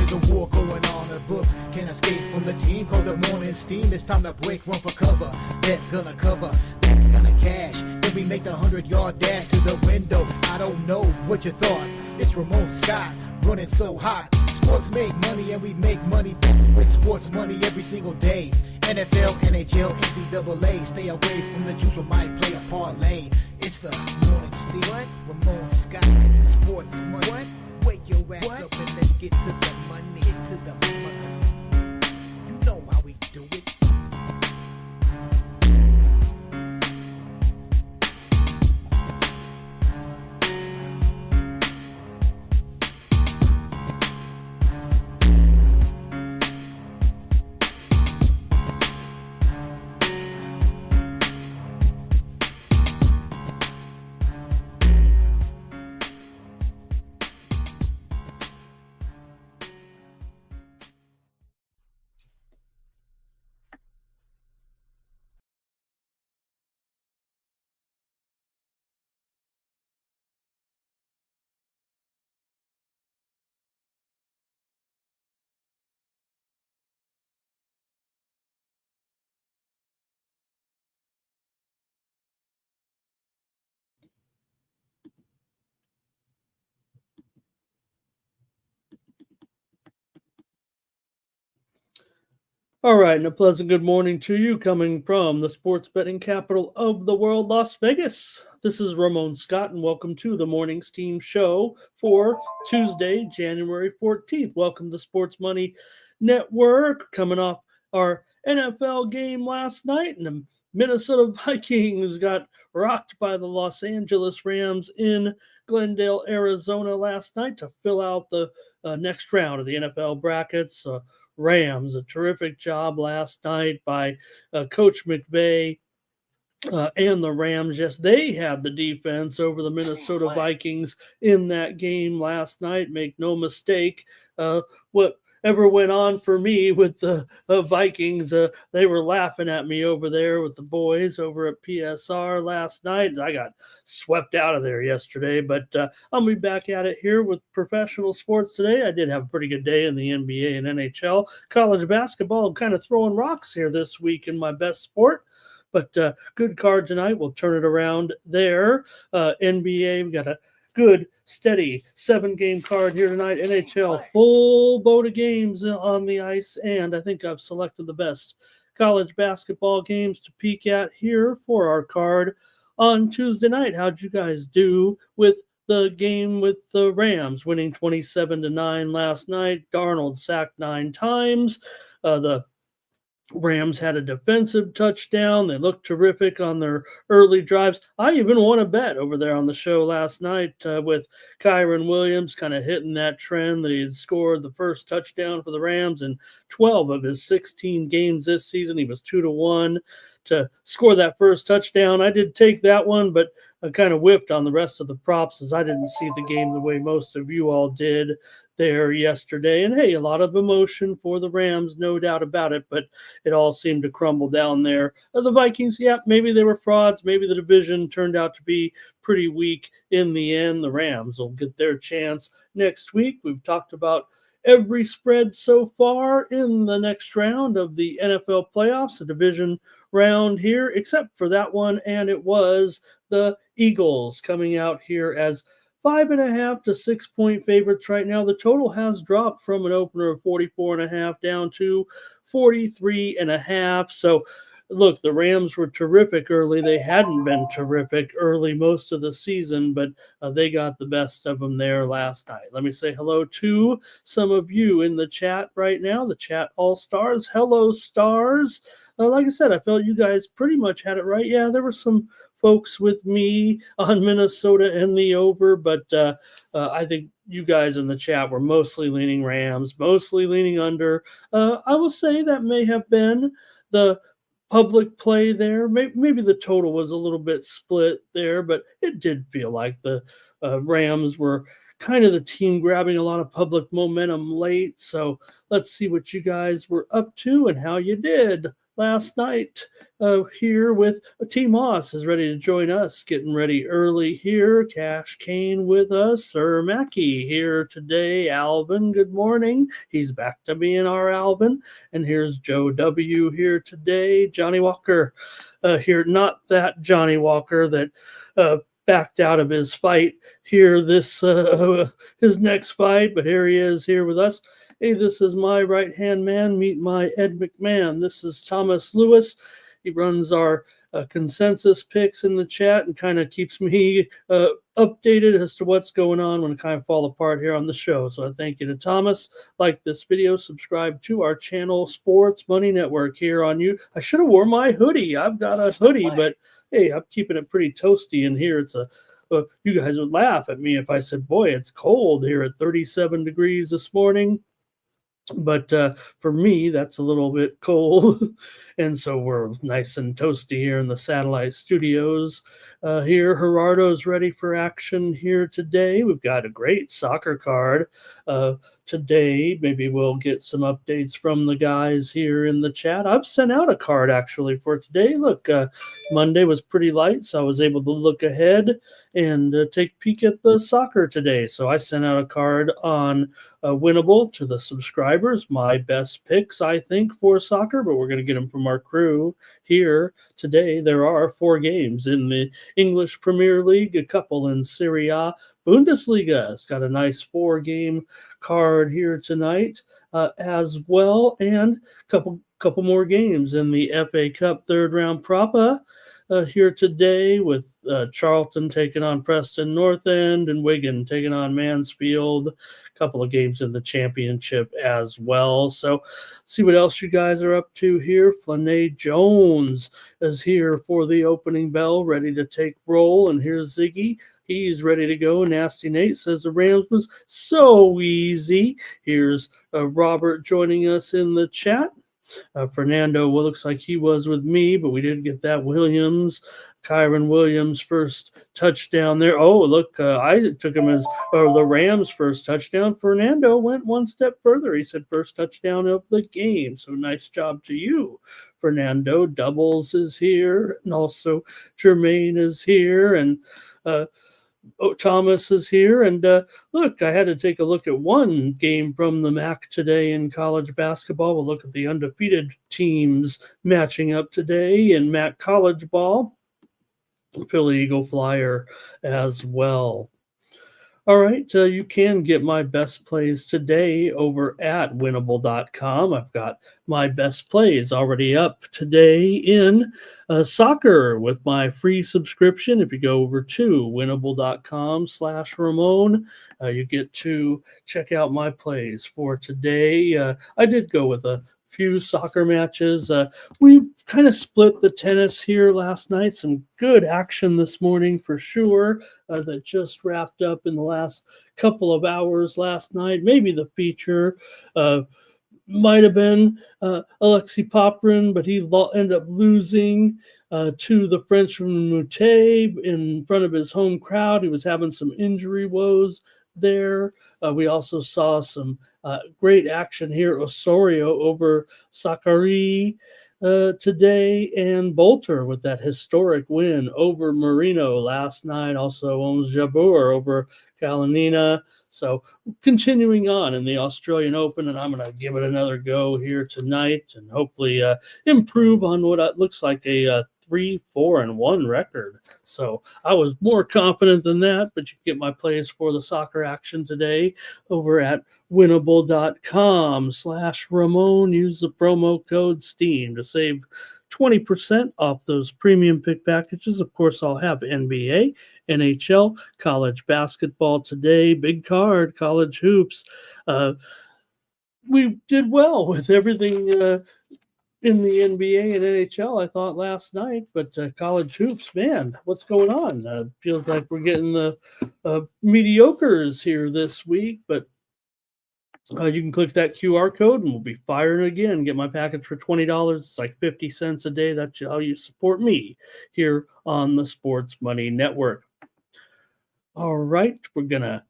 There's a war going on, the books can't escape from the team. Call the morning steam, it's time to break, run for cover. That's gonna cover, that's gonna cash. Then we make the 100-yard dash to the window. I don't know what you thought. It's Ramon Scott, running so hot. Sports make money and we make money with sports money every single day. NFL, NHL, NCAA. Stay away from the juice, we might play a parlay. It's the morning steam. What? Ramon Scott, sports money. What? Wake your ass up and let's get to the money. Get to the money. You know how we do it. All right, and a pleasant good morning to you coming from the sports betting capital of the world, Las Vegas. This is Ramon Scott, and welcome to the Morning's Team Show for Tuesday, January 14th. Welcome to Sports Money Network, coming off our NFL game last night, and the Minnesota Vikings got rocked by the Los Angeles Rams in Glendale, Arizona last night to fill out the next round of the NFL brackets. Rams, a terrific job last night by Coach McVay and the Rams. Yes, they had the defense over the Minnesota Vikings in that game last night. Make no mistake, whatever went on for me with the Vikings, they were laughing at me over there with the boys over at PSR last night. I got swept out of there yesterday, but I'll be back at it here with professional sports today. I did have a pretty good day in the NBA and NHL. College basketball, I'm kind of throwing rocks here this week in my best sport. But good card tonight. We'll turn it around there. NBA, we've got a good, steady 7-game card here tonight. NHL, full boat of games on the ice, and I think I've selected the best college basketball games to peek at here for our card on Tuesday night. How'd you guys do with the game with the Rams winning 27-9 last night? Darnold sacked 9 times. The Rams had a defensive touchdown. They looked terrific on their early drives. I even won a bet over there on the show last night with Kyron Williams kind of hitting that trend that he had scored the first touchdown for the Rams in 12 of his 16 games this season. He was 2-1 to score that first touchdown. I did take that one, but I kind of whiffed on the rest of the props as I didn't see the game the way most of you all did there yesterday. And hey, a lot of emotion for the Rams, no doubt about it, but it all seemed to crumble down there. The Vikings, yeah, maybe they were frauds. Maybe the division turned out to be pretty weak in the end. The Rams will get their chance next week. We've talked about every spread so far in the next round of the NFL playoffs, the division round here, except for that one, and it was the Eagles coming out here as 5.5 to 6 point favorites right now. The total has dropped from an opener of 44.5 down to 43.5. So look, the Rams were terrific early. They hadn't been terrific early most of the season, but they got the best of them there last night. Let me say hello to some of you in the chat right now, the chat all-stars. Hello, stars. Like I said, I felt you guys pretty much had it right. Yeah, there were some folks with me on Minnesota and the over, but I think you guys in the chat were mostly leaning Rams, mostly leaning under. I will say that may have been the public play there. Maybe the total was a little bit split there, but it did feel like the Rams were kind of the team grabbing a lot of public momentum late. So let's see what you guys were up to and how you did last night here with T. Moss is ready to join us, getting ready early here. Cash Kane with us. Sir Mackey here today. Alvin, good morning. He's back to being our Alvin. And here's Joe W. here today. Johnny Walker here. Not that Johnny Walker that backed out of his fight here, his next fight, but here he is here with us. Hey, this is my right-hand man. Meet my Ed McMahon. This is Thomas Lewis. He runs our consensus picks in the chat and kind of keeps me updated as to what's going on when it kind of fall apart here on the show. So I thank you to Thomas. Like this video, subscribe to our channel, Sports Money Network here on you. I should have worn my hoodie. I've got a hoodie, but hey, I'm keeping it pretty toasty in here. It's you guys would laugh at me if I said, boy, it's cold here at 37 degrees this morning. But for me, that's a little bit cold. And so we're nice and toasty here in the satellite studios. Here, Gerardo's ready for action here today. We've got a great soccer card today. Maybe we'll get some updates from the guys here in the chat. I've sent out a card actually for today. Look, Monday was pretty light, so I was able to look ahead and take a peek at the soccer today. So I sent out a card on Winnable to the subscribers. My best picks, I think, for soccer, but we're going to get them from our crew here today. There are 4 games in the English Premier League, a couple in Serie A. Bundesliga has got a nice 4-game card here tonight as well, and a couple more games in the FA Cup third round proper here today with Charlton taking on Preston North End and Wigan taking on Mansfield. A couple of games in the championship as well. So see what else you guys are up to here. Flanae Jones is here for the opening bell, ready to take roll. And here's Ziggy. He's ready to go. Nasty Nate says the Rams was so easy. Here's Robert joining us in the chat. Fernando, well, looks like he was with me, but we did get that Williams, Kyron Williams first touchdown there. Oh, look, Isaac took him as the Rams' first touchdown. Fernando went one step further. He said first touchdown of the game. So nice job to you, Fernando. Doubles is here, and also Jermaine is here, and Thomas is here. And look, I had to take a look at one game from the MAC today in college basketball. We'll look at the undefeated teams matching up today in MAC college ball. Philly Eagle Flyer as well. All right, you can get my best plays today over at winnable.com. I've got my best plays already up today in soccer with my free subscription. If you go over to winnable.com/Ramon, you get to check out my plays for today. I did go with a few soccer matches. We kind of split the tennis here last night. Some good action this morning for sure that just wrapped up in the last couple of hours last night. Maybe the feature might have been Alexei Poprin, but he ended up losing to the Frenchman Moutet in front of his home crowd. He was having some injury woes there. We also saw some great action here. Osorio over Sakari today, and Bolter with that historic win over Marino last night. Also Ons Jabeur over Kalinina. So continuing on in the Australian Open, and I'm going to give it another go here tonight and hopefully improve on what looks like a 3-4-1 record. So I was more confident than that, but you can get my plays for the soccer action today over at winnable.com/Ramon. Use the promo code STEAM to save 20% off those premium pick packages. Of course, I'll have NBA, NHL, college basketball today, big card, college hoops. We did well with everything in the NBA and NHL, I thought, last night, but college hoops, man, what's going on? Feels like we're getting the mediocres here this week, but you can click that QR code and we'll be firing again. Get my package for $20. It's like 50 cents a day. That's how you support me here on the Sports Money Network. All right, we're going to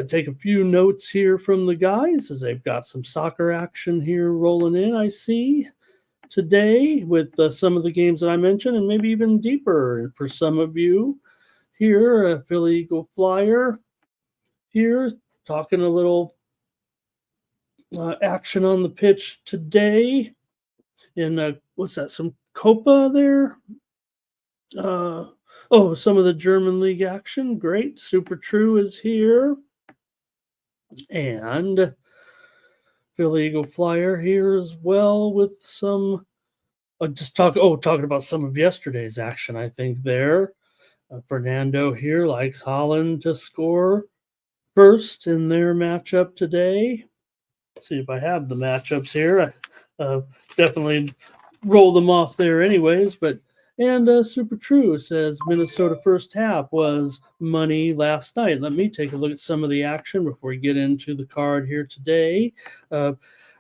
take a few notes here from the guys as they've got some soccer action here rolling in, I see. today with some of the games that I mentioned, and maybe even deeper for some of you here. Philly Eagle Flyer here, talking a little action on the pitch today. In what's that? Some Copa there. Some of the German league action. Great. Super True is here. And Philly Eagle Flyer here as well with some talking about some of yesterday's action, I think there. Fernando here likes Holland to score first in their matchup today. Let's see if I have the matchups here. I definitely roll them off there anyways, and Super True says Minnesota first half was money last night. Let me take a look at some of the action before we get into the card here today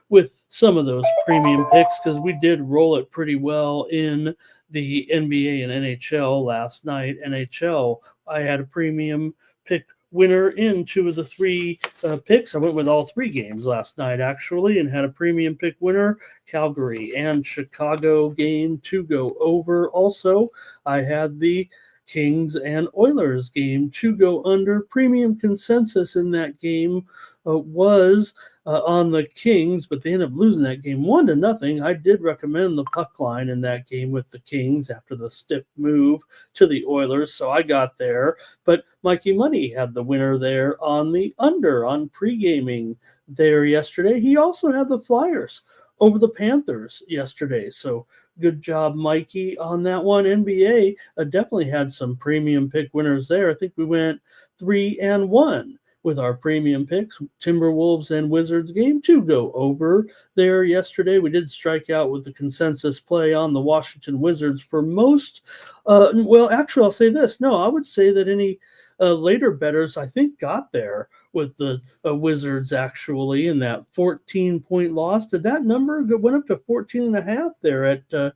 with some of those premium picks, because we did roll it pretty well in the NBA and NHL last night. NHL, I had a premium pick winner in 2 of the 3 picks. I went with all 3 games last night, actually, and had a premium pick winner. Calgary and Chicago game to go over. Also, I had the Kings and Oilers game to go under. Premium consensus in that game was on the Kings, but they ended up losing that game 1-0. I did recommend the puck line in that game with the Kings after the stiff move to the Oilers, so I got there. But Mikey Money had the winner there on the under on pre-gaming there yesterday. He also had the Flyers over the Panthers yesterday, so good job, Mikey, on that one. NBA definitely had some premium pick winners there. I think we went 3-1 with our premium picks. Timberwolves and Wizards game to go over there yesterday. We did strike out with the consensus play on the Washington Wizards for most. Actually, I'll say this. No, I would say that any later bettors, I think, got there with the Wizards actually in that 14-point loss. Did that number went up to 14.5 there at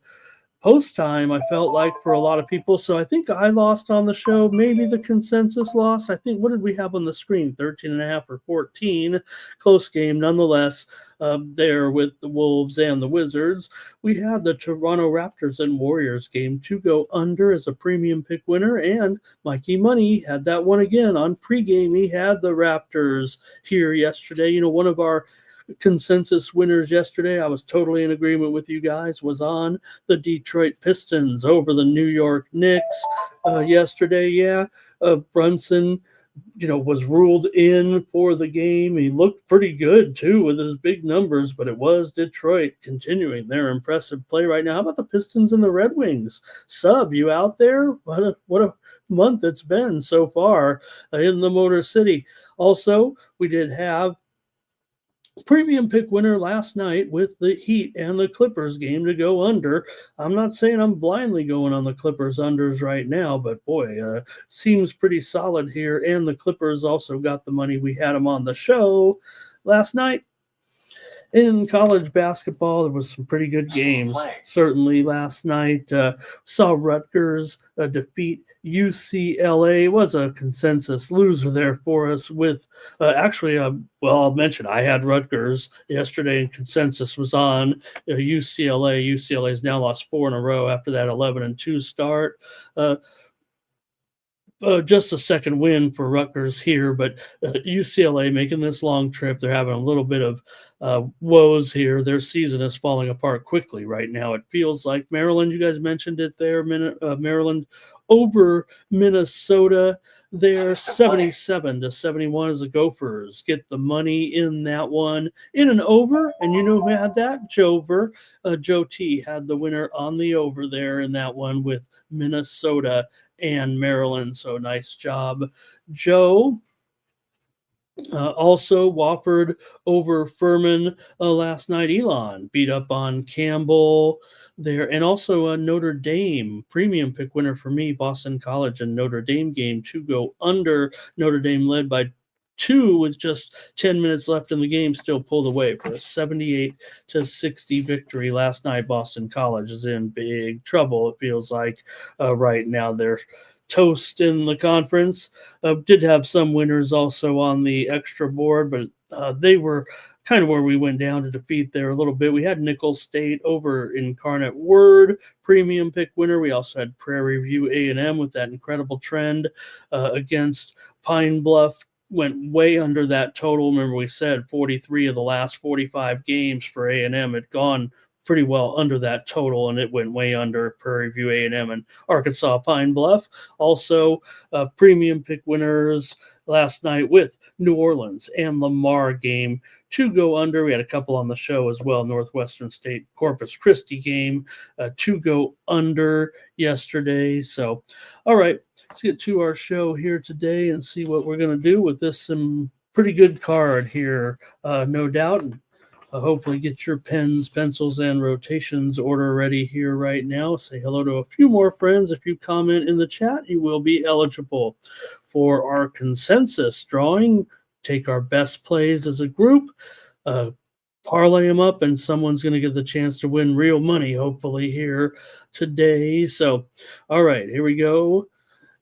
post time, I felt like, for a lot of people. So I think I lost on the show. Maybe the consensus lost. I think, what did we have on the screen? 13.5 or 14. Close game nonetheless there with the Wolves and the Wizards. We had the Toronto Raptors and Warriors game to go under as a premium pick winner. And Mikey Money had that one again on pregame. He had the Raptors here yesterday. One of our consensus winners yesterday, I was totally in agreement with you guys, was on the Detroit Pistons over the New York Knicks yesterday. Brunson was ruled in for the game. He looked pretty good too with his big numbers, but it was Detroit continuing their impressive play right now. How about the Pistons and the Red Wings? Sub, you out there? What a month it's been so far in the Motor City. Also, we did have premium pick winner last night with the Heat and the Clippers game to go under. I'm not saying I'm blindly going on the Clippers unders right now, but boy, seems pretty solid here. And the Clippers also got the money. We had them on the show last night. In college basketball, there was some pretty good games. Certainly last night, saw Rutgers defeat UCLA. It was a consensus loser there for us with I'll mention I had Rutgers yesterday, and consensus was on UCLA. UCLA's now lost 4 in a row after that 11-2 start. Just a second win for Rutgers here, but UCLA making this long trip. They're having a little bit of woes here. Their season is falling apart quickly right now. It feels like Maryland, you guys mentioned it there, Maryland over Minnesota there, 77-71 as the Gophers get the money in that one in an over. And you know who had that? Joe T had the winner on the over there in that one with Minnesota and Maryland. So nice job, Joe. Also, Wofford over Furman last night. Elon beat up on Campbell there. And also Notre Dame, premium pick winner for me, Boston College and Notre Dame game to go under. Notre Dame led by 2 with just 10 minutes left in the game, still pulled away for a 78-60 victory last night. Boston College is in big trouble, it feels like right now. They're toast in the conference. Did have some winners also on the extra board, but they were kind of where we went down to defeat there a little bit. We had Nicholls State over Incarnate Word, premium pick winner. We also had Prairie View A&M with that incredible trend against Pine Bluff. Went way under that total. Remember, we said 43 of the last 45 games for A&M had gone pretty well under that total, and it went way under Prairie View A&M and Arkansas Pine Bluff. Also, premium pick winners last night with New Orleans and Lamar game to go under. We had a couple on the show as well. Northwestern State Corpus Christi game to go under yesterday. So, all right, let's get to our show here today and see what we're going to do with this. Some pretty good card here, no doubt. And hopefully get your pens, pencils, and rotations order ready here right now. Say hello to a few more friends. If you comment in the chat, you will be eligible for our consensus drawing. Take our best plays as a group, parlay them up, and someone's going to get the chance to win real money, hopefully, here today. So, all right, here we go.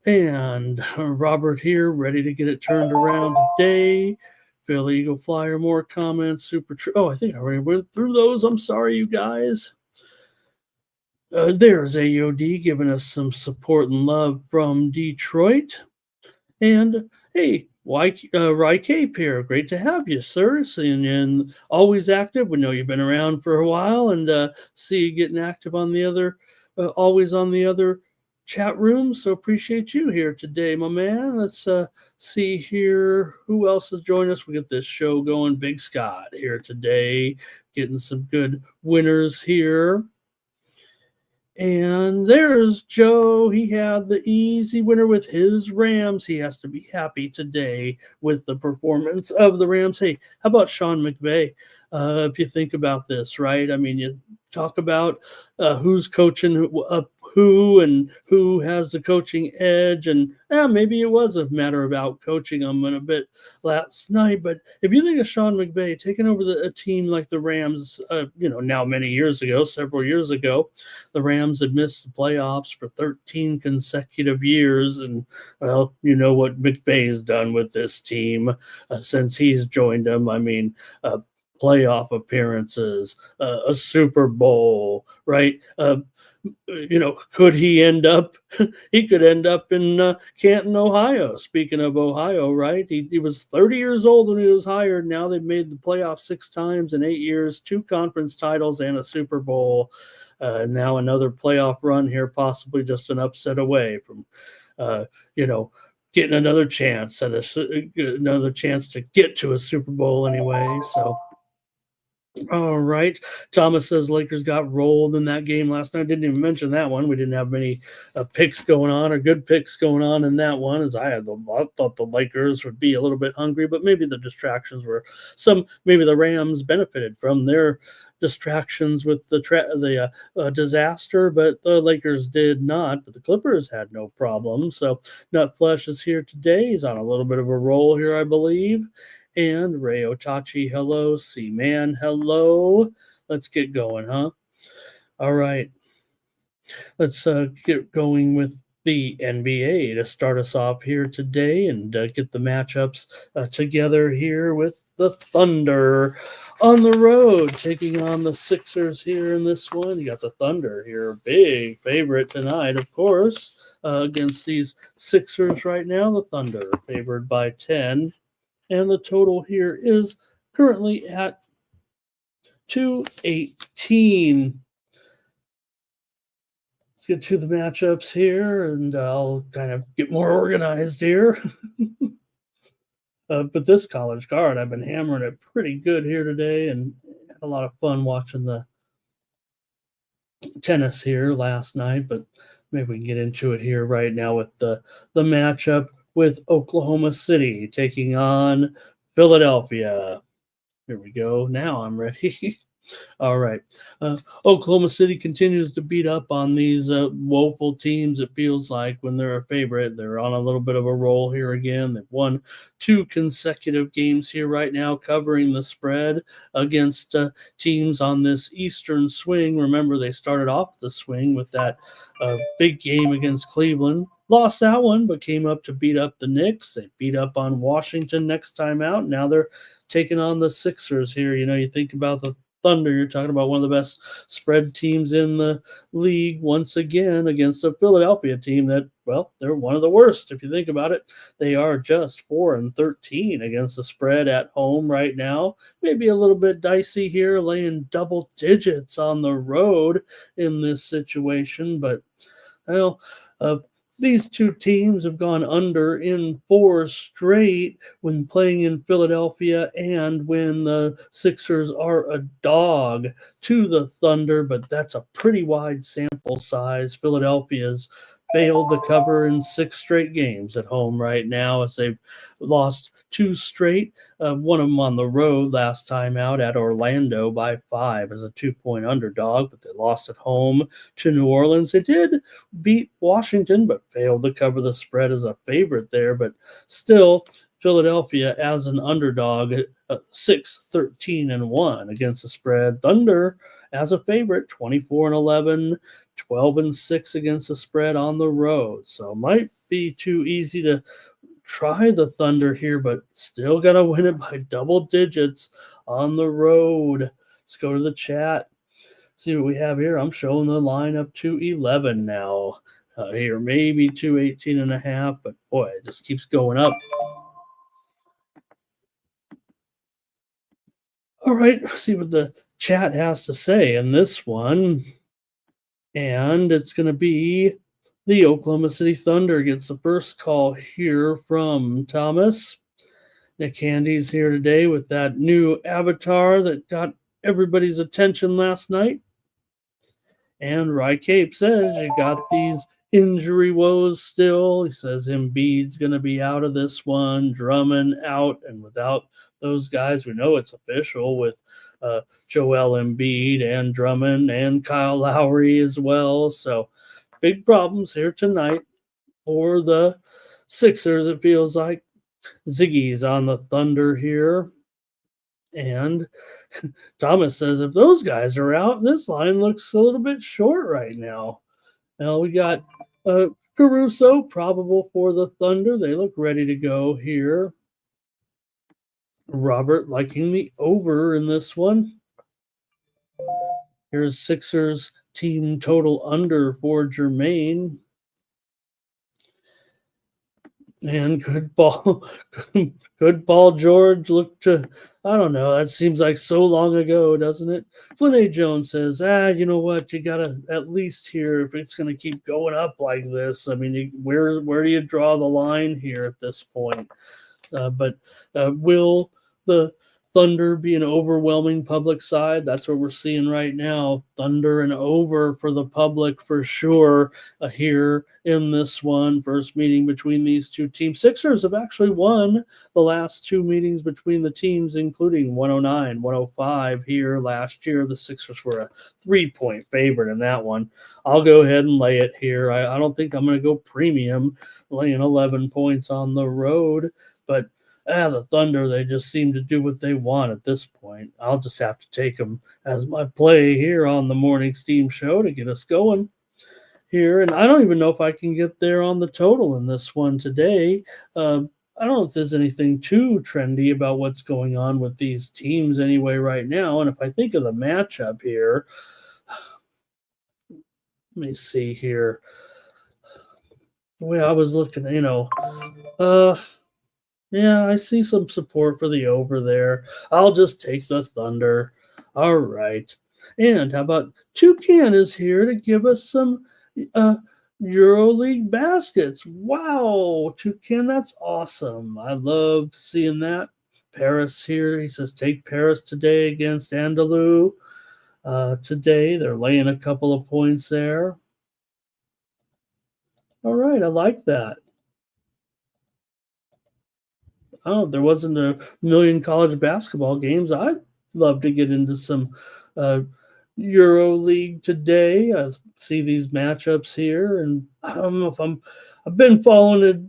And Robert here, ready to get it turned around today. Philly Eagle Flyer, more comments. Super true. Oh, I think I already went through those. I'm sorry, you guys. There's AOD giving us some support and love from Detroit. And hey, Rye Cape here. Great to have you, sir. And always active. We know you've been around for a while, and see you getting active on the other, always on the other chat room. So appreciate you here today, my man. Let's see here who else has joined us. We get this show going. Big Scott here today, getting some good winners here. And there's Joe. He had the easy winner with his Rams. He has to be happy today with the performance of the Rams. Hey, how about Sean McVay? If you think about this, right? I mean, you talk about who's coaching who and who has the coaching edge, and maybe it was a matter of out coaching them in a bit last night. But if you think of Sean McVay taking over a team like the Rams, now many years ago, several years ago, the Rams had missed the playoffs for 13 consecutive years, and well, you know what McVay's done with this team since he's joined them. I mean, playoff appearances, a Super Bowl, right? Could he end up? He could end up in Canton, Ohio. Speaking of Ohio, right? He was 30 years old when he was hired. Now they've made the playoffs 6 times in 8 years, 2 conference titles and a Super Bowl. Now another playoff run here, possibly just an upset away from, getting another chance at another chance to get to a Super Bowl anyway. So. All right. Thomas says Lakers got rolled in that game last night. Didn't even mention that one. We didn't have many picks going on or good picks going on in that one, as I thought the Lakers would be a little bit hungry, but maybe the distractions were maybe the Rams benefited from their distractions with the disaster, but the Lakers did not. But the Clippers had no problem. So Nutflesh is here today. He's on a little bit of a roll here, I believe. And Ray Otachi, hello. C-Man, hello. Let's get going, huh? All right. Let's get going with the NBA to start us off here today and get the matchups together here with the Thunder on the road, taking on the Sixers here in this one. You got the Thunder here, big favorite tonight, of course, against these Sixers right now. The Thunder favored by 10. And the total here is currently at 218. Let's get to the matchups here, and I'll kind of get more organized here. But this college card, I've been hammering it pretty good here today, and had a lot of fun watching the tennis here last night. But maybe we can get into it here right now with the matchup with Oklahoma City taking on Philadelphia. Here we go. Now I'm ready. All right. Oklahoma City continues to beat up on these woeful teams. It feels like when they're a favorite, they're on a little bit of a roll here again. They've won 2 consecutive games here right now, covering the spread against teams on this Eastern swing. Remember, they started off the swing with that big game against Cleveland. Lost that one, but came up to beat up the Knicks. They beat up on Washington next time out. Now they're taking on the Sixers here. You think about the Thunder, you're talking about one of the best spread teams in the league once again against a Philadelphia team that, well, they're one of the worst. If you think about it, they are just 4-13 against the spread at home right now. Maybe a little bit dicey here, laying double digits on the road in this situation, but well, these two teams have gone under in 4 straight when playing in Philadelphia and when the Sixers are a dog to the Thunder, but that's a pretty wide sample size. Philadelphia's failed to cover in 6 straight games at home right now as they've lost 2 straight. One of them on the road last time out at Orlando by 5 as a 2-point underdog, but they lost at home to New Orleans. They did beat Washington, but failed to cover the spread as a favorite there. But still, Philadelphia as an underdog, 6-13-1 against the spread. Thunder as a favorite, 24-11, 12-6 against the spread on the road. So might be too easy to try the Thunder here, but still got to win it by double digits on the road. Let's go to the chat. See what we have here. I'm showing the line up to 11 now. Here, maybe to 18.5, but boy, it just keeps going up. All right, let's see what the chat has to say in this one. And it's going to be the Oklahoma City Thunder gets the first call here from Thomas. Nick Handy's here today with that new avatar that got everybody's attention last night. And Rye Cape says you got these injury woes still. He says Embiid's going to be out of this one, Drummond out, and without those guys, we know it's official with Joel Embiid and Drummond and Kyle Lowry as well. So big problems here tonight for the Sixers, it feels like. Ziggy's on the Thunder here. And Thomas says if those guys are out, this line looks a little bit short right now. Now we got Caruso probable for the Thunder. They look ready to go here. Robert liking the over in this one. Here's Sixers team total under for Jermaine. And good ball, George. Look to, I don't know, that seems like so long ago, doesn't it? Flynn A. Jones says, you know what, you got to at least here, if it's going to keep going up like this, I mean, where do you draw the line here at this point? But will the Thunder be an overwhelming public side? That's what we're seeing right now. Thunder and over for the public for sure here in this one. First meeting between these two teams. Sixers have actually won the last 2 meetings between the teams, including 109-105 here last year. The Sixers were a 3-point favorite in that one. I'll go ahead and lay it here. I don't think I'm going to go premium, laying 11 points on the road, but the Thunder, they just seem to do what they want at this point. I'll just have to take them as my play here on the Morning Steam Show to get us going here. And I don't even know if I can get there on the total in this one today. I don't know if there's anything too trendy about what's going on with these teams anyway right now. And if I think of the matchup here, let me see here. The way I was looking, yeah, I see some support for the over there. I'll just take the Thunder. All right. And how about Toucan is here to give us some Euroleague baskets. Wow, Toucan, that's awesome. I love seeing that. Paris here, he says take Paris today against Andalou. Today, they're laying a couple of points there. All right, I like that. Oh, there wasn't a million college basketball games. I'd love to get into some Euroleague today. I see these matchups here, and I don't know if I've been following it,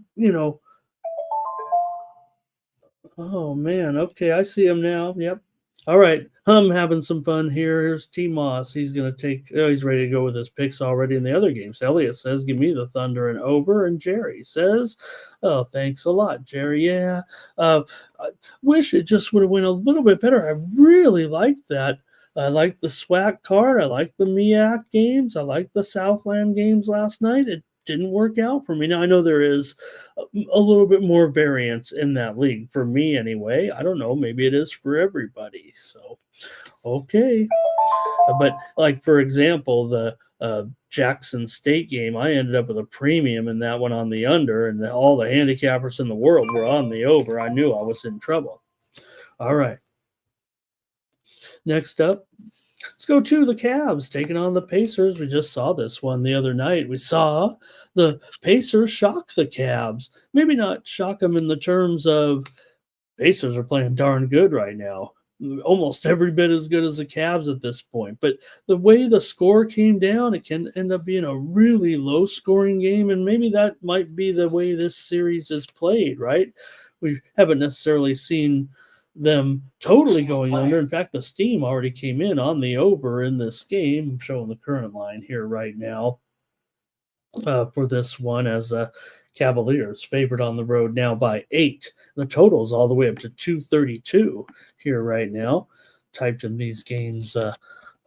Oh, man. Okay, I see them now. Yep. All right. I'm having some fun here. Here's T. Moss. He's going to he's ready to go with his picks already in the other games. Elliot says, give me the Thunder and over. And Jerry says, oh, thanks a lot, Jerry. Yeah. I wish it just would have went a little bit better. I really like that. I like the SWAC card. I like the MEAC games. I like the Southland games last night. It didn't work out for me. Now, I know there is a little bit more variance in that league for me anyway. I don't know. Maybe it is for everybody. So, okay. But like, for example, the Jackson State game, I ended up with a premium in that one on the under, and all the handicappers in the world were on the over. I knew I was in trouble. All right. Next up, let's go to the Cavs taking on the Pacers. We just saw this one the other night. We saw the Pacers shock the Cavs. Maybe not shock them in the terms of Pacers are playing darn good right now. Almost every bit as good as the Cavs at this point. But the way the score came down, it can end up being a really low-scoring game, and maybe that might be the way this series is played, right? We haven't necessarily seen them totally going under. In fact, the steam already came in on the over in this game. I'm showing the current line here right now for this one as Cavaliers favored on the road now by 8. The total's all the way up to 232 here right now. Typed in these games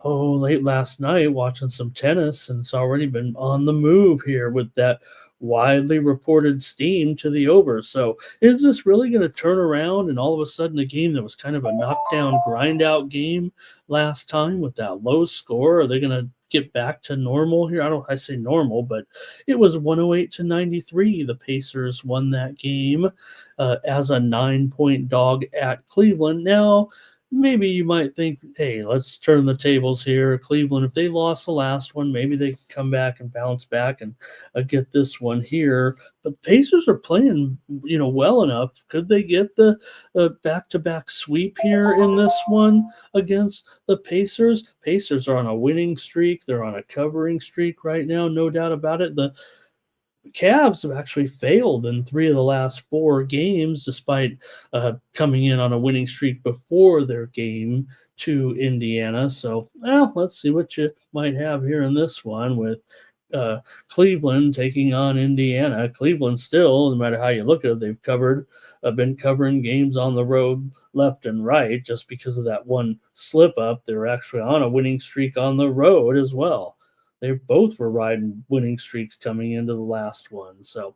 late last night watching some tennis, and it's already been on the move here with that widely reported steam to the over. So is this really going to turn around and all of a sudden a game that was kind of a knockdown, grind out game last time with that low score? Are they going to get back to normal here? I say normal, but it was 108-93. The Pacers won that game as a 9-point dog at Cleveland. Now, maybe you might think, hey, let's turn the tables here. Cleveland, if they lost the last one, maybe they come back and bounce back and get this one here. But the Pacers are playing, well enough. Could they get the back-to-back sweep here in this one against the Pacers? Pacers are on a winning streak. They're on a covering streak right now, no doubt about it. The Cavs have actually failed in 3 of the last 4 games, despite coming in on a winning streak before their game to Indiana. So, let's see what you might have here in this one with Cleveland taking on Indiana. Cleveland still, no matter how you look at it, they've been covering games on the road left and right just because of that one slip up. They're actually on a winning streak on the road as well. They both were riding winning streaks coming into the last one. So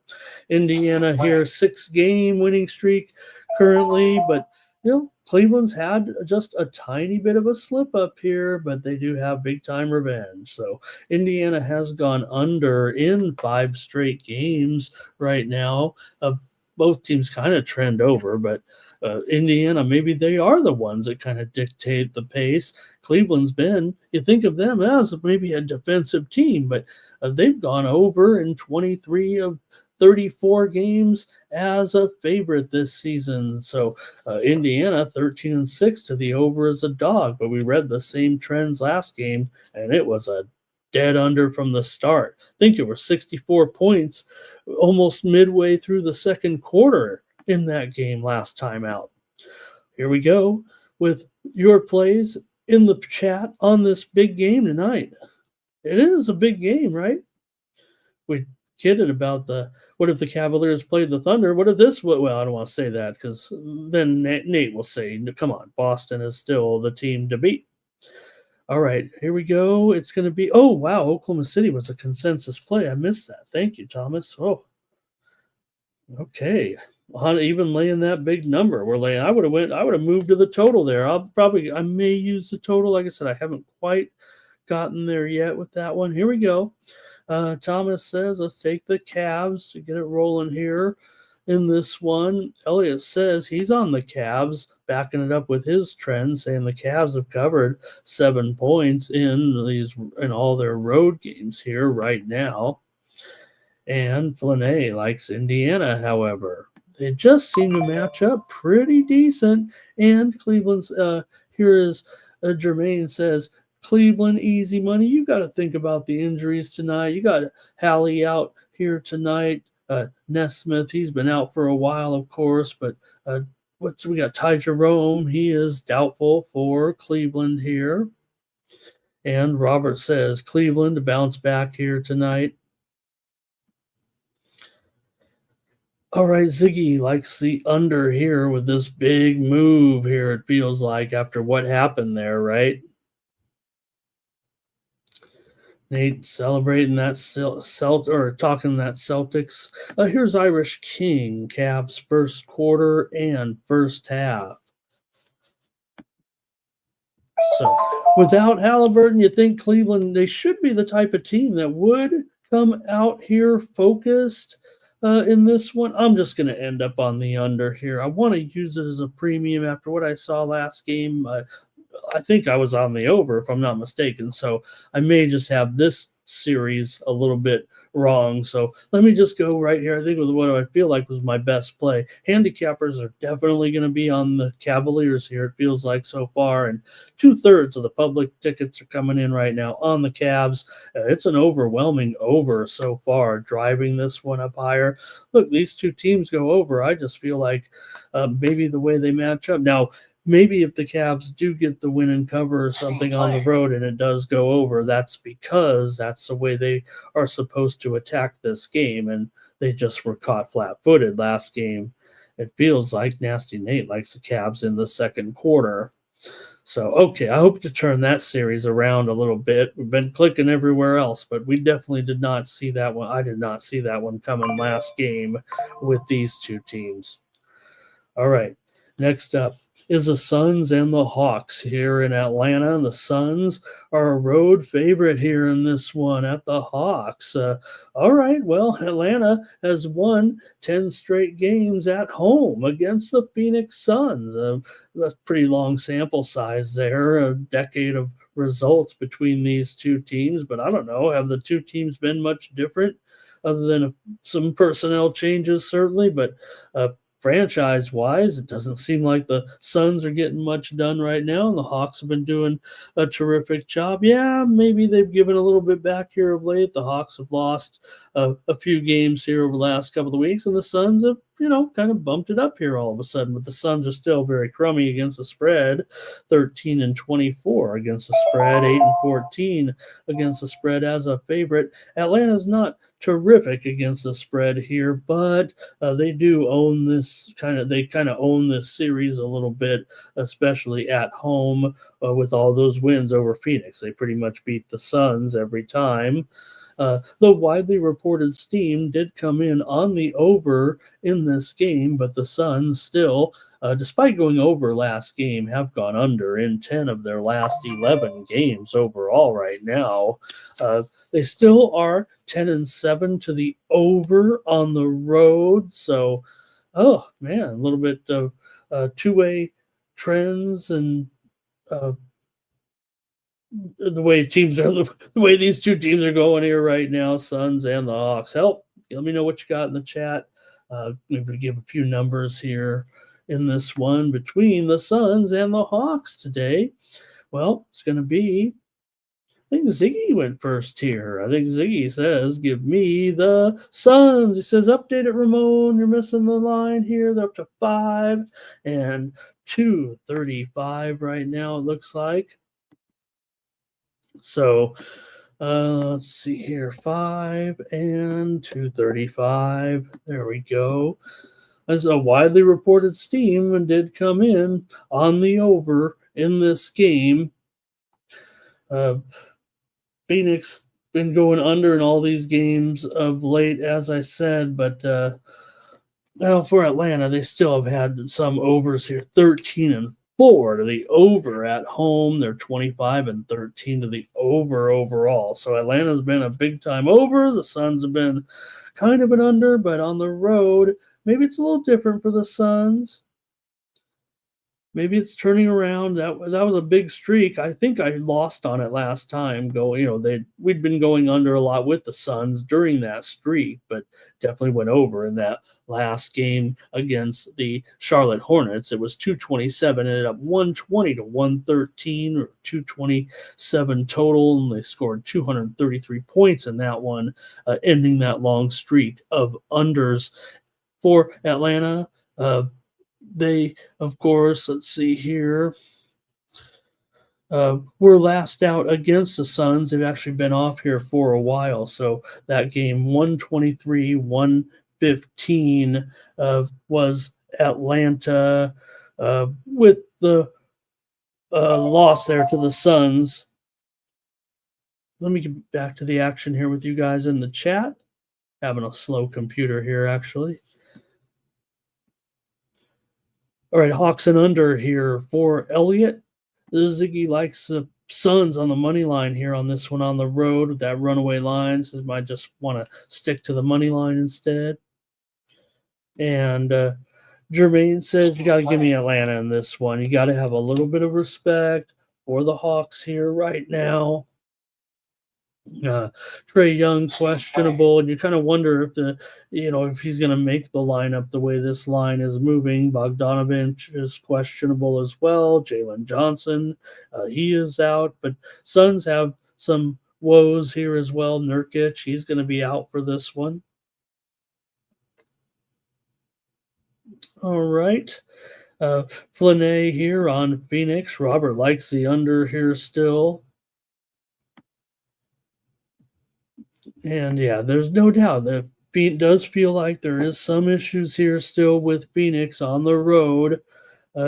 Indiana here, 6-game winning streak currently, but Cleveland's had just a tiny bit of a slip up here, but they do have big time revenge. So Indiana has gone under in 5 straight games right now. Both teams kind of trend over, but Indiana, maybe they are the ones that kind of dictate the pace. Cleveland's been, you think of them as maybe a defensive team, but they've gone over in 23 of 34 games as a favorite this season. So Indiana 13-6 to the over as a dog, but we read the same trends last game, and it was a dead under from the start. I think it was 64 points almost midway through the second quarter in that game last time out. Here we go with your plays in the chat on this big game tonight. It is a big game, right? We kidded about what if the Cavaliers played the Thunder? What if this? Well, I don't want to say that because then Nate will say, come on, Boston is still the team to beat. All right, here we go. It's going to be, oh, wow, Oklahoma City was a consensus play. I missed that. Thank you, Thomas. Oh, okay. Even laying that big number. I would have moved to the total there. I may use the total. Like I said, I haven't quite gotten there yet with that one. Here we go. Thomas says, let's take the Cavs to get it rolling here in this one. Elliot says he's on the Cavs, backing it up with his trend, saying the Cavs have covered 7 points in all their road games here right now. And Flanae likes Indiana, however. They just seem to match up pretty decent. And Cleveland's here is Jermaine says, Cleveland, easy money. You got to think about the injuries tonight. You got Hallie out here tonight. Nesmith, he's been out for a while, of course, but we got Ty Jerome. He is doubtful for Cleveland here. And Robert says Cleveland to bounce back here tonight. All right, Ziggy likes the under here with this big move here, it feels like, after what happened there, right? Nate celebrating that talking that Celtics. Here's Irish King, Cavs first quarter and first half. So without Halliburton, you think Cleveland, they should be the type of team that would come out here focused in this one. I'm just going to end up on the under here. I want to use it as a premium after what I saw last game. I think I was on the over, if I'm not mistaken. So I may just have this series a little bit wrong. So let me just go right here. I think with what I feel like was my best play. Handicappers are definitely going to be on the Cavaliers here, it feels like so far. And 2/3 of the public tickets are coming in right now on the Cavs. It's an overwhelming over so far, driving this one up higher. Look, these two teams go over. I just feel like maybe the way they match up. Now, maybe if the Cavs do get the win and cover or something on the road and it does go over, that's because that's the way they are supposed to attack this game, and they just were caught flat-footed last game. It feels like Nasty Nate likes the Cavs in the second quarter. So, okay, I hope to turn that series around a little bit. We've been clicking everywhere else, but we definitely did not see that one. I did not see that one coming last game with these two teams. All right, next up is the Suns and the Hawks here in Atlanta. And the Suns are a road favorite here in this one at the Hawks. All right, well, Atlanta has won 10 straight games at home against the Phoenix Suns. That's pretty long sample size there, a decade of results between these two teams. But I don't know, have the two teams been much different other than some personnel changes, certainly? But franchise-wise, it doesn't seem like the Suns are getting much done right now, and the Hawks have been doing a terrific job. Yeah, maybe they've given a little bit back here of late. The Hawks have lost a few games here over the last couple of weeks, and the Suns have, kind of bumped it up here all of a sudden. But the Suns are still very crummy against the spread, 13-24 against the spread, 8-14 against the spread as a favorite. Atlanta's not terrific against the spread here, but they do own this they own this series a little bit, especially at home with all those wins over Phoenix. They pretty much beat the Suns every time. The widely reported steam did come in on the over in this game, but the Suns still, despite going over last game, have gone under in 10 of their last 11 games overall right now. They still are 10-7 to the over on the road. So, oh man, a little bit of two-way trends and the way these two teams are going here right now, Suns and the Hawks. Let me know what you got in the chat. Maybe give a few numbers here in this one between the Suns and the Hawks today. Well, it's going to be, I think Ziggy went first here. I think Ziggy says, give me the Suns. He says, update it, Ramon. You're missing the line here. They're up to 5 and 235 right now, it looks like. So let's see here, 5 and 235. There we go. As a widely reported steam and did come in on the over in this game. Phoenix been going under in all these games of late, as I said, but for Atlanta, they still have had some overs here, 13-4 to the over at home. They're 25-13 to the over overall. So Atlanta's been a big time over. The Suns have been kind of an under, but on the road, maybe it's a little different for the Suns. Maybe it's turning around. That was a big streak. I think I lost on it last time. We'd been going under a lot with the Suns during that streak, but definitely went over in that last game against the Charlotte Hornets. It was 227, ended up 120-113, or 227 total, and they scored 233 points in that one, ending that long streak of unders for Atlanta. They, of course, let's see here, were last out against the Suns. They've actually been off here for a while. So that game 123-115 was Atlanta with the loss there to the Suns. Let me get back to the action here with you guys in the chat. Having a slow computer here, actually. All right, Hawks and under here for Elliott. Ziggy likes the Suns on the money line here on this one on the road with that runaway line. Says might just want to stick to the money line instead. And Jermaine says you got to give me Atlanta in this one. You got to have a little bit of respect for the Hawks here right now. Trae Young questionable, and you kind of wonder if he's going to make the lineup the way this line is moving. Bogdanovich is questionable as well. Jalen Johnson, he is out, but Suns have some woes here as well. Nurkic, he's going to be out for this one. All right. Flynn here on Phoenix. Robert likes the under here still. And yeah, there's no doubt that it does feel like there is some issues here still with Phoenix on the road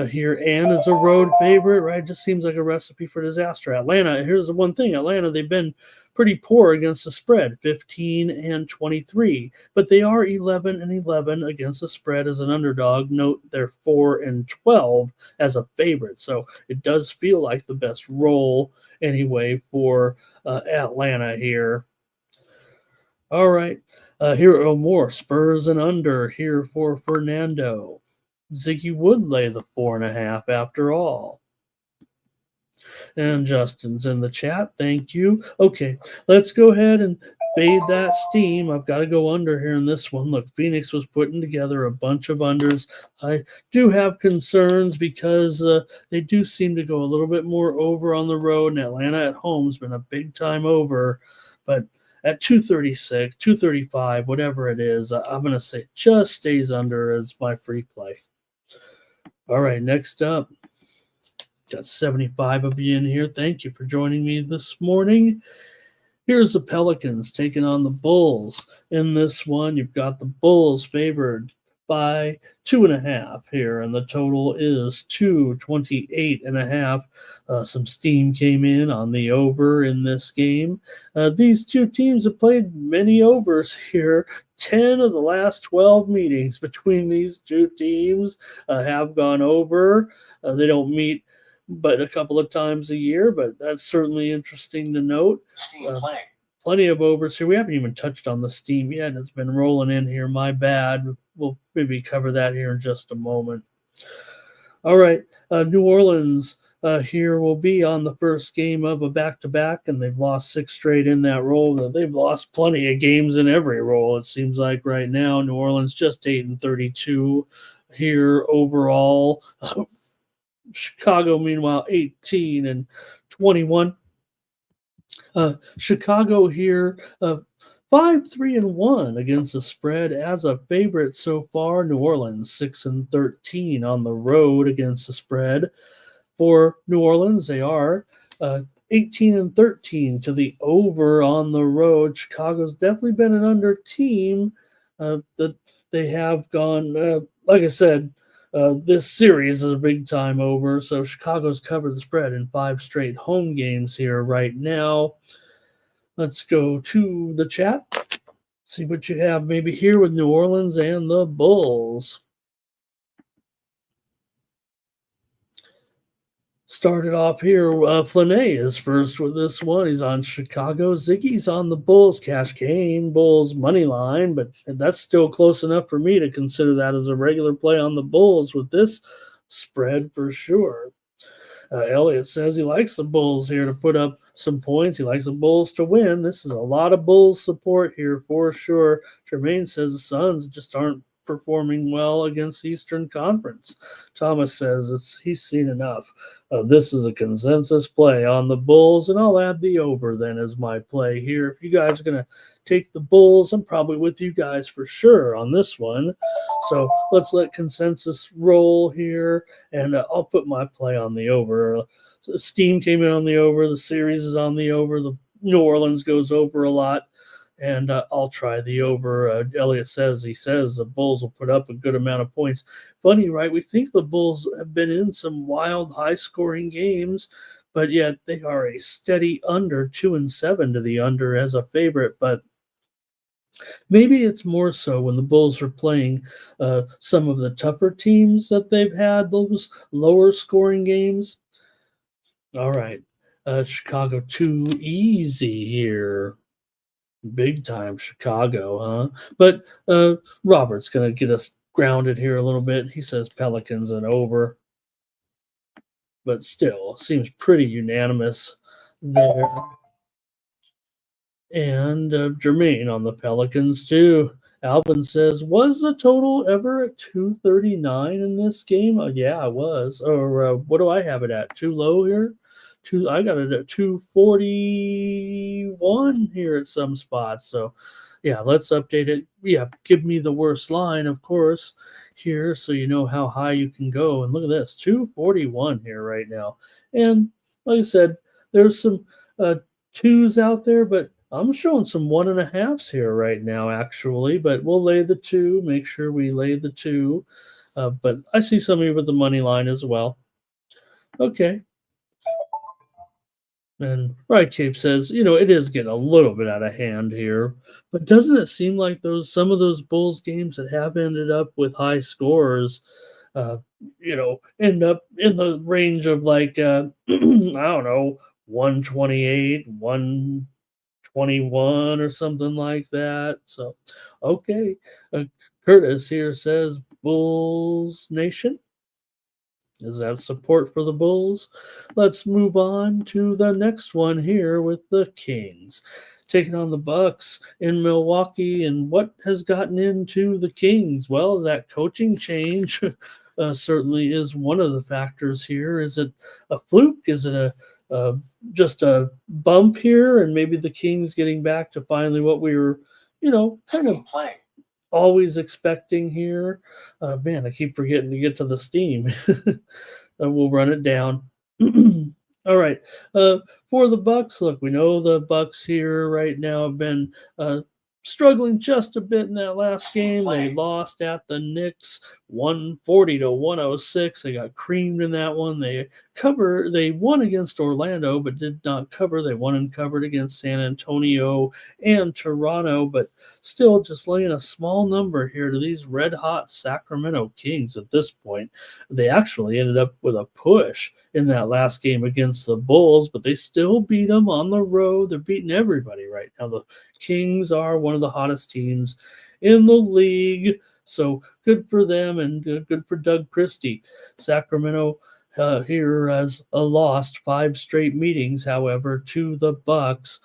here, and as a road favorite, right? Just seems like a recipe for disaster. Atlanta, here's the one thing. Atlanta, they've been pretty poor against the spread, 15-23, but they are 11-11 against the spread as an underdog. Note they're 4-12 as a favorite, so it does feel like the best roll anyway for Atlanta here. All right, here are more Spurs and under here for Fernando. Ziggy would lay the 4.5 after all. And Justin's in the chat. Thank you. Okay, let's go ahead and fade that steam. I've got to go under here in this one. Look, Phoenix was putting together a bunch of unders. I do have concerns because they do seem to go a little bit more over on the road, and Atlanta at home has been a big time over. But at 236, 235, whatever it is, I'm going to say just stays under as my free play. All right, next up, got 75 of you in here. Thank you for joining me this morning. Here's the Pelicans taking on the Bulls. In this one, you've got the Bulls favored by 2.5 here, and the total is 228.5. Some steam came in on the over in this game. These two teams have played many overs here. 10 of the last 12 meetings between these two teams have gone over. They don't meet but a couple of times a year, but that's certainly interesting to note. Plenty of overs here. We haven't even touched on the steam yet. It's been rolling in here. My bad. We'll maybe cover that here in just a moment. All right. New Orleans here will be on the first game of a back-to-back, and they've lost 6 straight in that role. They've lost plenty of games in every role, it seems like right now. New Orleans just 8-32 here overall. Chicago, meanwhile, 18-21. Chicago here, 5-3-1 against the spread as a favorite so far. New Orleans 6-13 on the road against the spread. For New Orleans, they are 18-13 to the over on the road. Chicago's definitely been an under team that they have gone. Like I said, this series is a big time over, so Chicago's covered the spread in 5 straight home games here right now. Let's go to the chat, see what you have maybe here with New Orleans and the Bulls. Started off here, Flynn is first with this one. He's on Chicago. Ziggy's on the Bulls. Cash Kane, Bulls money line, but that's still close enough for me to consider that as a regular play on the Bulls with this spread for sure. Elliott says he likes the Bulls here to put up some points. He likes the Bulls to win. This is a lot of Bulls support here for sure. Jermaine says the Suns just aren't performing well against Eastern Conference. Thomas says he's seen enough. This is a consensus play on the Bulls, and I'll add the over then as my play here. If you guys are going to take the Bulls, I'm probably with you guys for sure on this one. So let's let consensus roll here, and I'll put my play on the over. So Steam came in on the over. The series is on the over. The New Orleans goes over a lot, and I'll try the over. Elliot says the Bulls will put up a good amount of points. Funny, right? We think the Bulls have been in some wild, high-scoring games, but yet they are a steady under 2-7 to the under as a favorite. But maybe it's more so when the Bulls are playing some of the tougher teams that they've had, those lower-scoring games. All right. Chicago too easy here. Big time Chicago, huh? But Robert's going to get us grounded here a little bit. He says Pelicans and over. But still, seems pretty unanimous there. And Jermaine on the Pelicans too. Alvin says, was the total ever at 239 in this game? Yeah, it was. Or what do I have it at? Too low here? I got it at 241 here at some spots. So, yeah, let's update it. Yeah, give me the worst line, of course, here so you know how high you can go. And look at this, 241 here right now. And like I said, there's some twos out there, but I'm showing some 1.5s here right now, actually. But we'll lay the 2. Make sure we lay the 2. But I see some of you with the money line as well. Okay. And Right Cape says, it is getting a little bit out of hand here, but doesn't it seem like some of those Bulls games that have ended up with high scores, end up in the range of like, I don't know, 128, 121 or something like that. So, okay. Curtis here says Bulls Nation. Is that support for the Bulls? Let's move on to the next one here with the Kings taking on the Bucks in Milwaukee. And what has gotten into the Kings? Well, that coaching change certainly is one of the factors here. Is it a fluke? Is it just a bump here? And maybe the Kings getting back to finally what we were, kind of playing. Always expecting here. Man, I keep forgetting to get to the steam. We'll run it down. All right. For the Bucks, look, we know the Bucks here right now have been struggling just a bit in that last game. They lost at the Knicks 140-106. They got creamed in that one. They won against Orlando, but did not cover. They won and covered against San Antonio and Toronto, but still just laying a small number here to these red-hot Sacramento Kings at this point. They actually ended up with a push in that last game against the Bulls, but they still beat them on the road. They're beating everybody right now. The Kings are one of the hottest teams in the league, so good for them and good for Doug Christie. Sacramento here has lost 5 straight meetings, however, to the Bucks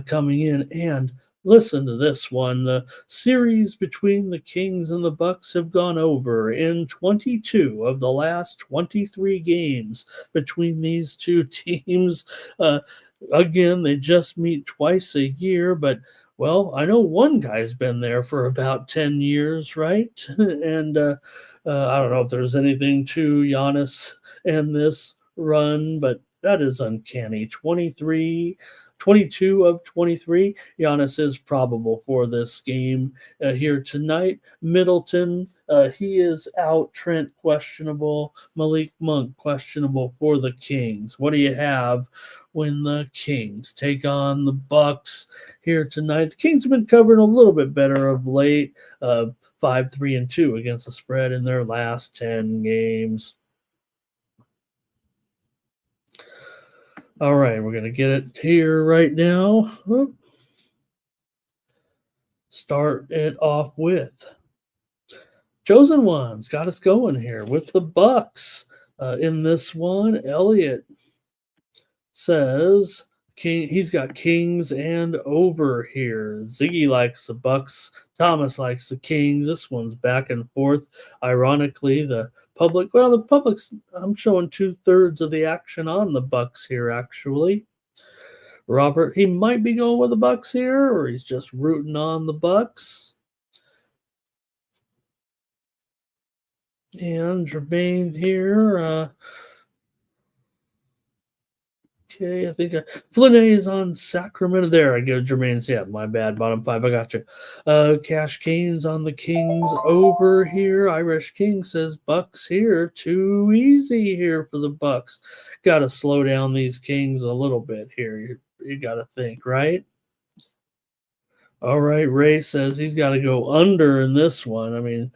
coming in. And listen to this one. The series between the Kings and the Bucks have gone over in 22 of the last 23 games between these two teams. Again, they just meet twice a year, but well, I know one guy's been there for about 10 years, right? And I don't know if there's anything to Giannis and this run, but that is uncanny. 22 of 23. Giannis is probable for this game here tonight. Middleton, he is out. Trent, questionable. Malik Monk, questionable for the Kings. What do you have when the Kings take on the Bucks here tonight? The Kings have been covering a little bit better of late. 5-3-2 against the spread in their last 10 games. All right, we're going to get it here right now. Start it off with Chosen Ones. Got us going here with the Bucks in this one. Elliot says He's got Kings and over here. Ziggy likes the Bucks. Thomas likes the Kings. This one's back and forth. Ironically, the public's, I'm showing 2/3 of the action on the Bucks here, actually. Robert, he might be going with the Bucks here, or he's just rooting on the Bucks. And Jermaine here, okay, I think Flynn is on Sacramento. There, I get Jermaine's. Yeah, my bad. Bottom five. I got you. Cash Kane's on the Kings over here. Irish King says Bucks here. Too easy here for the Bucks. Got to slow down these Kings a little bit here. You got to think, right? All right, Ray says he's got to go under in this one. I mean,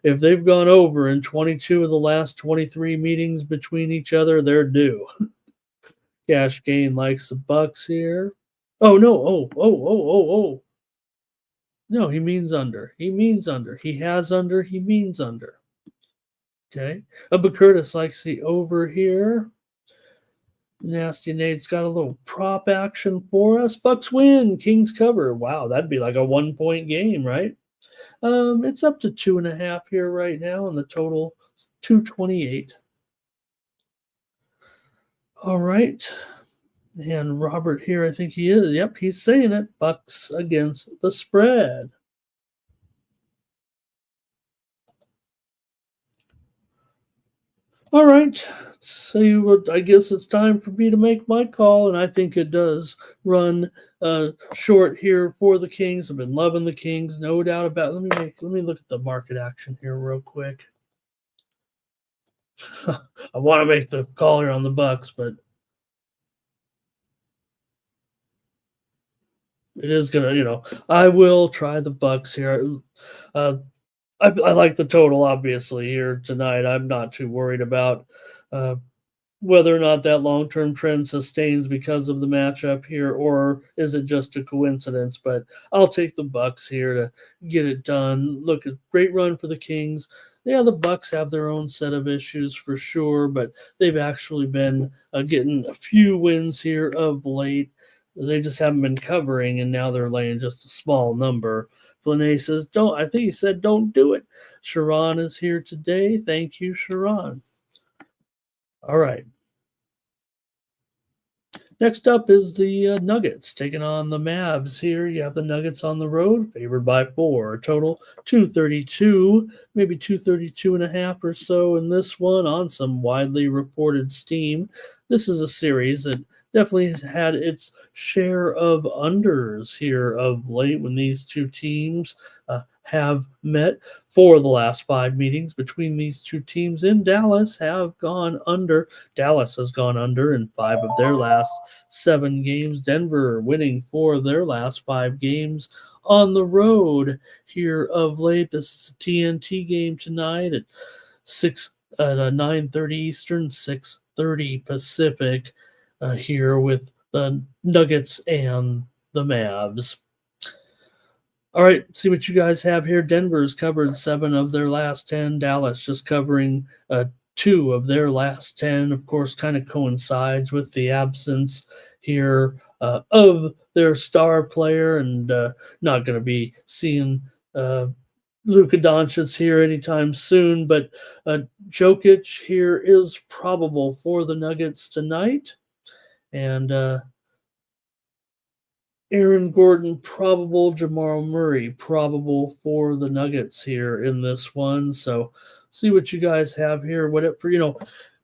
if they've gone over in 22 of the last 23 meetings between each other, they're due. Cash Gain likes the Bucks here. Oh no! Oh! No, he means under. He means under. He has under. He means under. Okay. But Curtis likes the over here. Nasty Nate's got a little prop action for us. Bucks win. Kings cover. Wow, that'd be like a 1-point game, right? It's up to 2.5 here right now, and the total 228. All right. And Robert here, I think he is. Yep, he's saying it. Bucks against the spread. All right. So I guess it's time for me to make my call, and I think it does run short here for the Kings. I've been loving the Kings, no doubt about it. Let me look at the market action here real quick. I want to make the call here on the Bucks, but it is gonna, I will try the Bucks here. I like the total, obviously, here tonight. I'm not too worried about whether or not that long-term trend sustains because of the matchup here, or is it just a coincidence? But I'll take the Bucks here to get it done. Look, a great run for the Kings. Yeah, the Bucks have their own set of issues for sure, but they've actually been getting a few wins here of late. They just haven't been covering, and now they're laying just a small number. Flynn says, I think he said, don't do it. Sharon is here today. Thank you, Sharon. All right. Next up is the Nuggets taking on the Mavs here. You have the Nuggets on the road, favored by 4. Total 232, maybe 232.5 or so in this one on some widely reported steam. This is a series that definitely has had its share of unders here of late when these two teams have met. 4 of the last 5 meetings between these two teams in Dallas have gone under. Dallas has gone under in 5 of their last 7 games. Denver winning 4 of their last 5 games on the road here of late. This is a TNT game tonight at 9:30 Eastern, 6:30 Pacific. Here with the Nuggets and the Mavs. All right, see what you guys have here. Denver's covered 7 of their last 10. Dallas just covering 2 of their last 10. Of course, kind of coincides with the absence here of their star player, and not going to be seeing Luka Doncic here anytime soon. But Jokic here is probable for the Nuggets tonight. And Aaron Gordon probable, Jamal Murray probable for the Nuggets here in this one. So see what you guys have here.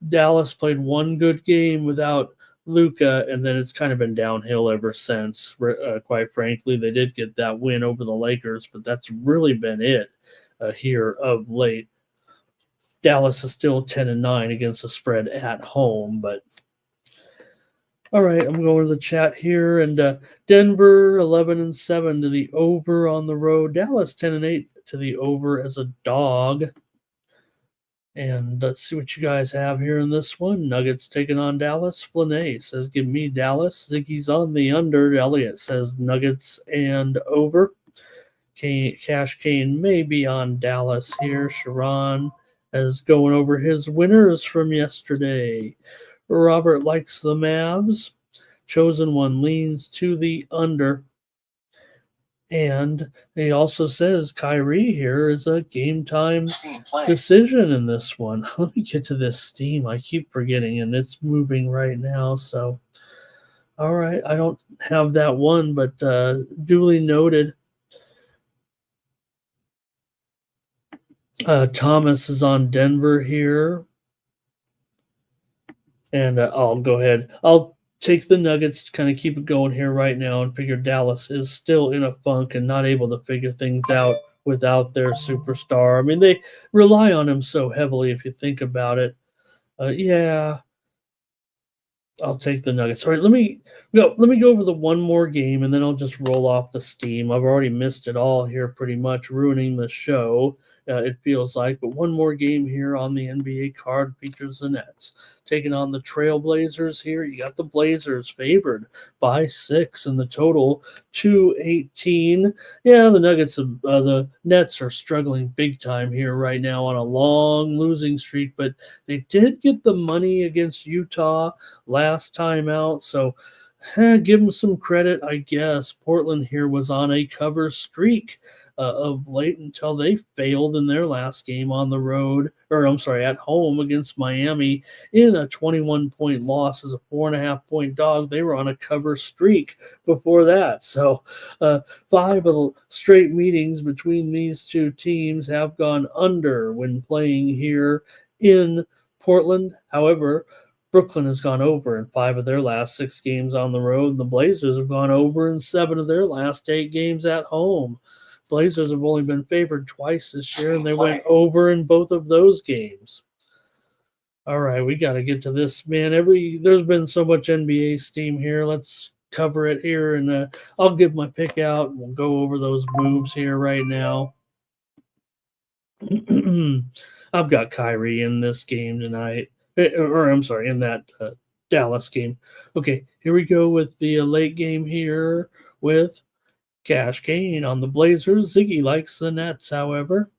Dallas played 1 good game without Luka, and then it's kind of been downhill ever since. Quite frankly, they did get that win over the Lakers, but that's really been it here of late. Dallas is still 10-9 against the spread at home, but all right, I'm going to the chat here, and Denver 11-7 to the over on the road. Dallas 10-8 to the over as a dog. And let's see what you guys have here in this one. Nuggets taking on Dallas. Flynn says, give me Dallas. Ziggy's on the under. Elliott says Nuggets and over. Cash Kane may be on Dallas here. Sharon is going over his winners from yesterday. Robert likes the Mavs. chosen one leans to the under. And he also says Kyrie here is a game time decision in this one. Let me get to this Steam. I keep forgetting, and it's moving right now. So, all right, I don't have that one, but duly noted. Thomas is on Denver here. And I'll go ahead. I'll take the Nuggets to kind of keep it going here right now and figure Dallas is still in a funk and not able to figure things out without their superstar. I mean, they rely on him so heavily if you think about it. Yeah, I'll take the Nuggets. All right, let me go over the one more game and then I'll just roll off the steam. I've already missed it all here pretty much, ruining the show. It feels like, but one more game here on the NBA card features the Nets taking on the Trailblazers here. You got the Blazers favored by 6 and the total 218. Yeah, the Nets are struggling big time here right now on a long losing streak, but they did get the money against Utah last time out, so give them some credit, I guess. Portland here was on a cover streak of late until they failed in their last game on the road, at home against Miami in a 21-point loss as a 4.5-point dog. They were on a cover streak before that. So 5 of the straight meetings between these two teams have gone under when playing here in Portland. However, Brooklyn has gone over in 5 of their last 6 games on the road, and the Blazers have gone over in 7 of their last 8 games at home. Blazers have only been favored twice this year, and they went over in both of those games. All right, we got to get to this, man. There's been so much NBA steam here. Let's cover it here, and I'll give my pick out, and we'll go over those moves here right now. I've got Kyrie in this game tonight. In that Dallas game. Okay, here we go with the late game here with Cash Kane on the Blazers. Ziggy likes the Nets, however.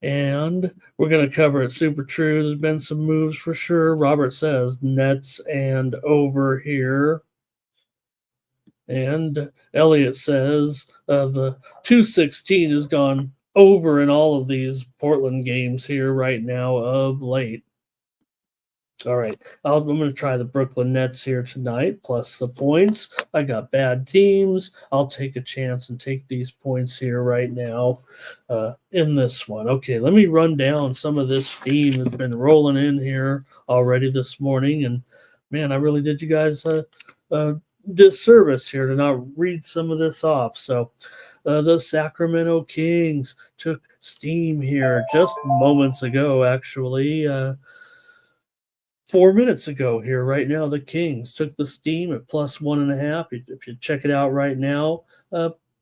And we're going to cover it super true. There's been some moves for sure. Robert says Nets and over here. And Elliot says the 216 has gone over in all of these Portland games here right now of late. All right, I'm going to try the Brooklyn Nets here tonight, plus the points. I got bad teams. I'll take a chance and take these points here right now in this one. Okay, let me run down some of this steam that's been rolling in here already this morning. And, man, I really did you guys disservice here to not read some of this off. So the Sacramento Kings took steam here just moments ago, actually. 4 minutes ago here right now, the Kings took the steam at plus 1.5. If you check it out right now,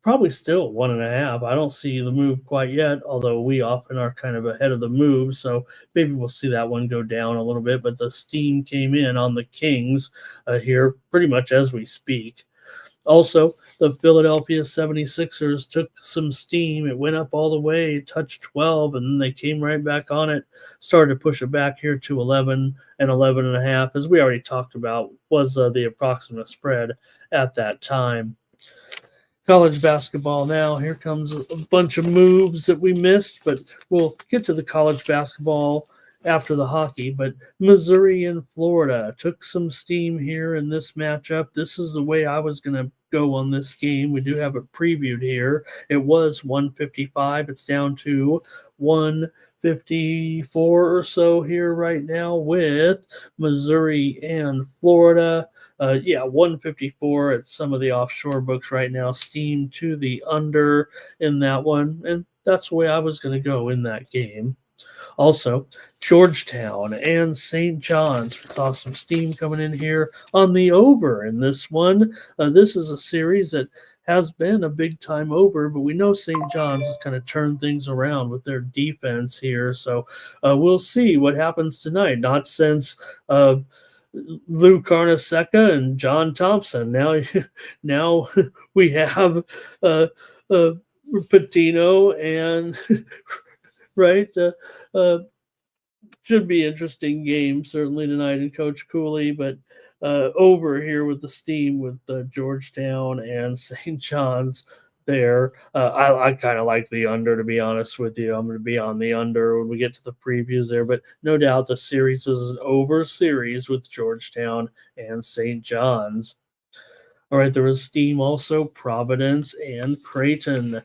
probably still 1.5. I don't see the move quite yet, although we often are kind of ahead of the move, so maybe we'll see that one go down a little bit. But the steam came in on the Kings here pretty much as we speak. Also, the Philadelphia 76ers took some steam. It went up all the way, touched 12, and then they came right back on it, started to push it back here to 11 and 11.5, as we already talked about, was the approximate spread at that time. College basketball now. Here comes a bunch of moves that we missed, but we'll get to the college basketball after the hockey. But Missouri and Florida took some steam here in this matchup. This is the way I was going to go on this game. We do have it previewed here. It was 155. It's down to 154 or so here right now with Missouri and Florida. 154 at some of the offshore books right now. Steam to the under in that one. And that's the way I was going to go in that game. Also, Georgetown and St. John's. Saw some steam coming in here on the over in this one. This is a series that has been a big time over, but we know St. John's has kind of turned things around with their defense here. So we'll see what happens tonight. Not since Lou Carnesecca and John Thompson. Now we have Patino and right. Should be interesting game certainly tonight in Coach Cooley, but over here with the Steam with Georgetown and St. John's there. I kind of like the under, to be honest with you. I'm going to be on the under when we get to the previews there, but no doubt the series is an over series with Georgetown and St. John's. All right, there was Steam also, Providence and Creighton.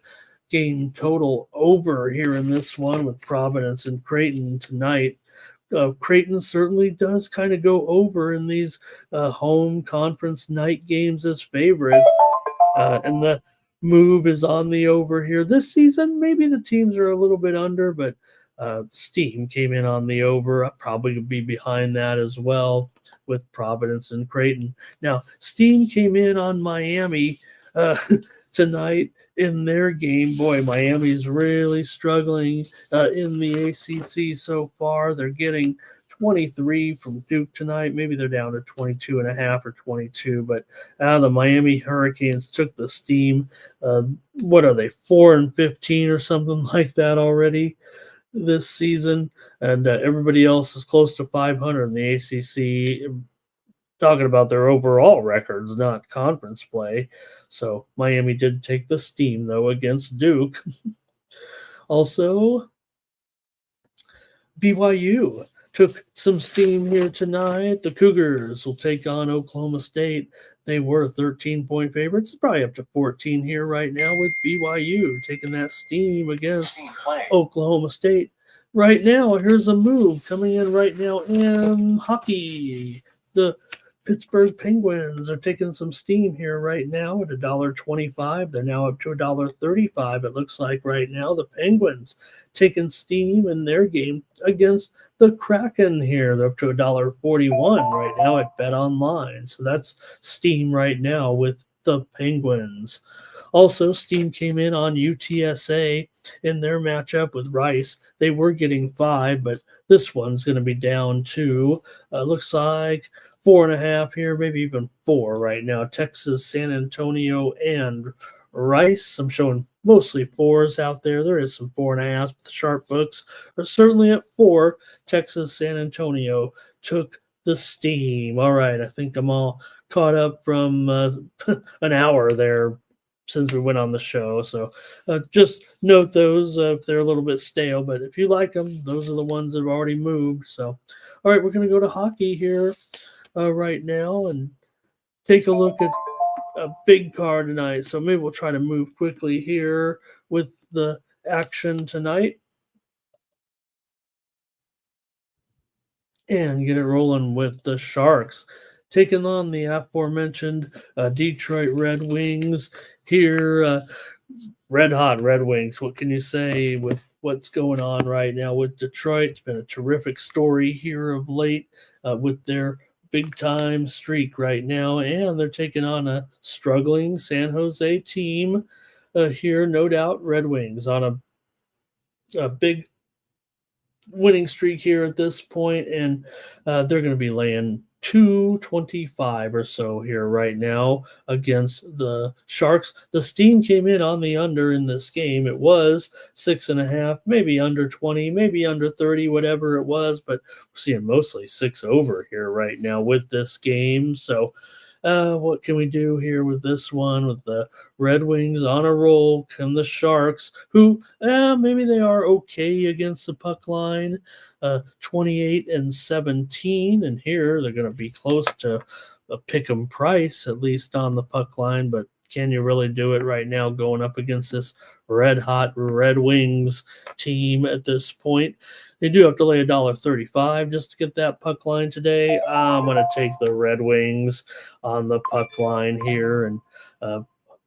Game total over here in this one with Providence and Creighton tonight. Creighton certainly does kind of go over in these home conference night games as favorites. And the move is on the over here. This season, maybe the teams are a little bit under, but Steam came in on the over. I'll probably be behind that as well with Providence and Creighton. Now, Steam came in on Miami tonight in their game. Boy, Miami's really struggling in the ACC so far. They're getting 23 from Duke tonight. Maybe they're down to 22 and a half or 22, but the Miami Hurricanes took the Steam. What are they, 4-15 or something like that already this season? And everybody else is close to 500 in the ACC. Talking about their overall records, not conference play. So Miami did take the Steam, though, against Duke. Also, BYU took some steam here tonight. The Cougars will take on Oklahoma State. They were 13-point favorites, probably up to 14 here right now with BYU taking that steam against Oklahoma State. Right now, here's a move coming in right now in hockey. The Pittsburgh Penguins are taking some steam here right now at $1.25. They're now up to $1.35. It looks like right now the Penguins taking steam in their game against the Kraken here. They're up to $1.41 right now at Bet Online. So that's steam right now with the Penguins. Also, steam came in on UTSA in their matchup with Rice. They were getting 5, but this one's going to be down to, looks like 4.5 here, maybe even 4 right now. Texas, San Antonio, and Rice. I'm showing mostly 4s out there. There is some 4.5s, but the sharp books are certainly at 4. Texas, San Antonio took the steam. All right, I think I'm all caught up from an hour there since we went on the show. So just note those if they're a little bit stale, but if you like them, those are the ones that have already moved. So, all right, we're going to go to hockey here right now and take a look at a big card tonight. So maybe we'll try to move quickly here with the action tonight and get it rolling with the Sharks taking on the aforementioned Detroit Red Wings here. Red hot Red Wings. What can you say with what's going on right now with Detroit? It's been a terrific story here of late with their big time streak right now, and they're taking on a struggling San Jose team here. No doubt Red Wings on a big winning streak here at this point, and they're going to be laying 225 or so here right now against the Sharks. The steam came in on the under in this game. It was 6.5, maybe under 20, maybe under 30, whatever it was, but we're seeing mostly 6 over here right now with this game. So what can we do here with this one with the Red Wings on a roll? Can the Sharks, who maybe they are okay against the puck line, 28-17, and here they're going to be close to a pick'em price, at least on the puck line, but can you really do it right now going up against this red-hot Red Wings team at this point? They do have to lay $1.35 just to get that puck line today. I'm going to take the Red Wings on the puck line here and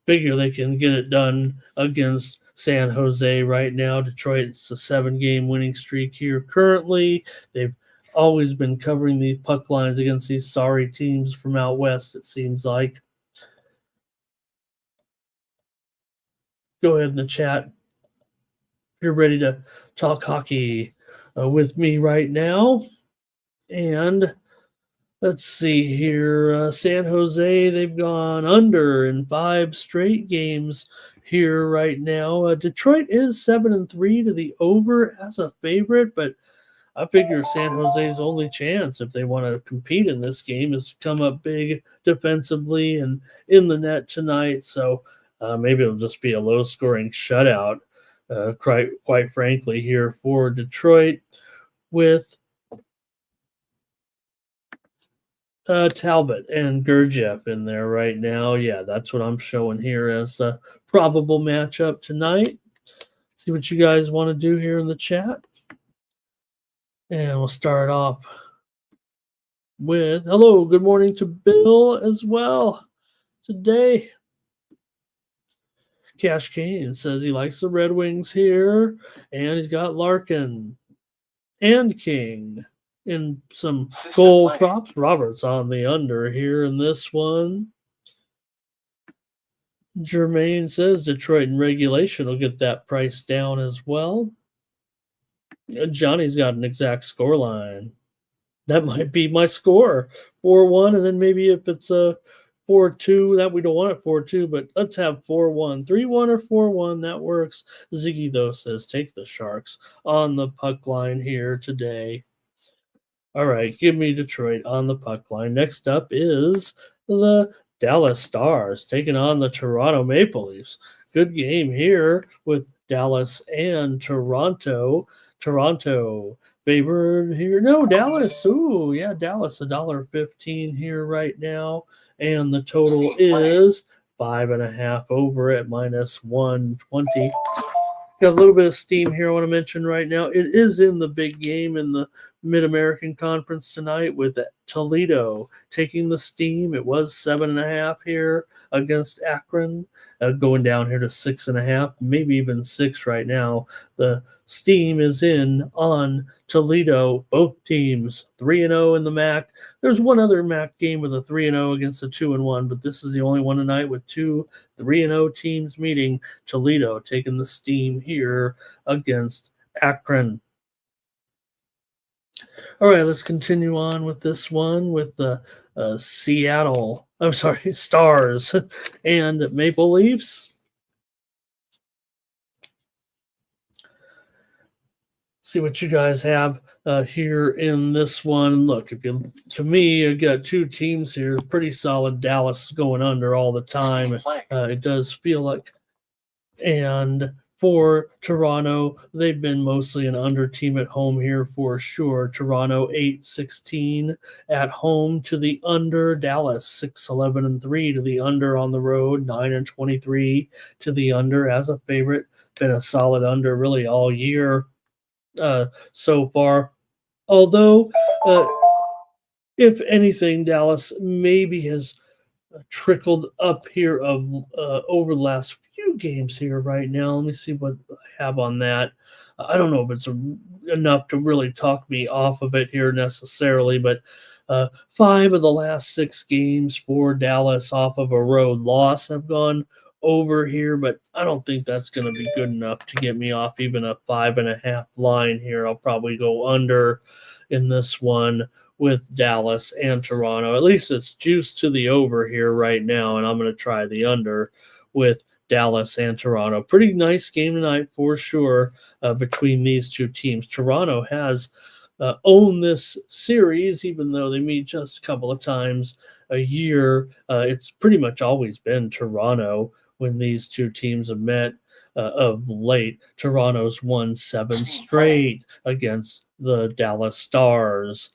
figure they can get it done against San Jose right now. Detroit's a 7-game winning streak here currently. They've always been covering these puck lines against these sorry teams from out west, it seems like. Go ahead in the chat if you're ready to talk hockey with me right now. And let's see here. San Jose, they've gone under in 5 straight games here right now. Detroit is 7-3 to the over as a favorite, but I figure San Jose's only chance if they want to compete in this game is to come up big defensively and in the net tonight. So maybe it'll just be a low-scoring shutout, quite frankly, here for Detroit with Talbot and Gurdjieff in there right now. Yeah, that's what I'm showing here as a probable matchup tonight. See what you guys want to do here in the chat. And we'll start off with hello, good morning to Bill as well today. Cash Kane says he likes the Red Wings here, and he's got Larkin and King in some goal props. Robert's on the under here in this one. Jermaine says Detroit in regulation will get that price down as well. Johnny's got an exact score line. That might be my score, 4-1, and then maybe if it's a 4-2, that we don't want it 4-2, but let's have 4-1. 3-1 or 4-1, that works. Ziggy, though, says take the Sharks on the puck line here today. All right, give me Detroit on the puck line. Next up is the Dallas Stars taking on the Toronto Maple Leafs. Good game here with Dallas and Toronto. Toronto favored here. No, Dallas. Ooh, yeah, Dallas, $1.15 here right now. And the total is 5.5 over at -120. Got a little bit of steam here I want to mention right now. It is in the big game in the Mid-American Conference tonight with Toledo taking the steam. It was 7.5 here against Akron, going down here to 6.5, maybe even 6 right now. The steam is in on Toledo. Both teams 3-0 in the MAC. There's one other MAC game with a 3-0 against a 2-1, but this is the only one tonight with two 3-0 teams meeting. Toledo taking the steam here against Akron. All right, let's continue on with this one with the Stars and Maple Leafs. See what you guys have here in this one. Look, to me, you got two teams here, pretty solid. Dallas going under all the time. It does feel like, and for Toronto, they've been mostly an under team at home here for sure. Toronto 8-16 at home to the under. Dallas 6-11-3 to the under on the road. 9-23 to the under as a favorite. Been a solid under really all year so far. Although, if anything, Dallas maybe has trickled up here over the last few games here right now. Let me see what I have on that. I don't know if it's enough to really talk me off of it here necessarily, but 5 of the last 6 games for Dallas off of a road loss have gone over here, but I don't think that's going to be good enough to get me off even a 5.5 line here. I'll probably go under in this one with Dallas and Toronto. At least it's juiced to the over here right now, and I'm going to try the under with Dallas and Toronto. Pretty nice game tonight for sure between these two teams. Toronto has owned this series, even though they meet just a couple of times a year. It's pretty much always been Toronto when these two teams have met of late. Toronto's won 7 straight against the Dallas Stars.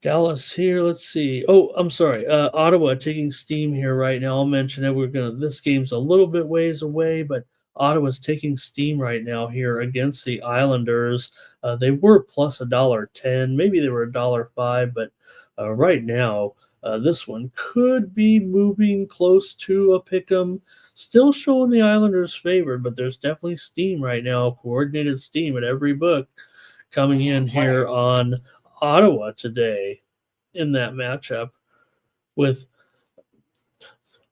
Dallas here, let's see. Oh, I'm sorry. Ottawa taking steam here right now. I'll mention it. This game's a little bit ways away, but Ottawa's taking steam right now here against the Islanders. They were plus $1.10. Maybe they were $1.05, but right now, this one could be moving close to a pick'em. Still showing the Islanders favored, but there's definitely steam right now. Coordinated steam at every book coming in here on Ottawa today in that matchup with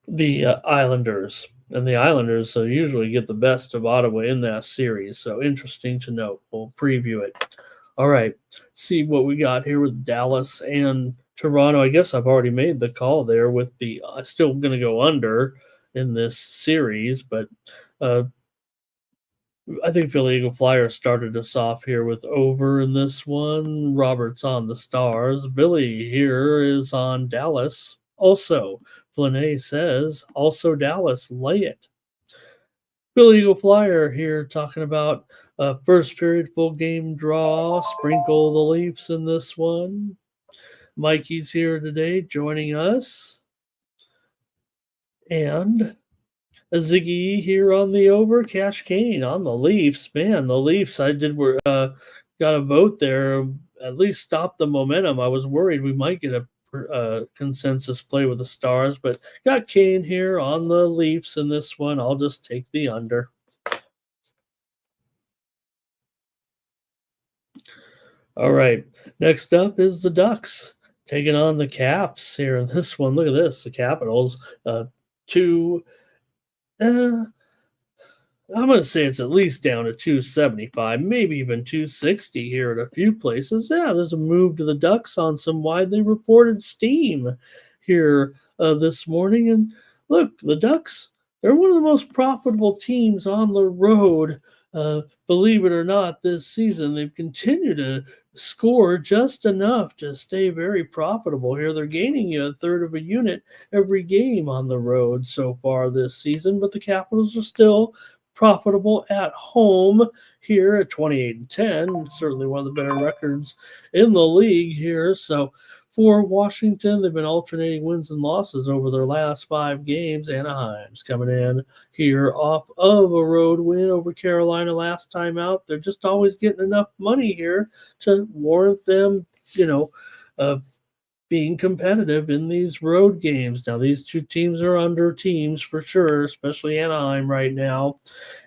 the Islanders. And the Islanders usually get the best of Ottawa in that series. So interesting to note. We'll preview it. All right. See what we got here with Dallas and Toronto. I guess I've already made the call there with the still going to go under in this series, but I think Philly Eagle Flyers started us off here with over in this one. Robert's on the Stars. Billy here is on Dallas. Also, Flynn says, also Dallas, lay it. Billy Eagle Flyer here talking about first period full game draw. Sprinkle the Leafs in this one. Mikey's here today joining us. And Ziggy here on the over. Cash Kane on the Leafs. Man, the Leafs, got a vote there. At least stop the momentum. I was worried we might get a consensus play with the Stars, but got Kane here on the Leafs in this one. I'll just take the under. All right, next up is the Ducks taking on the Caps here in this one. Look at this, the Capitals, I'm going to say it's at least down to 275, maybe even 260 here at a few places. Yeah, there's a move to the Ducks on some widely reported steam here this morning. And look, the Ducks, they're one of the most profitable teams on the road. Believe it or not, this season, they've continued to score just enough to stay very profitable here. They're gaining a third of a unit every game on the road so far this season, but the Capitals are still profitable at home here at 28-10. Certainly one of the better records in the league here. So for Washington, they've been alternating wins and losses over their last 5 games. Anaheim's coming in here off of a road win over Carolina last time out. They're just always getting enough money here to warrant them, being competitive in these road games. Now, these two teams are under teams for sure, especially Anaheim right now,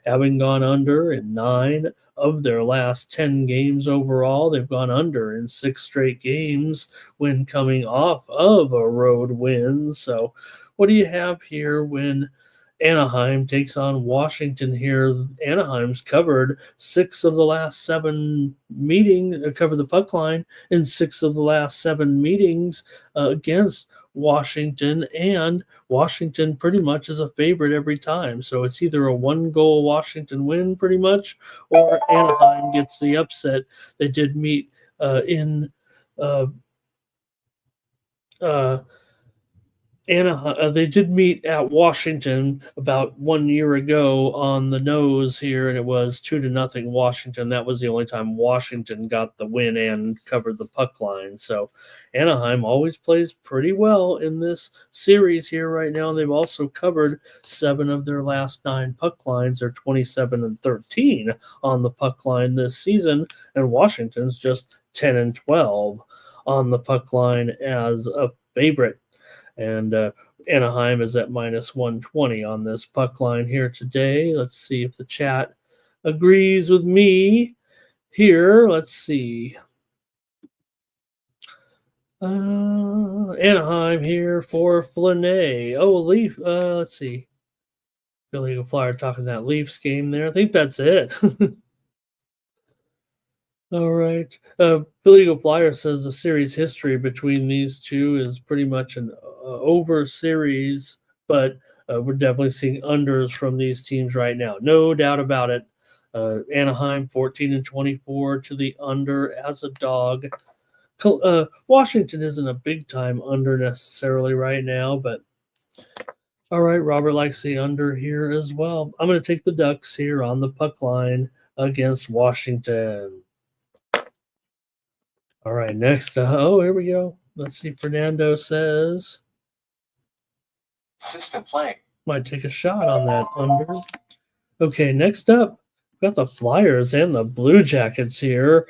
having gone under in 9 of their last 10 games overall. They've gone under in 6 straight games when coming off of a road win. So what do you have here when Anaheim takes on Washington here? Anaheim's covered 6 of the last 7 meetings, covered the puck line in 6 of the last 7 meetings against Washington, and Washington pretty much is a favorite every time. So it's either a 1-goal Washington win pretty much, or Anaheim gets the upset. They did meet Anaheim, they did meet at Washington about 1 year ago on the nose here, and it was 2-0 Washington. That was the only time Washington got the win and covered the puck line. So Anaheim always plays pretty well in this series here right now. They've also covered 7 of their last 9 puck lines. They're 27-13 on the puck line this season, and Washington's just 10-12 on the puck line as a favorite. And Anaheim is at -120 on this puck line here today. Let's see if the chat agrees with me here. Let's see. Anaheim here for Flynn. Oh, Leaf. Let's see. Billy Eagle Flyer talking that Leafs game there. I think that's it. All right. Billy Eagle Flyer says the series history between these two is pretty much an over series, but we're definitely seeing unders from these teams right now. No doubt about it. Anaheim 14-24 to the under as a dog. Washington isn't a big time under necessarily right now, but all right, Robert likes the under here as well. I'm going to take the Ducks here on the puck line against Washington. All right, next. Here we go. Let's see. Fernando says, system playing. Might take a shot on that under. Okay, next up, we've got the Flyers and the Blue Jackets here.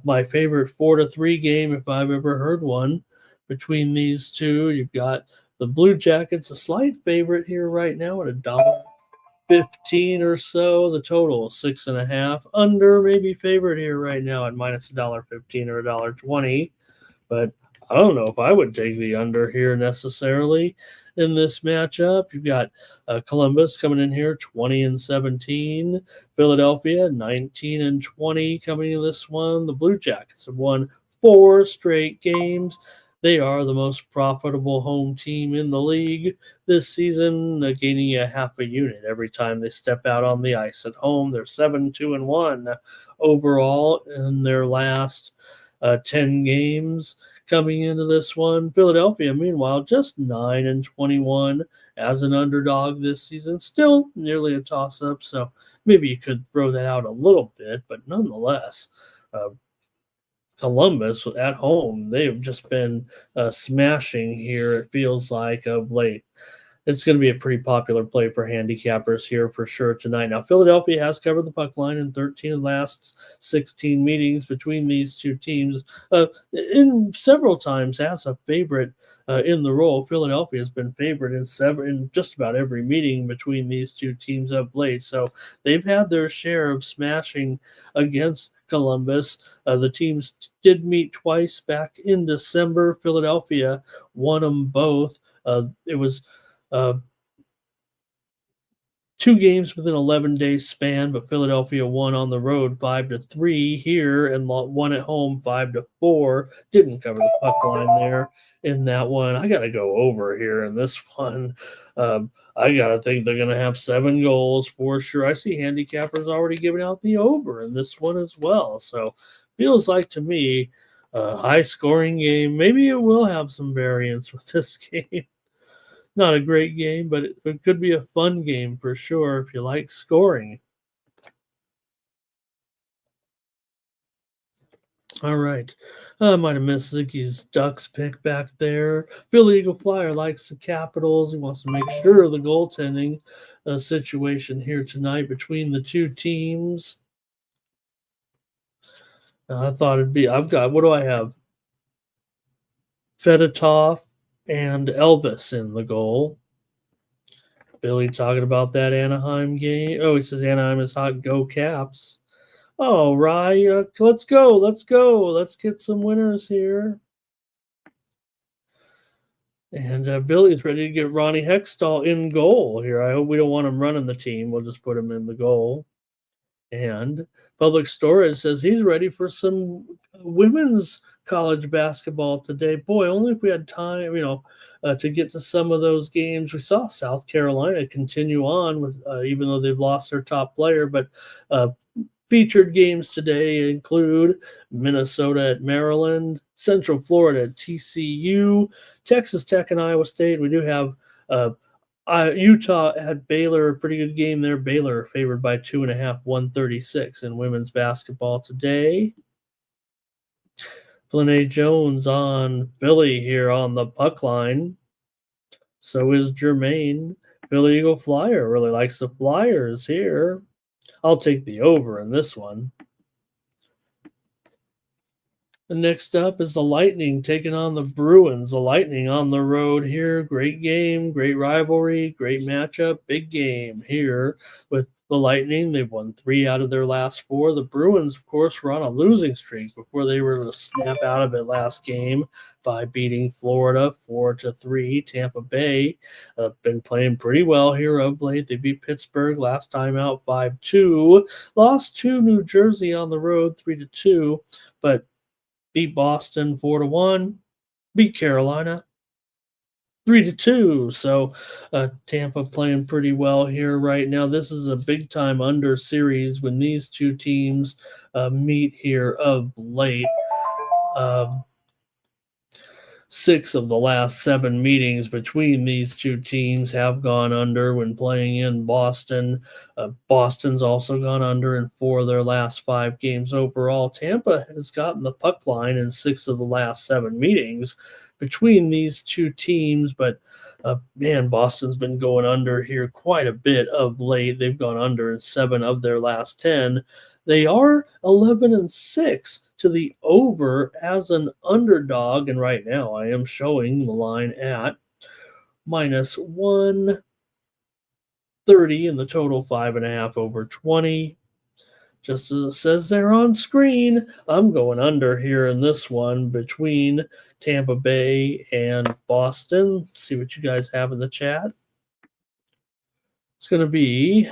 My favorite 4-3 game, if I've ever heard one, between these two. You've got the Blue Jackets, a slight favorite here right now at $1.15 or so. The total 6.5. Under maybe favorite here right now at -$1.15 or $1.20. But I don't know if I would take the under here necessarily in this matchup. You've got Columbus coming in here 20-17. Philadelphia 19-20 coming in this one. The Blue Jackets have won 4 straight games. They are the most profitable home team in the league this season, gaining a half a unit every time they step out on the ice. At home, they're 7-2-1 overall in their last 10 games coming into this one. Philadelphia, meanwhile, just 9-21 as an underdog this season. Still nearly a toss-up, so maybe you could throw that out a little bit, but nonetheless, Columbus at home, they've just been smashing here, it feels like, of late. It's going to be a pretty popular play for handicappers here for sure tonight. Now, Philadelphia has covered the puck line in 13 of the last 16 meetings between these two teams. In several times as a favorite in the role, Philadelphia has been favored in just about every meeting between these two teams of late. So they've had their share of smashing against Columbus. The teams did meet twice back in December. Philadelphia won them both. It was 2 games within 11-day span, but Philadelphia won on the road 5-3 here and won at home 5-4. Didn't cover the puck line there in that one. I got to go over here in this one. I got to think they're going to have 7 goals for sure. I see handicappers already giving out the over in this one as well. So feels like to me a high-scoring game. Maybe it will have some variance with this game. Not a great game, but it could be a fun game for sure if you like scoring. All right. I might have missed Ziggy's Ducks pick back there. Philly Eagle Flyer likes the Capitals. He wants to make sure of the goaltending situation here tonight between the two teams. I thought it'd be, what do I have? Fedotov and Elvis in the goal. Billy talking about that Anaheim game. Oh, he says Anaheim is hot. Go Caps. Oh, Rye, let's go. Let's get some winners here. And Billy's ready to get Ronnie Hextall in goal here. I hope we don't want him running the team. We'll just put him in the goal. And Public Storage says he's ready for some women's college basketball today. Boy, only if we had time, to get to some of those games. We saw South Carolina continue on with, even though they've lost their top player. But featured games today include Minnesota at Maryland, Central Florida at TCU, Texas Tech and Iowa State. We do have Utah at Baylor, a pretty good game there. Baylor favored by 2.5, 136 in women's basketball today. Flynn Jones on Philly here on the puck line. So is Jermaine. Philly Eagle Flyer really likes the Flyers here. I'll take the over in this one. And next up is the Lightning taking on the Bruins. The Lightning on the road here. Great game, great rivalry, great matchup, big game here with the Lightning. They've won 3 out of their last 4. The Bruins, of course, were on a losing streak before they were able to snap out of it last game by beating Florida 4-3. Tampa Bay been playing pretty well here of late. They beat Pittsburgh last time out 5-2. Lost to New Jersey on the road 3-2, but beat Boston 4-1, beat Carolina 3-2. So Tampa playing pretty well here right now. This is a big time under series when these two teams meet here of late. 6 of the last 7 meetings between these two teams have gone under when playing in Boston. Boston's also gone under in 4 of their last 5 games overall. Tampa has gotten the puck line in 6 of the last 7 meetings between these two teams, but Boston's been going under here quite a bit of late. They've gone under in 7 of their last 10. They are 11-6 to the over as an underdog, and right now I am showing the line at minus 130 in the total, 5.5 over 20. Just as it says there on screen, I'm going under here in this one between Tampa Bay and Boston. See what you guys have in the chat. It's going to be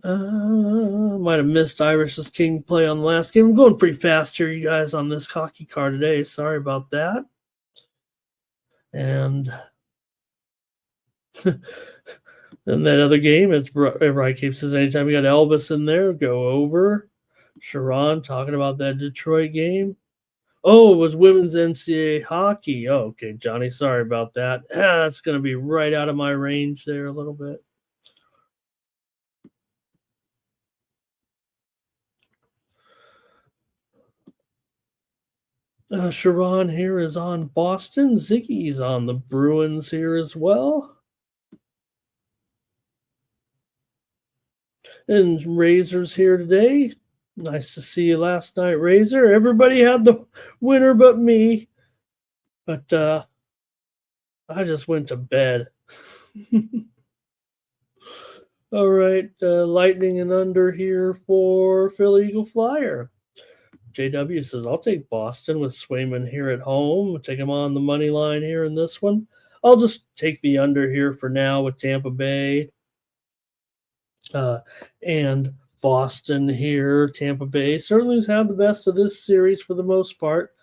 Might have missed Irish's King play on the last game. I'm going pretty fast here, you guys, on this hockey card today. Sorry about that. And then that other game, it's Right Cape says anytime you got Elvis in there, go over. Sharon talking about that Detroit game. Oh, it was women's NCAA hockey. Oh, okay, Johnny, sorry about that. That's going to be right out of my range there a little bit. Sharon here is on Boston. Ziggy's on the Bruins here as well. And Razor's here today. Nice to see you last night, Razor. Everybody had the winner but me. But I just went to bed. All right, Lightning and under here for Philly Eagle Flyer. JW says, I'll take Boston with Swayman here at home. Take him on the money line here in this one. I'll just take the under here for now with Tampa Bay. And Boston here. Tampa Bay certainly has had the best of this series for the most part.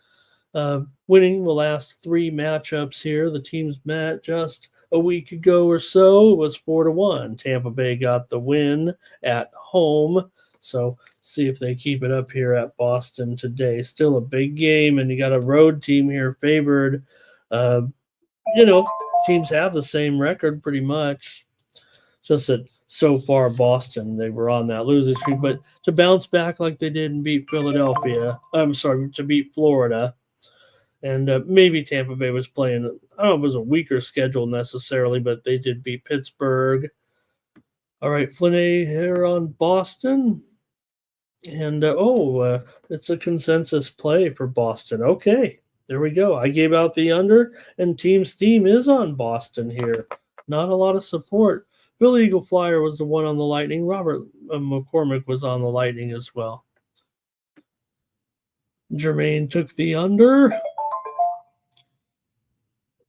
Winning the last 3 matchups here. The teams met just a week ago or so. It was 4-1. Tampa Bay got the win at home. So see if they keep it up here at Boston today. Still a big game, and you got a road team here favored. Teams have the same record pretty much. Just that so far Boston, they were on that losing streak. But to bounce back like they did and beat to beat Florida. And maybe Tampa Bay was playing, I don't know if it was a weaker schedule necessarily, but they did beat Pittsburgh. All right, Flynn here on Boston. And, it's a consensus play for Boston. Okay, there we go. I gave out the under, and Team Steam is on Boston here. Not a lot of support. Philly Eagle Flyer was the one on the Lightning. Robert McCormick was on the Lightning as well. Jermaine took the under.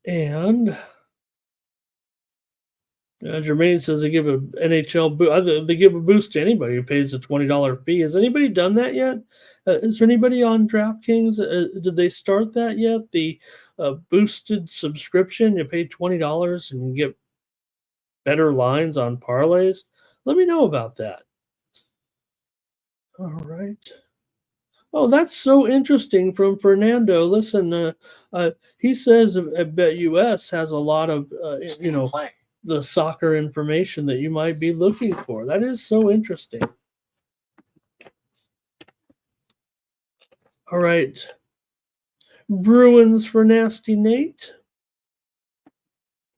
And Jermaine says they give an NHL boost. They give a boost to anybody who pays the $20 fee. Has anybody done that yet? Is there anybody on DraftKings? Did they start that yet? The boosted subscription, you pay $20 and you get better lines on parlays. Let me know about that. All right. Oh, that's so interesting from Fernando. Listen, he says I Bet US has a lot of, the soccer information that you might be looking for. That is so interesting. All right. Bruins for Nasty Nate.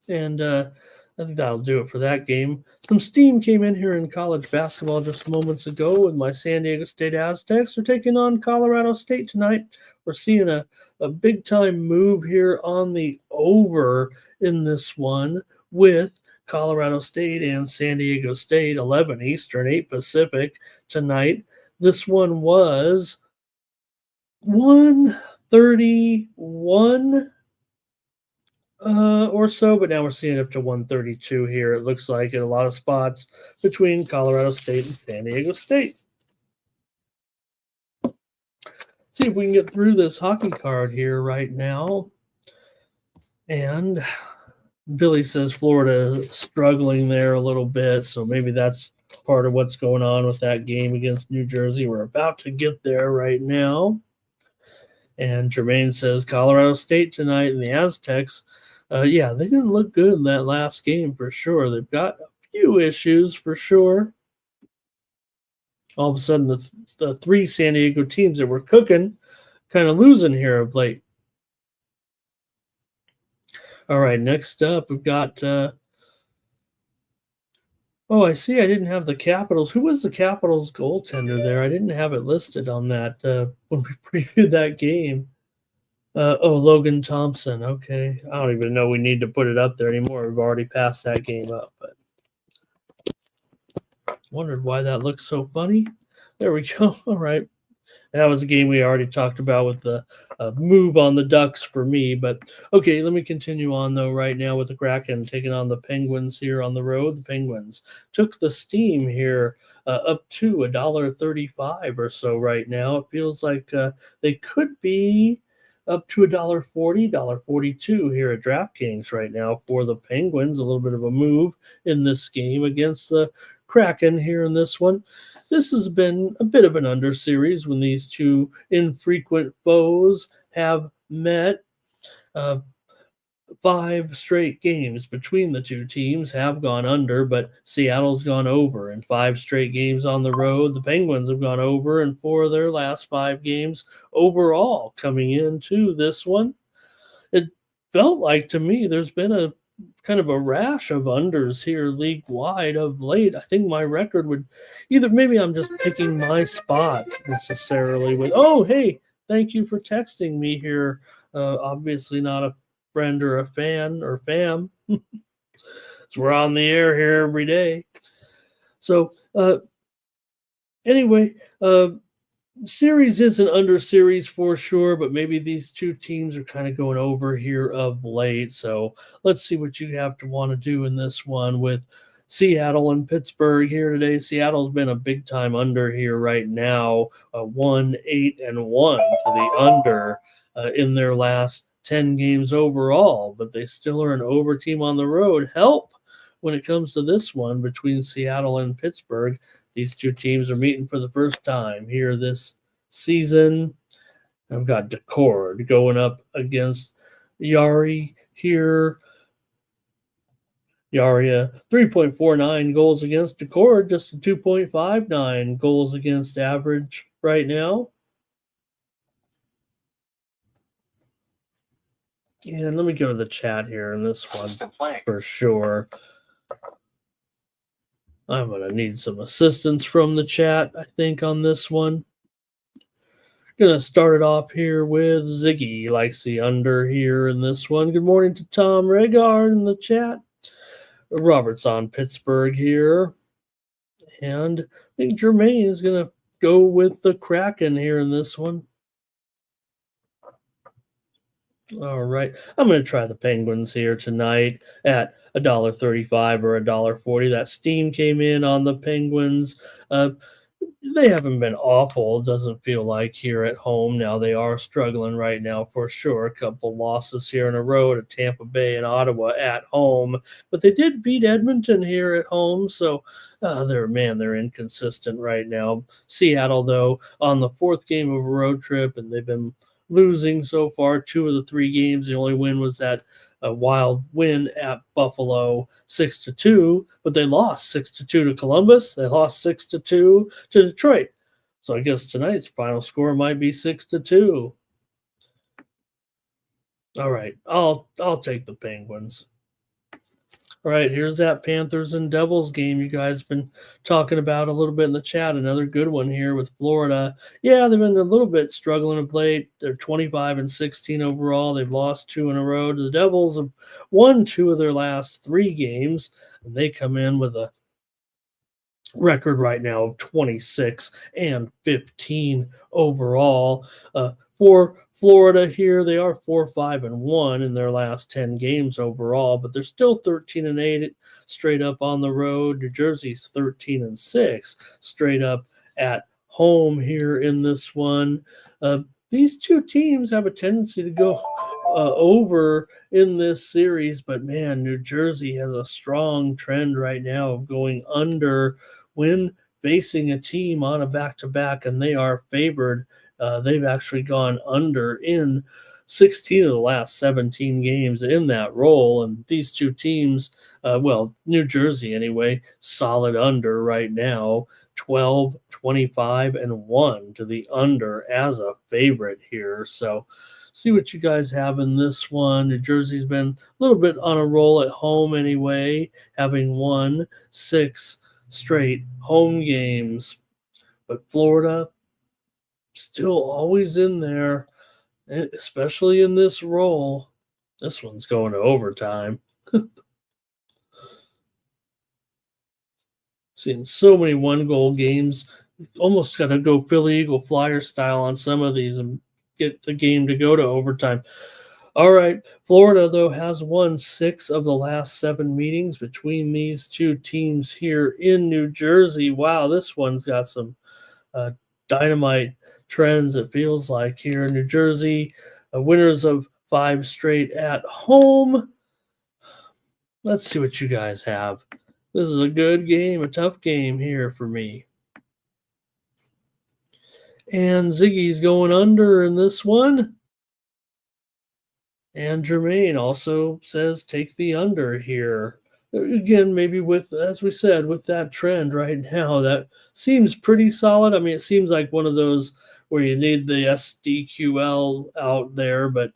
And I think that'll do it for that game. Some steam came in here in college basketball just moments ago with my San Diego State Aztecs. They're taking on Colorado State tonight. We're seeing a big-time move here on the over in this one with Colorado State and San Diego State, 11 Eastern, 8 Pacific tonight. This one was 131 or so, but now we're seeing it up to 132 here. It looks like in a lot of spots between Colorado State and San Diego State. See if we can get through this hockey card here right now. And Billy says Florida is struggling there a little bit, so maybe that's part of what's going on with that game against New Jersey. We're about to get there right now. And Jermaine says Colorado State tonight and the Aztecs. They didn't look good in that last game for sure. They've got a few issues for sure. All of a sudden, the 3 San Diego teams that were cooking kind of losing here of late. All right, next up, we've got I see I didn't have the Capitals. Who was the Capitals goaltender there? I didn't have it listed on that when we previewed that game. Logan Thompson. Okay. I don't even know we need to put it up there anymore. We've already passed that game up, but wondered why that looks so funny. There we go. All right. That was a game we already talked about with the move on the Ducks for me. But okay, let me continue on though right now with the Kraken taking on the Penguins here on the road. The Penguins took the steam here up to $1.35 or so right now. It feels like they could be up to $1.40, $1.42 here at DraftKings right now for the Penguins. A little bit of a move in this game against the Kraken here in this one. This has been a bit of an under series when these two infrequent foes have met. 5 straight games between the two teams have gone under, but Seattle's gone over in 5 straight games on the road. The Penguins have gone over in 4 of their last 5 games overall coming into this one. It felt like to me there's been a kind of a rash of unders here league wide of late. I think my record would either, maybe I'm just picking my spots necessarily with, oh, hey, thank you for texting me here. Obviously not a friend or a fan or fam. So we're on the air here every day. So anyway, series is an under series for sure, but maybe these two teams are kind of going over here of late. So let's see what you have to want to do in this one with Seattle and Pittsburgh here today. Seattle's been a big time under here right now, 1-8-1 to the under in their last 10 games overall, but they still are an over team on the road. Help when it comes to this one between Seattle and Pittsburgh. These two teams are meeting for the first time here this season. I've got Decord going up against Yari here. Yari, 3.49 goals against. Decord, just a 2.59 goals against average right now. And let me go to the chat here in this one for sure. I'm going to need some assistance from the chat, I think, on this one. Going to start it off here with Ziggy, likes the under here in this one. Good morning to Tom Regard in the chat. Robert's on Pittsburgh here. And I think Jermaine is going to go with the Kraken here in this one. All right. I'm going to try the Penguins here tonight at $1.35 or $1.40. That steam came in on the Penguins. They haven't been awful, doesn't feel like, here at home. Now they are struggling right now for sure. A couple losses here in a row to Tampa Bay and Ottawa at home. But they did beat Edmonton here at home. So they're inconsistent right now. Seattle, though, on the 4th game of a road trip, and they've been losing so far 2 of the 3 games. The only win was that wild win at Buffalo 6-2, but they lost 6-2 to Columbus. They lost 6-2 to Detroit. So I guess tonight's final score might be 6-2. All right, I'll take the Penguins. All right, here's that Panthers and Devils game you guys been talking about a little bit in the chat. Another good one here with Florida. Yeah, they've been a little bit struggling of late. They're 25-16 overall. They've lost 2 in a row. The Devils have won 2 of their last 3 games, and they come in with a record right now of 26-15 overall. For Florida here, they are 4-5-1 in their last 10 games overall, but they're still 13-8 straight up on the road. New Jersey's 13-6 straight up at home here in this one. These two teams have a tendency to go over in this series, but man, New Jersey has a strong trend right now of going under when facing a team on a back-to-back, and they are favored. They've actually gone under in 16 of the last 17 games in that role. And these two teams, New Jersey anyway, solid under right now, 12-25-1 to the under as a favorite here. So see what you guys have in this one. New Jersey's been a little bit on a roll at home anyway, having won 6 straight home games. But Florida, still always in there, especially in this role. This one's going to overtime. Seeing so many 1-goal games almost got to go Philly Eagle Flyer style on some of these and get the game to go to overtime. All right. Florida, though, has won 6 of the last 7 meetings between these two teams here in New Jersey. Wow, this one's got some dynamite trends, it feels like, here in New Jersey. Winners of 5 straight at home. Let's see what you guys have. This is a good game, a tough game here for me. And Ziggy's going under in this one. And Jermaine also says take the under here. Again, maybe with, as we said, with that trend right now, that seems pretty solid. I mean, it seems like one of those where you need the SDQL out there, but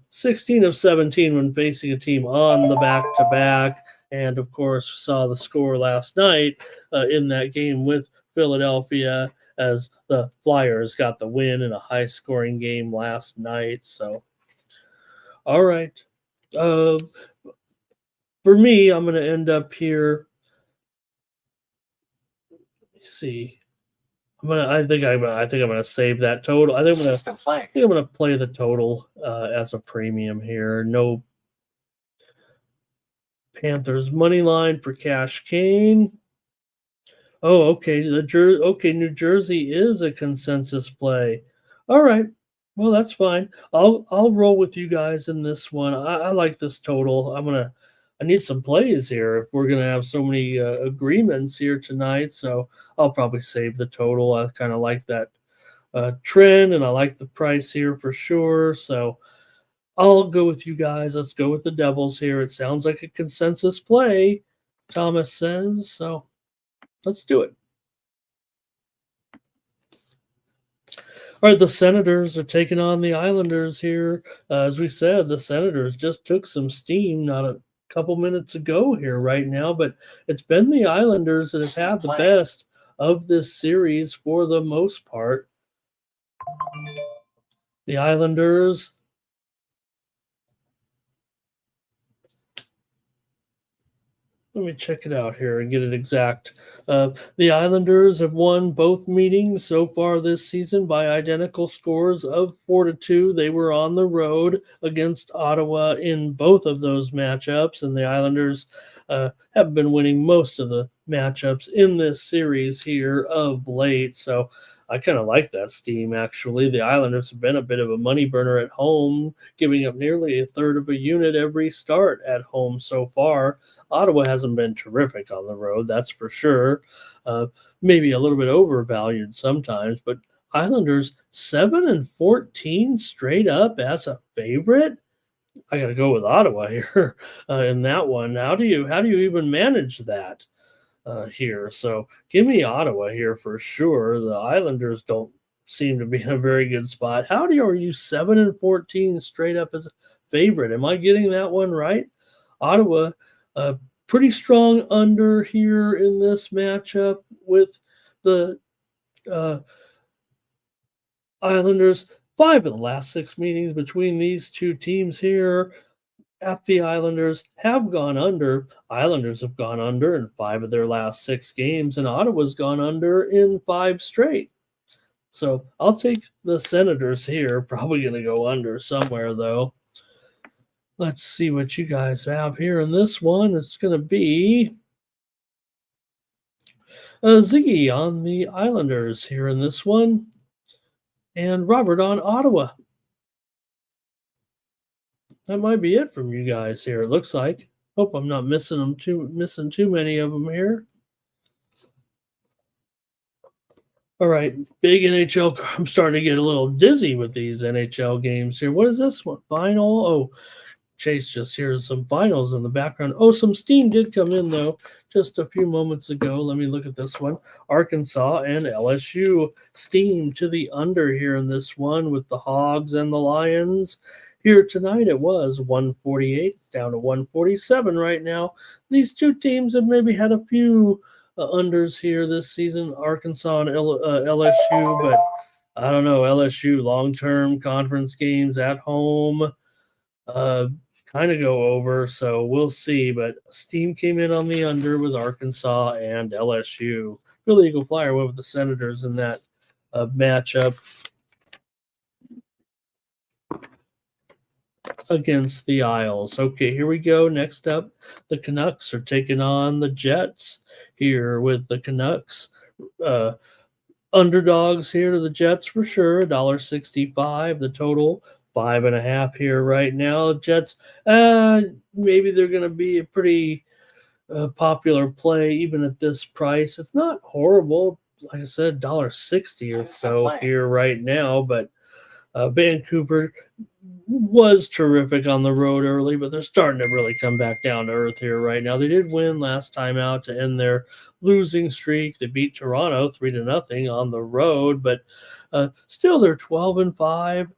16 of 17 when facing a team on the back-to-back. And, of course, saw the score last night in that game with Philadelphia as the Flyers got the win in a high-scoring game last night. So, all right. For me, I'm going to end up here. Let me see. I think I'm gonna save that total. I think I'm gonna play the total as a premium here. No Panthers money line for Cash Kane. Oh, okay. New Jersey is a consensus play. All right. Well, that's fine. I'll roll with you guys in this one. I like this total. I need some plays here if we're gonna have so many agreements here tonight. So I'll probably save the total. I kind of like that trend, and I like the price here for sure. So I'll go with you guys. Let's go with the Devils here. It sounds like a consensus play, Thomas says. So let's do it. All right, the Senators are taking on the Islanders here. As we said, the Senators just took some steam not a couple minutes ago here right now, but it's been the Islanders that have had the best of this series for the most part. The Islanders let me check it out here and get it exact. The Islanders have won both meetings so far this season by identical scores of 4-2. They were on the road against Ottawa in both of those matchups, and the Islanders have been winning most of the matchups in this series here of late. So I kind of like that steam, actually. The Islanders have been a bit of a money burner at home, giving up nearly a third of a unit every start at home so far. Ottawa hasn't been terrific on the road, that's for sure. Maybe a little bit overvalued sometimes, but Islanders 7-14 straight up as a favorite. I got to go with Ottawa here in that one. How do you even manage that here? So give me Ottawa here for sure. The Islanders don't seem to be in a very good spot. Are you 7-14 straight up as a favorite? Am I getting that one right? Ottawa, pretty strong under here in this matchup with the Islanders. 5 of the last 6 meetings between these two teams here at the Islanders have gone under. Islanders have gone under in 5 of their last 6 games, and Ottawa's gone under in 5 straight. So I'll take the Senators here. Probably going to go under somewhere, though. Let's see what you guys have here in this one. It's going to be Ziggy on the Islanders here in this one, and Robert on Ottawa. That might be it from you guys here, it looks like. Hope I'm not missing too many of them here. All right, big NHL. I'm starting to get a little dizzy with these NHL games here. What is this one? Final? Oh, Chase just hears some finals in the background. Oh, some steam did come in, though, just a few moments ago. Let me look at this one. Arkansas and LSU steam to the under here in this one with the Hogs and the Lions. Here tonight it was 148 down to 147 right now. These two teams have maybe had a few unders here this season, Arkansas and LSU, but I don't know. LSU long-term conference games at home kind of go over, so we'll see. But steam came in on the under with Arkansas and LSU. Philly Eagle Flyer went with the Senators in that matchup against the Isles. Okay, here we go. Next up, the Canucks are taking on the Jets here with the Canucks. Underdogs here to the Jets for sure. $1.65. The total 5.5 here right now. Jets, maybe they're going to be a pretty popular play even at this price. It's not horrible. Like I said, $1.60 or so here right now, but Vancouver was terrific on the road early, but they're starting to really come back down to earth here right now. They did win last time out to end their losing streak. They beat Toronto 3-0 on the road, but still they're 12-5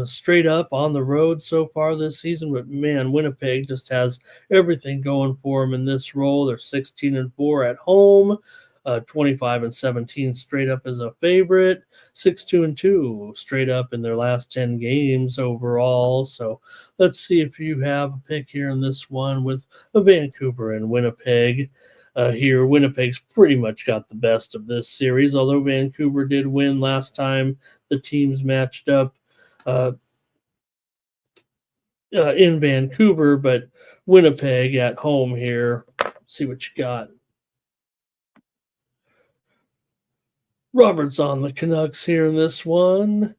straight up on the road so far this season. But man, Winnipeg just has everything going for them in this role. They're 16-4 at home. 25-17 straight up as a favorite, 6-2-2 straight up in their last 10 games overall. So let's see if you have a pick here in this one with Vancouver and Winnipeg. Here, Winnipeg's pretty much got the best of this series, although Vancouver did win last time the teams matched up in Vancouver, but Winnipeg at home here. See what you got. Robert's on the Canucks here in this one.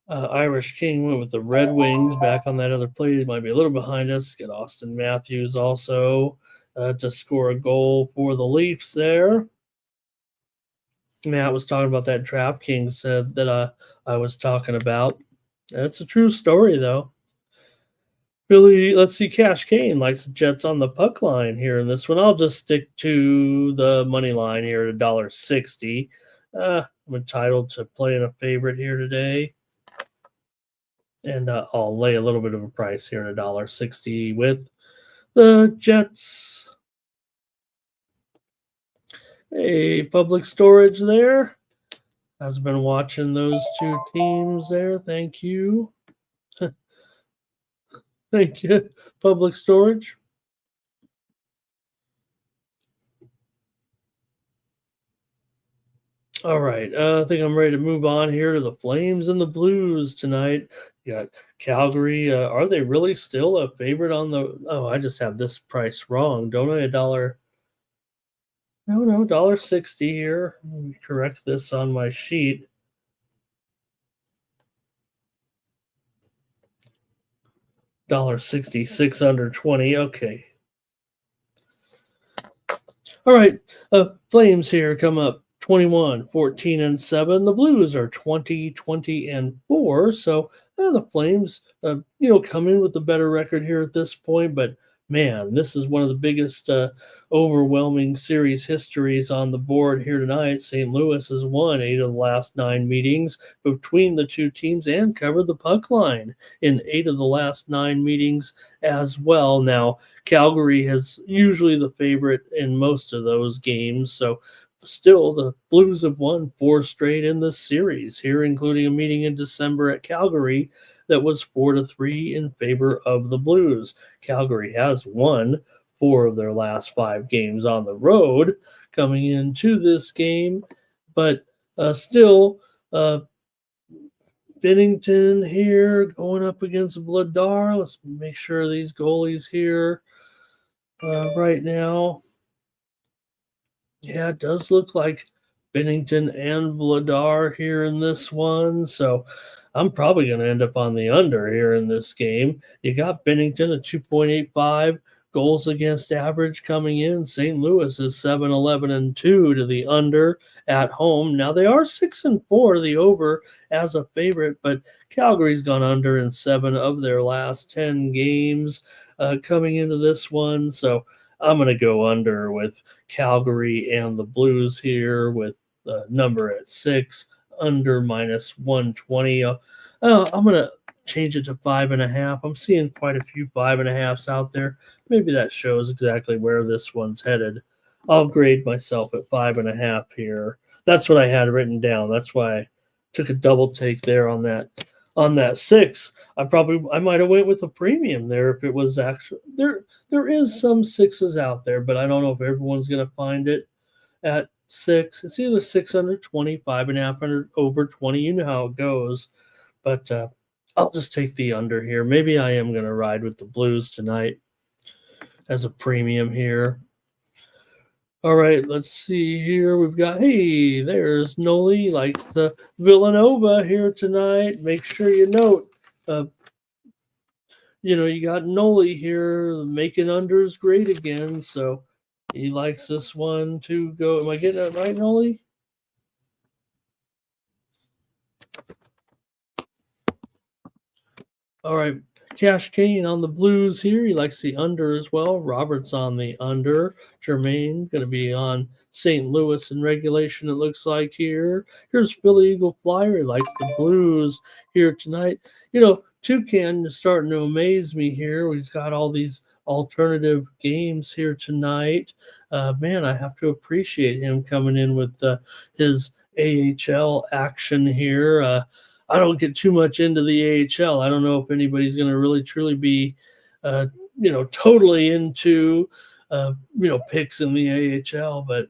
Irish King went with the Red Wings back on that other play. He might be a little behind us. Get Austin Matthews also to score a goal for the Leafs there. Matt was talking about that DraftKings that I was talking about. It's a true story, though. Billy, let's see, Cash Kane likes the Jets on the puck line here in this one. I'll just stick to the money line here at $1.60. I'm entitled to playing a favorite here today. And I'll lay a little bit of a price here at $1.60 with the Jets. Hey, Public Storage there. Has been watching those two teams there. Thank you. Thank you, Public Storage. All right, I think I'm ready to move on here to the Flames and the Blues tonight. You got Calgary. Are they really still a favorite on the? Oh, I just have this price wrong, don't I? $1. No, $1.60 here. Let me correct this on my sheet. $1.66 under 20. Okay. All right, Flames here come up 21-14-7. The Blues are 20-20-4. So the Flames, come in with a better record here at this point. But man, this is one of the biggest overwhelming series histories on the board here tonight. St. Louis has won 8 of the last 9 meetings between the two teams and covered the puck line in 8 of the last 9 meetings as well. Now, Calgary is usually the favorite in most of those games. So still, the Blues have won 4 straight in this series here, including a meeting in December at Calgary that was 4-3 in favor of the Blues. Calgary has won 4 of their last 5 games on the road coming into this game, but still, Binnington here going up against Vladar. Let's make sure these goalies here right now. Yeah, it does look like Binnington and Vladar here in this one. So I'm probably going to end up on the under here in this game. You got Binnington at 2.85 goals against average coming in. St. Louis is 7-11-2 to the under at home. Now they are 6-4 the over as a favorite, but Calgary's gone under in 7 of their last 10 games coming into this one. So I'm going to go under with Calgary and the Blues here with the number at 6, under -120. I'm going to change it to 5.5. I'm seeing quite a few 5.5s out there. Maybe that shows exactly where this one's headed. I'll grade myself at 5.5 here. That's what I had written down. That's why I took a double take there on that 6. I might have went with a premium there if it was actually there is some 6s out there, but I don't know if everyone's going to find it at 6. It's either 6 under 20, 5.5 under over 20. You know how it goes. But I'll just take the under here. Maybe I am going to ride with the Blues tonight as a premium here. All right, let's see here. We've got, hey, there's Noli, likes the Villanova here tonight. Make sure you note, you got Noli here making unders great again. So he likes this one to go. Am I getting it right, Noli? All right. Cash Kane on the Blues here. He likes the under as well. Robert's on the under. Jermaine going to be on St. Louis in regulation, it looks like here. Here's Philly Eagle Flyer. He likes the Blues here tonight. Toucan is starting to amaze me here. He's got all these alternative games here tonight. Man, I have to appreciate him coming in with his AHL action here. I don't get too much into the AHL. I don't know if anybody's going to really truly be, totally into, picks in the AHL, but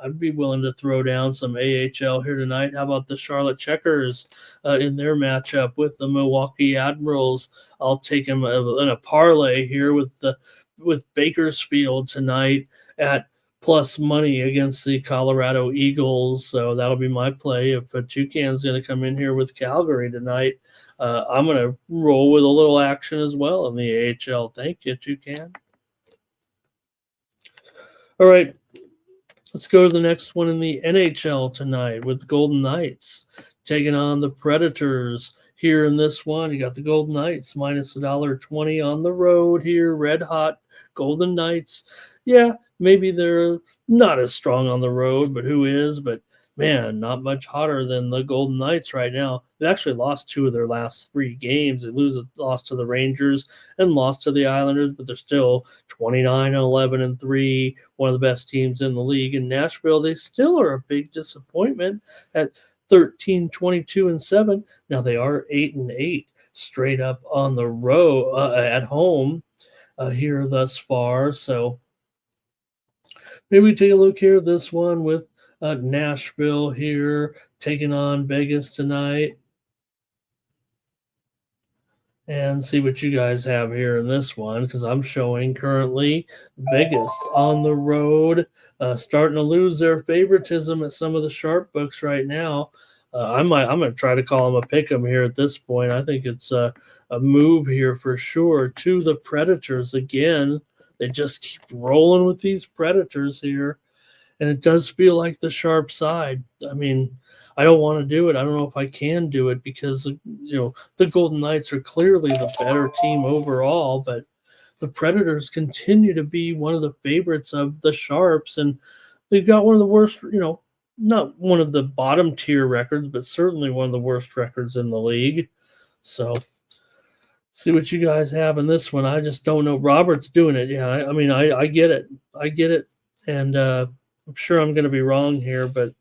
I'd be willing to throw down some AHL here tonight. How about the Charlotte Checkers in their matchup with the Milwaukee Admirals? I'll take them in a parlay here with Bakersfield tonight at plus money against the Colorado Eagles. So that'll be my play. If Toucan's going to come in here with Calgary tonight, I'm going to roll with a little action as well in the AHL. Thank you, Toucan. All right, let's go to the next one in the NHL tonight with the Golden Knights taking on the Predators. Here in this one, you got the Golden Knights minus $1.20 on the road here. Red hot Golden Knights. Yeah, maybe they're not as strong on the road, but who is? But man, not much hotter than the Golden Knights right now. They actually lost 2 of their last 3 games. They lost to the Rangers and lost to the Islanders, but they're still 29-11-3, one of the best teams in the league. In Nashville, they still are a big disappointment at 13-22-7. Now they are 8-8 straight up on the road at home here thus far. So maybe we take a look here at this one with Nashville here taking on Vegas tonight. And see what you guys have here in this one, because I'm showing currently Vegas on the road, starting to lose their favoritism at some of the sharp books right now. I'm going to try to call them a pick 'em here at this point. I think it's a move here for sure to the Predators again. They just keep rolling with these Predators here, and it does feel like the sharp side. I mean, I don't want to do it. I don't know if I can do it because, the Golden Knights are clearly the better team overall, but the Predators continue to be one of the favorites of the Sharps, and they've got one of the worst, not one of the bottom tier records, but certainly one of the worst records in the league. So see what you guys have in this one. I just don't know. Robert's doing it. Yeah, I get it. I get it. And I'm sure I'm going to be wrong here, but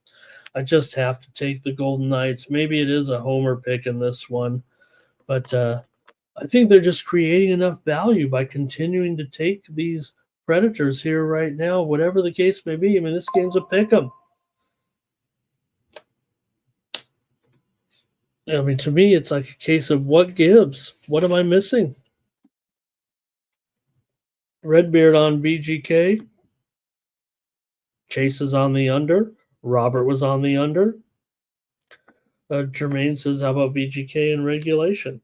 I just have to take the Golden Knights. Maybe it is a homer pick in this one, but I think they're just creating enough value by continuing to take these Predators here right now, whatever the case may be. I mean, this game's a pick 'em. I mean, to me, it's like a case of what gives. What am I missing? Redbeard on BGK. Chase is on the under. Robert was on the under. Jermaine says, how about BGK in regulation?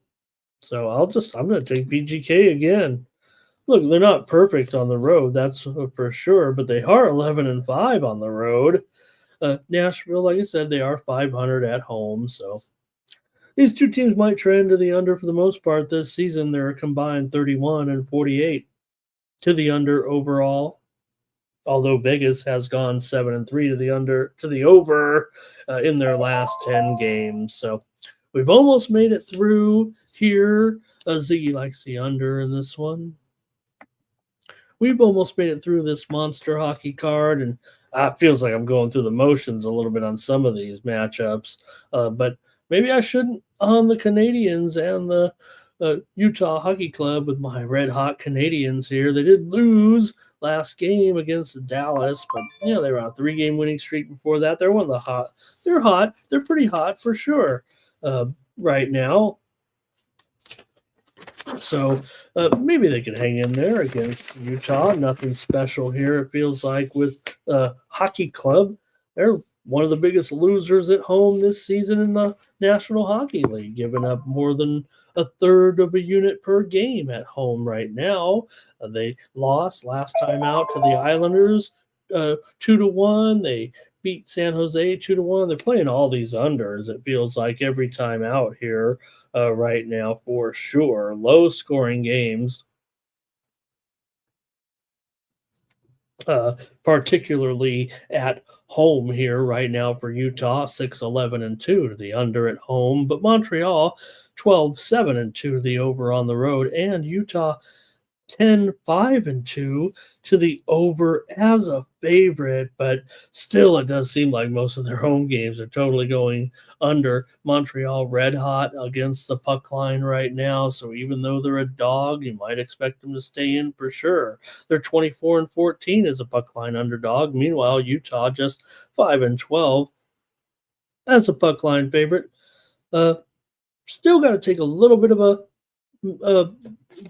So I'm going to take BGK again. Look, they're not perfect on the road, that's for sure, but they are 11-5 on the road. Nashville, like I said, they are 500 at home. So these two teams might trend to the under for the most part this season. They're a combined 31-48 to the under overall. Although Vegas has gone 7-3 to the over in their last 10 games. So we've almost made it through here. Ziggy likes the under in this one. We've almost made it through this monster hockey card, and it feels like I'm going through the motions a little bit on some of these matchups. But maybe I shouldn't on the Canadiens and the Utah Hockey Club with my red hot Canadiens here. They did lose last game against Dallas, but they were on a 3-game winning streak before that. They're one of the hot. They're hot. They're pretty hot for sure right now. So maybe they can hang in there against Utah. Nothing special here, it feels like, with Hockey Club. They're one of the biggest losers at home this season in the National Hockey League, giving up more than a third of a unit per game at home right now. They lost last time out to the Islanders 2-1. They beat San Jose 2-1. They're playing all these unders, it feels like, every time out here right now for sure. Low scoring games. Particularly at home here right now for Utah, 6-11-2 to the under at home, but Montreal 12-7-2 the over on the road, and Utah 10-5-2 to the over as a favorite, but still it does seem like most of their home games are totally going under. Montreal red hot against the puck line right now, so even though they're a dog, you might expect them to stay in for sure. They're 24-14 as a puck line underdog. Meanwhile, Utah just 5-12 as a puck line favorite. Still got to take a little bit of a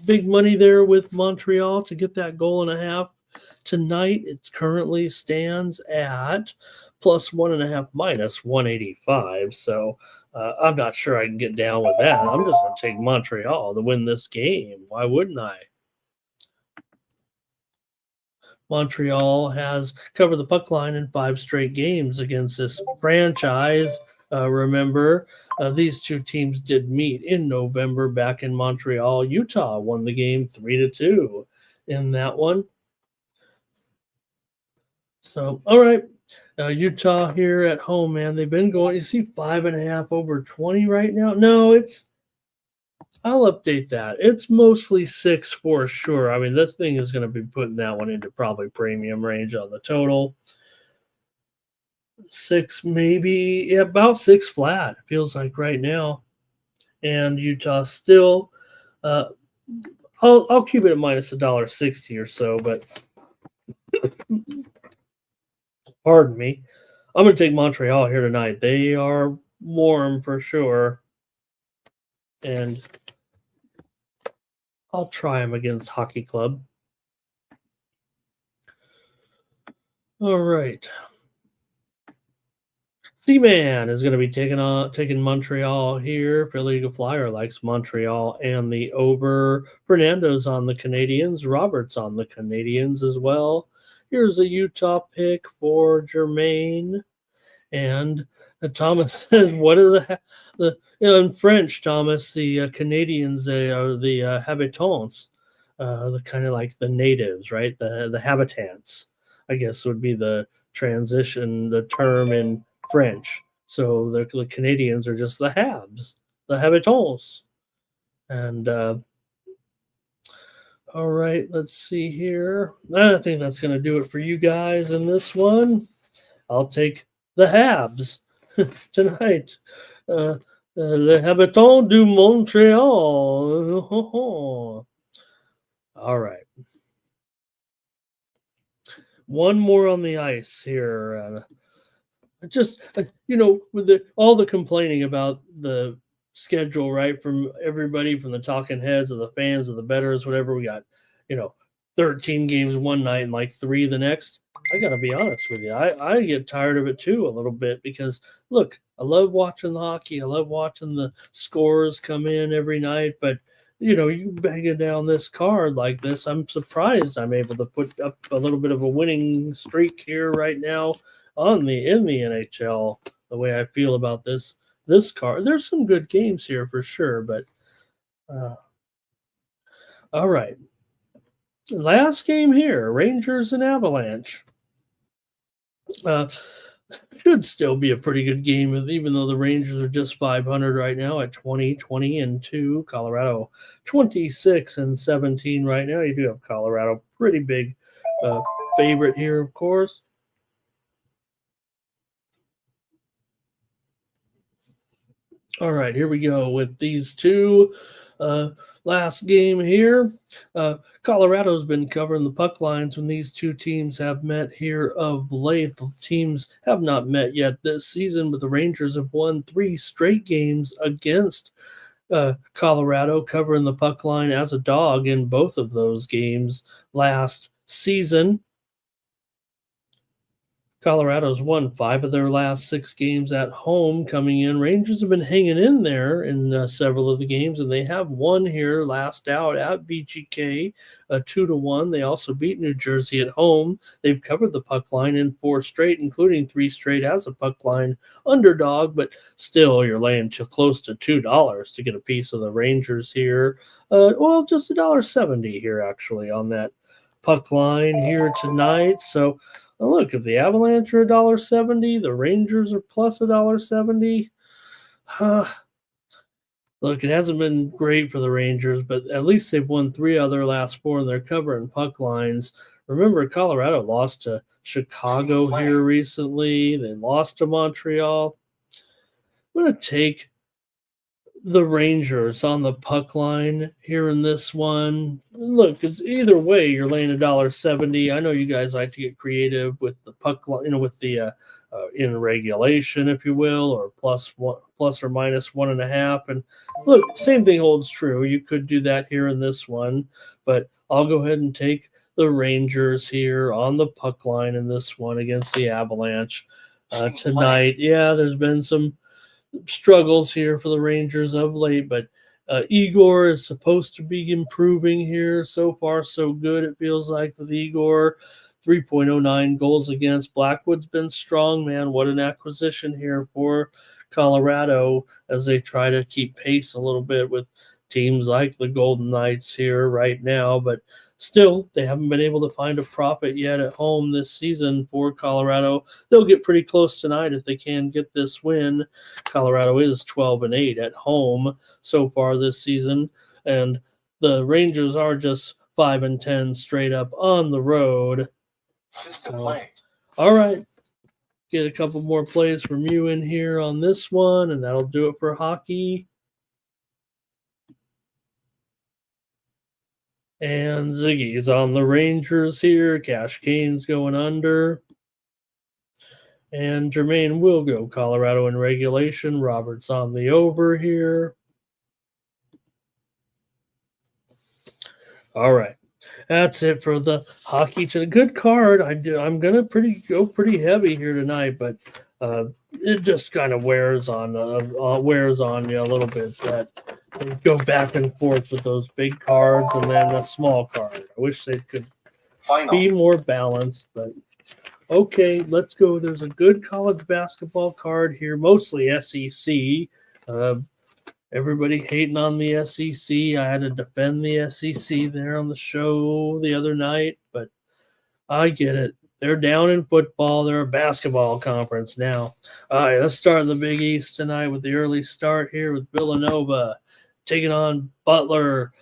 big money there with Montreal to get that goal and a half tonight. It currently stands at +1.5 minus 185. So I'm not sure I can get down with that. I'm just going to take Montreal to win this game. Why wouldn't I? Montreal has covered the puck line in 5 straight games against this franchise. Remember, these two teams did meet in November back in Montreal. Utah won the game 3-2 in that one. So, all right, Utah here at home, man. They've been going, you see 5.5 over 20 right now? No, I'll update that. It's mostly 6 for sure. I mean, this thing is going to be putting that one into probably premium range on the total. 6 maybe, yeah, about 6 flat, it feels like right now. And Utah still, I'll keep it at minus $1.60 or so, but pardon me. I'm going to take Montreal here tonight. They are warm for sure. And I'll try them against Hockey Club. All right. C-Man is going to be taking Montreal here. Philly Flyer likes Montreal and the over. Fernando's on the Canadiens. Roberts on the Canadiens as well. Here's a Utah pick for Jermaine. And Thomas says, what are the in French, Thomas, the Canadiens, they are the habitants, the kind of like the natives, right? The habitants, I guess, would be the transition, the term in French. So the Canadiens are just the habs, the habitants. And all right, let's see here. I think that's going to do it for you guys in this one. I'll take the Habs tonight. Les Habitants du Montréal. All right. One more on the ice here. Just, with all the complaining about the schedule, right, from everybody, from the talking heads, of the fans, of the bettors, whatever, we got, 13 games one night and like 3 the next. I got to be honest with you. I get tired of it too a little bit because, look, I love watching the hockey. I love watching the scores come in every night. But, you banging down this card like this, I'm surprised I'm able to put up a little bit of a winning streak here right now in the NHL, the way I feel about this card. There's some good games here for sure. But, all right. Last game here, Rangers and Avalanche. Should still be a pretty good game, even though the Rangers are just 500 right now at 20-20-2. Colorado 26-17 right now. You do have Colorado, pretty big favorite here, of course. All right, here we go with these two. Last game here. Colorado's been covering the puck lines when these two teams have met here of late. The teams have not met yet this season, but the Rangers have won 3 straight games against Colorado, covering the puck line as a dog in both of those games last season. Colorado's won 5 of their last 6 games at home coming in. Rangers have been hanging in there in several of the games, and they have won here last out at VGK 2-1. They also beat New Jersey at home. They've covered the puck line in 4 straight, including 3 straight as a puck line underdog, but still you're laying close to $2 to get a piece of the Rangers here. Well, just $1.70 here actually on that puck line here tonight. So look, if the Avalanche are $1.70, the Rangers are plus $1.70. Look, it hasn't been great for the Rangers, but at least they've won 3 of their last 4, and they're covering puck lines. Remember, Colorado lost to Chicago here recently. They lost to Montreal. I'm going to take the Rangers on the puck line here in this one. Look, it's either way you're laying $1.70. I know you guys like to get creative with the puck line, with the in regulation, if you will, or plus or minus 1.5. And look, same thing holds true. You could do that here in this one, but I'll go ahead and take the Rangers here on the puck line in this one against the Avalanche tonight. Yeah, there's been some struggles here for the Rangers of late, but Igor is supposed to be improving here. So far, so good, it feels like, with Igor. 3.09 goals against. Blackwood's been strong, man. What an acquisition here for Colorado as they try to keep pace a little bit with teams like the Golden Knights here right now, but still, they haven't been able to find a profit yet at home this season for Colorado. They'll get pretty close tonight if they can get this win. Colorado is 12-8 at home so far this season, and the Rangers are just 5-10 straight up on the road. System play. All right. Get a couple more plays from you in here on this one, and that'll do it for hockey. And Ziggy's on the Rangers here. Cash Kane's going under. And Jermaine will go Colorado in regulation. Robert's on the over here. All right. That's it for the hockey. A good card. I'm going to go pretty heavy here tonight, but it just kind of wears on you a little bit. That they go back and forth with those big cards and then a small card. I wish they could be more balanced, but okay, let's go. There's a good college basketball card here, mostly SEC. Everybody hating on the SEC. I had to defend the SEC there on the show the other night, but I get it. They're down in football. They're a basketball conference now. All right, let's start in the Big East tonight with the early start here with Villanova taking on Butler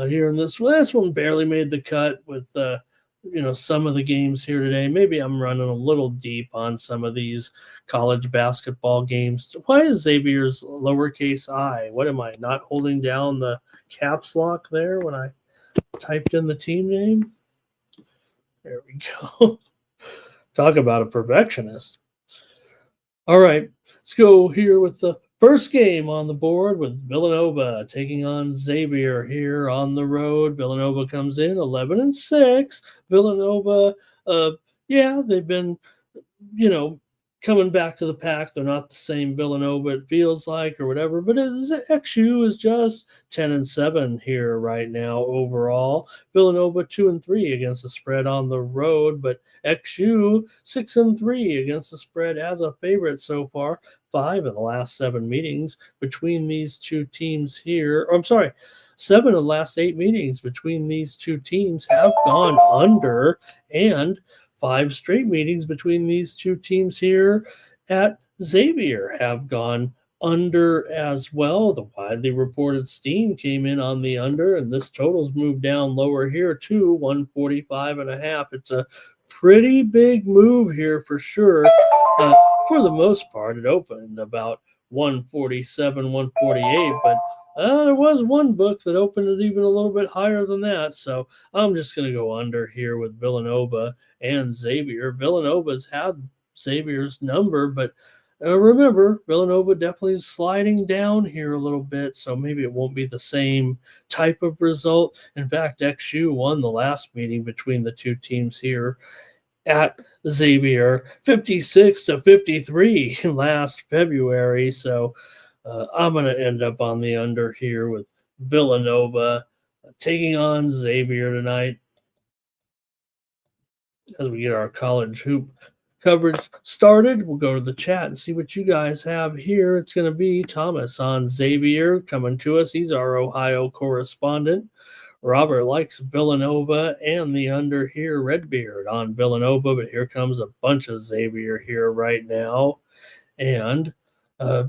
here in this one. This one barely made the cut with some of the games here today. Maybe I'm running a little deep on some of these college basketball games. Why is Xavier's lowercase I? What am I, not holding down the caps lock there when I typed in the team name? There we go. Talk about a perfectionist. All right, let's go here with the first game on the board with Villanova taking on Xavier here on the road. Villanova comes in 11-6. Villanova, they've been, coming back to the pack. They're not the same Villanova, it feels like, or whatever, but XU is just 10-7 here right now overall. Villanova 2-3 against the spread on the road, but XU 6-3 against the spread as a favorite so far. 5 of the last 7 meetings between these two teams here. 7 of the last 8 meetings between these two teams have gone under, and 5 straight meetings between these two teams here at Xavier have gone under as well. The widely reported steam came in on the under, and this total's moved down lower here to 145.5. It's a pretty big move here for sure. For the most part, it opened about 147, 148, but There was one book that opened it even a little bit higher than that, so I'm just going to go under here with Villanova and Xavier. Villanova's had Xavier's number, but remember, Villanova definitely is sliding down here a little bit, so maybe it won't be the same type of result. In fact, XU won the last meeting between the two teams here at Xavier, 56-53 last February. So I'm going to end up on the under here with Villanova taking on Xavier tonight as we get our college hoop coverage started. We'll go to the chat and see what you guys have here. It's going to be Thomas on Xavier coming to us. He's our Ohio correspondent. Robert likes Villanova and the under here. Redbeard on Villanova, but here comes a bunch of Xavier here right now. And I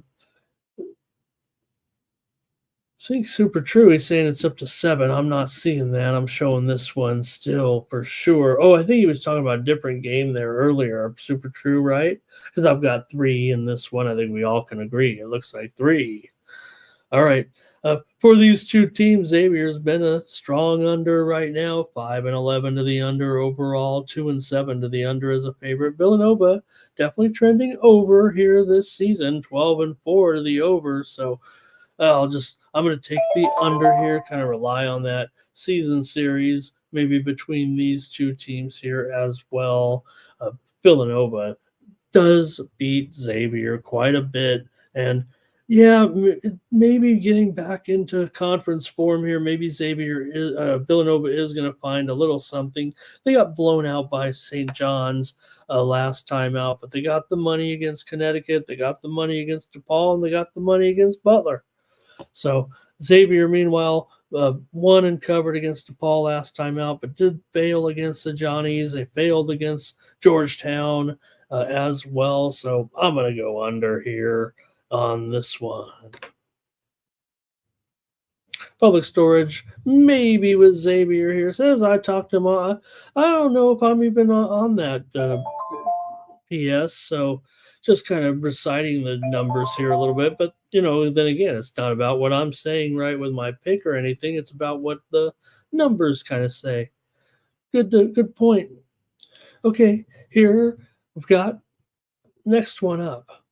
think Super True, he's saying it's up to 7. I'm not seeing that. I'm showing this one still for sure. Oh, I think he was talking about a different game there earlier. Super True, right? Because I've got 3 in this one. I think we all can agree. It looks like 3. All right. For these two teams, Xavier's been a strong under right now, 5-11 to the under overall, 2-7 to the under as a favorite. Villanova definitely trending over here this season, 12-4 to the over. So I'm going to take the under here, kind of rely on that season series, maybe between these two teams here as well. Villanova does beat Xavier quite a bit, and yeah, maybe getting back into conference form here. Maybe Villanova is going to find a little something. They got blown out by St. John's last time out, but they got the money against Connecticut. They got the money against DePaul, and they got the money against Butler. So Xavier, meanwhile, won and covered against DePaul last time out, but did fail against the Johnnies. They failed against Georgetown as well. So I'm going to go under here on this one. Public Storage, maybe with Xavier here, says I talked to him. I don't know if I'm even on that PS, so just kind of reciting the numbers here a little bit. But, then again, it's not about what I'm saying right with my pick or anything. It's about what the numbers kind of say. Good point. Okay, here we've got next one up.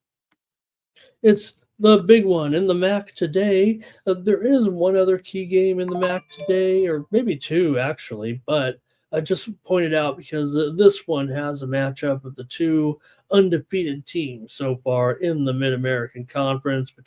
It's the big one in the MAC today. There is one other key game in the MAC today, or maybe 2 actually, but I just pointed out because this one has a matchup of the 2 undefeated teams so far in the Mid-American Conference or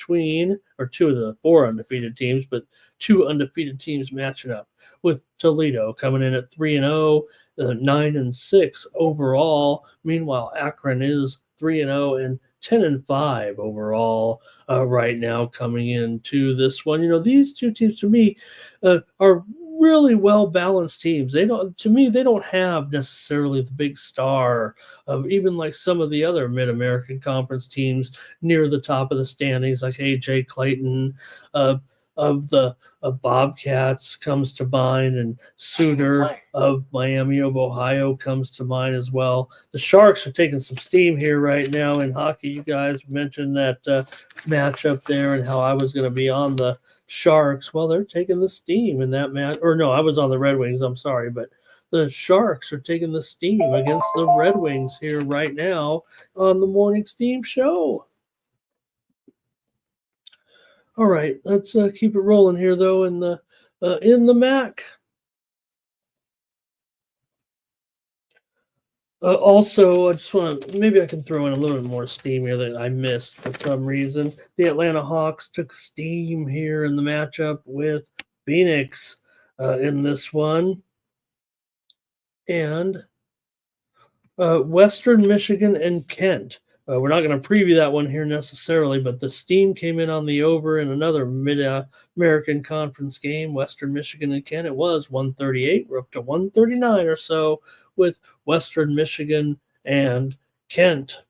2 of the 4 undefeated teams, but 2 undefeated teams matching up with Toledo coming in at 3-0, 9-6 overall. Meanwhile, Akron is 3-0 and 10-5 overall right now coming into this one. These 2 teams to me are really well-balanced teams. They don't have necessarily the big star of even like some of the other Mid-American Conference teams near the top of the standings, like A.J. Clayton of the Bobcats comes to mind, and Suter of Miami of Ohio comes to mind as well. The Sharks are taking some steam here right now in hockey. You guys mentioned that matchup there and how I was going to be on the Sharks. Well, they're taking the steam in that match. Or no, I was on the Red Wings. I'm sorry, but the Sharks are taking the steam against the Red Wings here right now on the Morning Steam Show. All right, let's keep it rolling here, though, in the MAC. Also, I just want to, maybe I can throw in a little bit more steam here that I missed for some reason. The Atlanta Hawks took steam here in the matchup with Phoenix in this one. And Western Michigan and Kent. We're not going to preview that one here necessarily, but the steam came in on the over in another Mid-American Conference game, Western Michigan and Kent. It was 138. We're up to 139 or so with Western Michigan and Kent.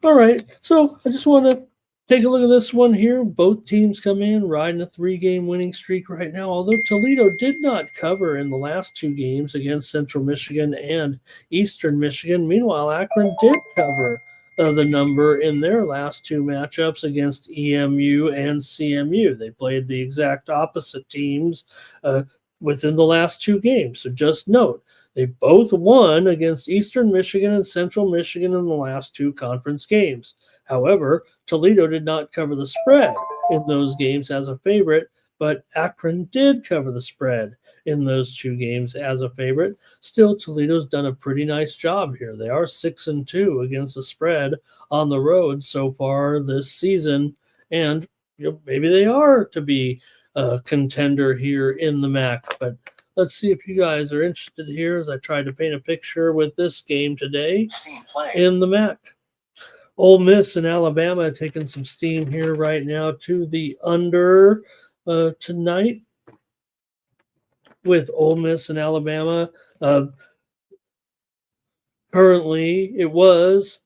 All right, so I just want to take a look at this one here. Both teams come in riding a 3-game winning streak right now, although Toledo did not cover in the last 2 games against Central Michigan and Eastern Michigan. Meanwhile, Akron did cover the number in their last two matchups against EMU and CMU. They played the exact opposite teams within the last two games. So just note, they both won against Eastern Michigan and Central Michigan in the last two conference games. However, Toledo did not cover the spread in those games as a favorite, but Akron did cover the spread in those two games as a favorite. Still, Toledo's done a pretty nice job here. They are 6-2 against the spread on the road so far this season, and maybe they are to be a contender here in the MAC. But let's see if you guys are interested here as I try to paint a picture with this game today in the MAC. Ole Miss and Alabama taking some steam here right now to the under tonight with Ole Miss and Alabama. Currently, it was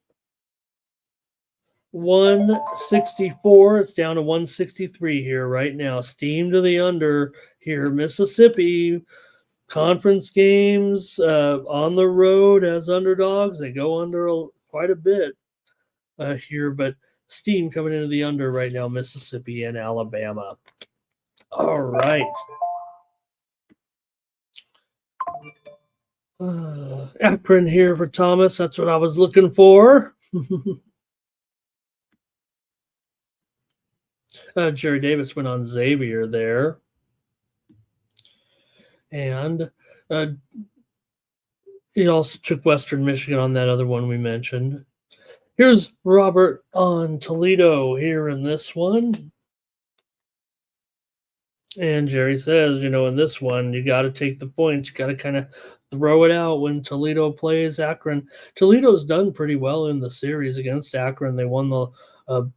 164. It's down to 163 here right now. Steam to the under here. Mississippi conference games on the road as underdogs. They go under quite a bit here, but steam coming into the under right now, Mississippi and Alabama. All right. Akron here for Thomas. That's what I was looking for. Jerry Davis went on Xavier there. And he also took Western Michigan on that other one we mentioned. Here's Robert on Toledo here in this one. And Jerry says, in this one, you got to take the points. You got to kind of throw it out when Toledo plays Akron. Toledo's done pretty well in the series against Akron. They won the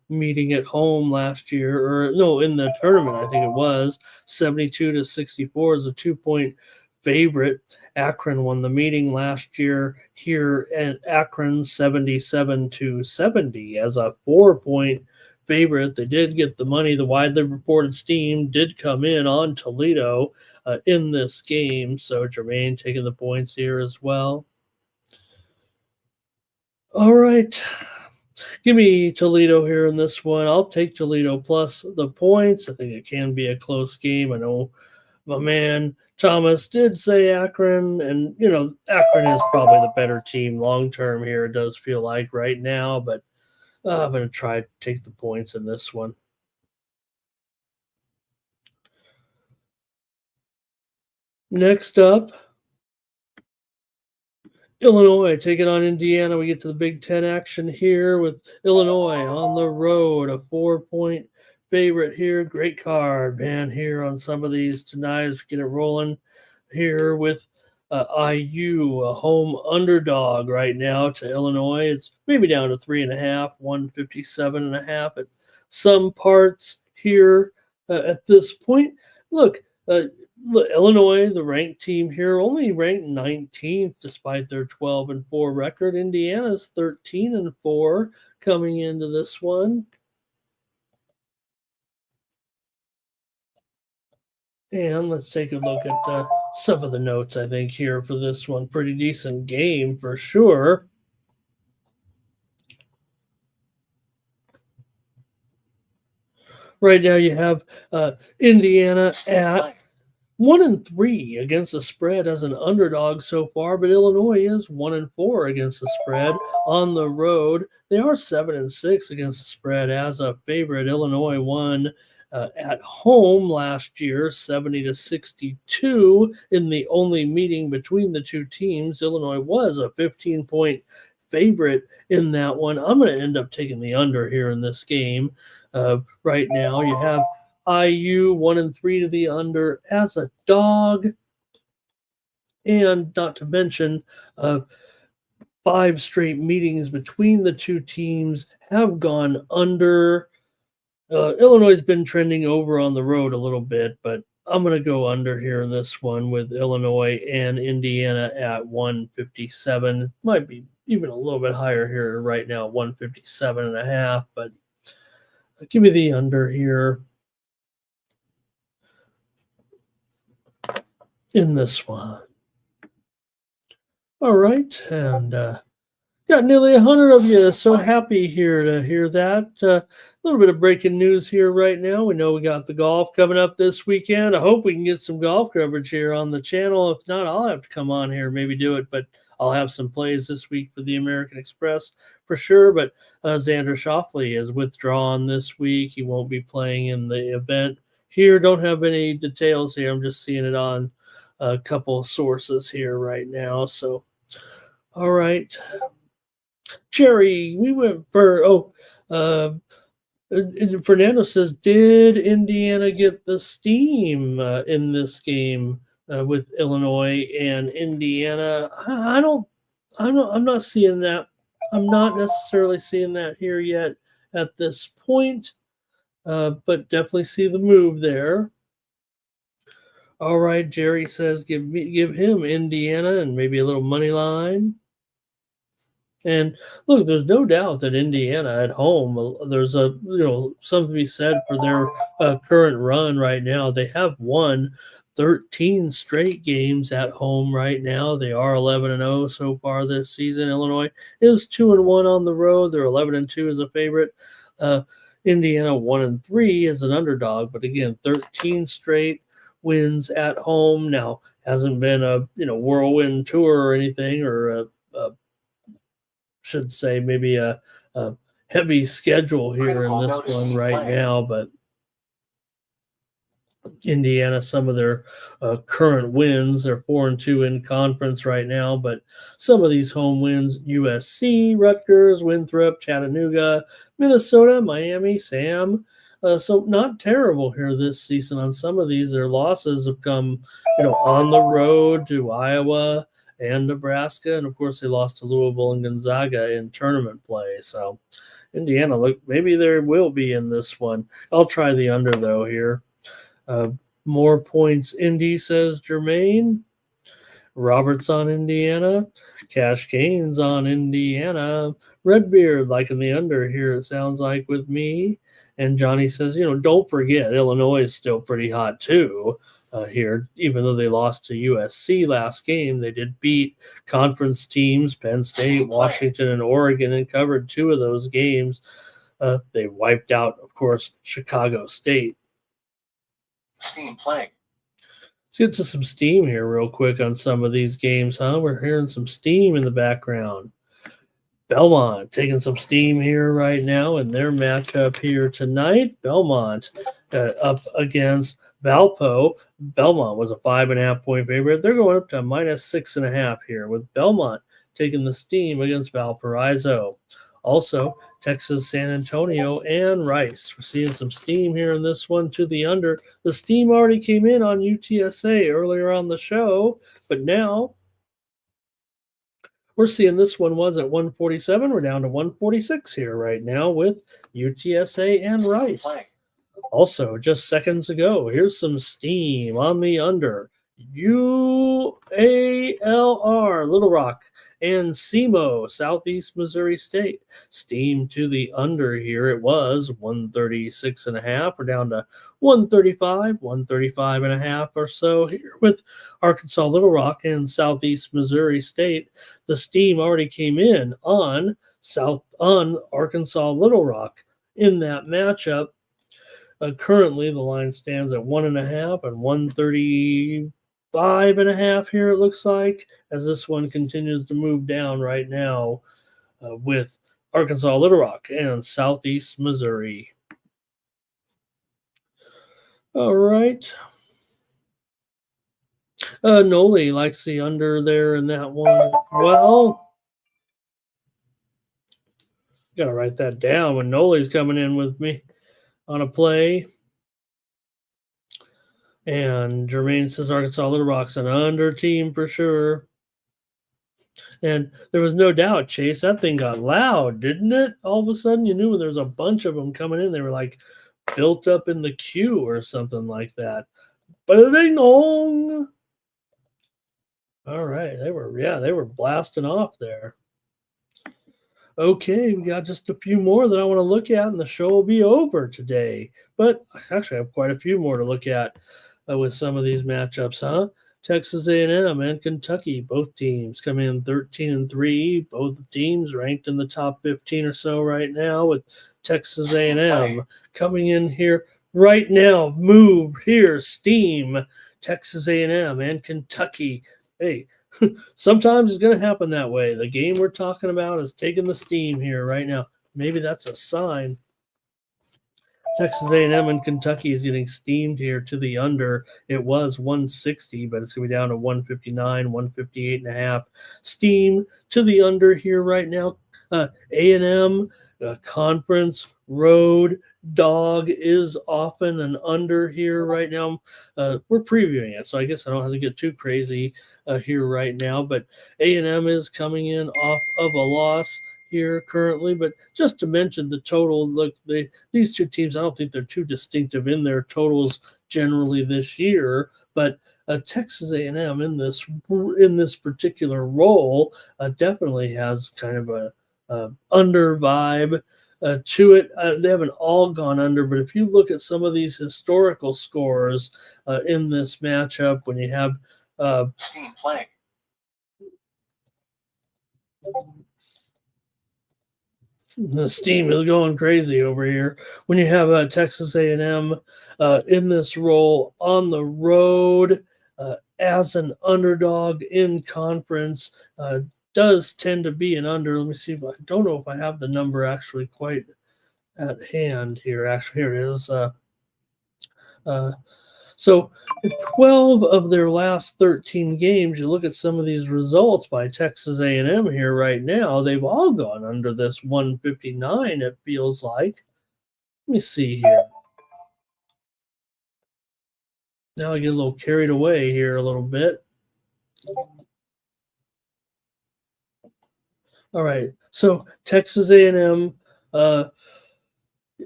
meeting at home last year, or no, in the tournament, I think it was 72-64 is a 2-point favorite. Akron won the meeting last year here at Akron 77-70 as a 4-point favorite. They did get the money. The widely reported steam did come in on Toledo in this game. So Jermaine taking the points here as well. All right. Give me Toledo here in this one. I'll take Toledo plus the points. I think it can be a close game. I know my man Thomas did say Akron, and Akron is probably the better team long term here. It does feel like right now, but I'm going to try to take the points in this one. Next up, Illinois taking on Indiana. We get to the Big Ten action here with Illinois on the road, a 4-point favorite here. Great card, man, here on some of these tonight as we get it rolling here with IU, a home underdog right now to Illinois. It's maybe down to 3.5, 157.5 at some parts here at this point. Look, Illinois, the ranked team here, only ranked 19th despite their 12-4 record. Indiana's 13-4 coming into this one. And let's take a look at some of the notes, I think, here for this one. Pretty decent game for sure. Right now you have Indiana at 1-3 against the spread as an underdog so far, but Illinois is 1-4 against the spread on the road. They are 7-6 against the spread as a favorite. Illinois won at home last year, 70-62 in the only meeting between the two teams. Illinois was a 15-point favorite in that one. I'm going to end up taking the under here in this game. Right now, you have IU 1-3 to the under as a dog, and not to mention 5 straight meetings between the two teams have gone under. Illinois has been trending over on the road a little bit, but I'm going to go under here in this one with Illinois and Indiana at 157. Might be even a little bit higher here right now, 157.5, but give me the under here in this one. All right, and got Got nearly 100 of you. So happy here to hear that. A little bit of breaking news here right now. We know we got the golf coming up this weekend. I hope we can get some golf coverage here on the channel. If not, I'll have to come on here and maybe do it. But I'll have some plays this week for the American Express for sure. But Xander Schauffele is withdrawn this week. He won't be playing in the event here. Don't have any details here. I'm just seeing it on a couple of sources here right now. So, all right. Jerry, we went for Fernando says, did Indiana get the steam in this game with Illinois and Indiana? I'm not seeing that. I'm not necessarily seeing that here yet at this point, but definitely see the move there. All right, Jerry says, give him Indiana and maybe a little money line. And look, there's no doubt that Indiana at home, there's something to be said for their current run right now. They have won 13 straight games at home right now. They are 11-0 so far this season. Illinois is 2-1 on the road. They're 11-2 as a favorite. Indiana 1-3 as an underdog, but again, 13 straight wins at home. Now, hasn't been a whirlwind tour or anything, or should say maybe a heavy schedule here in this one right now, but Indiana, some of their current wins, they're 4-2 in conference right now, but some of these home wins, USC, Rutgers, Winthrop, Chattanooga, Minnesota, Miami, Sam, so not terrible here this season on some of these. Their losses have come, on the road to Iowa and Nebraska, and of course they lost to Louisville and Gonzaga in tournament play. So Indiana, look, maybe there will be in this one. I'll try the under though here. More points, Indy, says Jermaine. Roberts on Indiana. Cash Gaines on Indiana. Redbeard liking the under here, it sounds like, with me. And Johnny says, don't forget, Illinois is still pretty hot too. Here, even though they lost to USC last game, they did beat conference teams, Penn State, Washington, and Oregon, and covered 2 of those games. They wiped out, of course, Chicago State. Steam playing. Let's get to some steam here real quick on some of these games, huh? We're hearing some steam in the background. Belmont taking some steam here right now in their matchup here tonight. Belmont up against Valpo. Belmont was a 5.5-point favorite. They're going up to -6.5 here, with Belmont taking the steam against Valparaiso. Also, Texas, San Antonio, and Rice. We're seeing some steam here in this one to the under. The steam already came in on UTSA earlier on the show, but now we're seeing this one was at 147. We're down to 146 here right now with UTSA and Rice. Also, just seconds ago, here's some steam on the under. UALR, Little Rock, and SEMO, Southeast Missouri State. Steam to the under here. It was 136.5. We're down to 135, 135.5 or so here with Arkansas, Little Rock, and Southeast Missouri State. The steam already came in on Arkansas, Little Rock in that matchup. Currently, the line stands at 1.5 and 135.5 here, it looks like, as this one continues to move down right now with Arkansas, Little Rock, and Southeast Missouri. All right. Noli likes the under there in that one. Well, got to write that down when Noli's coming in with me on a play. And Jermaine says Arkansas Little Rock's an under team for sure. And there was no doubt, Chase, that thing got loud, didn't it? All of a sudden, you knew when there was a bunch of them coming in, they were like built up in the queue or something like that. Ba-ding-dong! All right, they were blasting off there. Okay, we got just a few more that I want to look at, and the show will be over today. But actually, I have quite a few more to look at with some of these matchups, huh? Texas A&M and Kentucky, both teams come in 13-3. Both teams ranked in the top 15 or so right now, with Texas A&M coming in here right now. Move here, steam. Texas A&M and Kentucky. Hey, sometimes it's going to happen that way. The game we're talking about is taking the steam here right now. Maybe that's a sign. Texas A&M and Kentucky is getting steamed here to the under. It was 160, but it's going to be down to 159, 158.5. Steam to the under here right now. A&M conference road dog is often an under here right now. We're previewing it, so I guess I don't have to get too crazy here right now. But A&M is coming in off of a loss here currently, but just to mention the total, look, these two teams, I don't think they're too distinctive in their totals generally this year, but Texas A&M in this particular role definitely has kind of a under vibe to it. They haven't all gone under, but if you look at some of these historical scores in this matchup, when you have Steam playing. The steam is going crazy over here. When you have Texas A&M in this role on the road as an underdog in conference, does tend to be an under. Let me see. I don't know if I have the number actually quite at hand here. Actually, here it is. So 12 of their last 13 games, you look at some of these results by Texas A&M here right now, they've all gone under this 159, it feels like. Let me see here. Now I get a little carried away here a little bit. All right, so Texas A&M,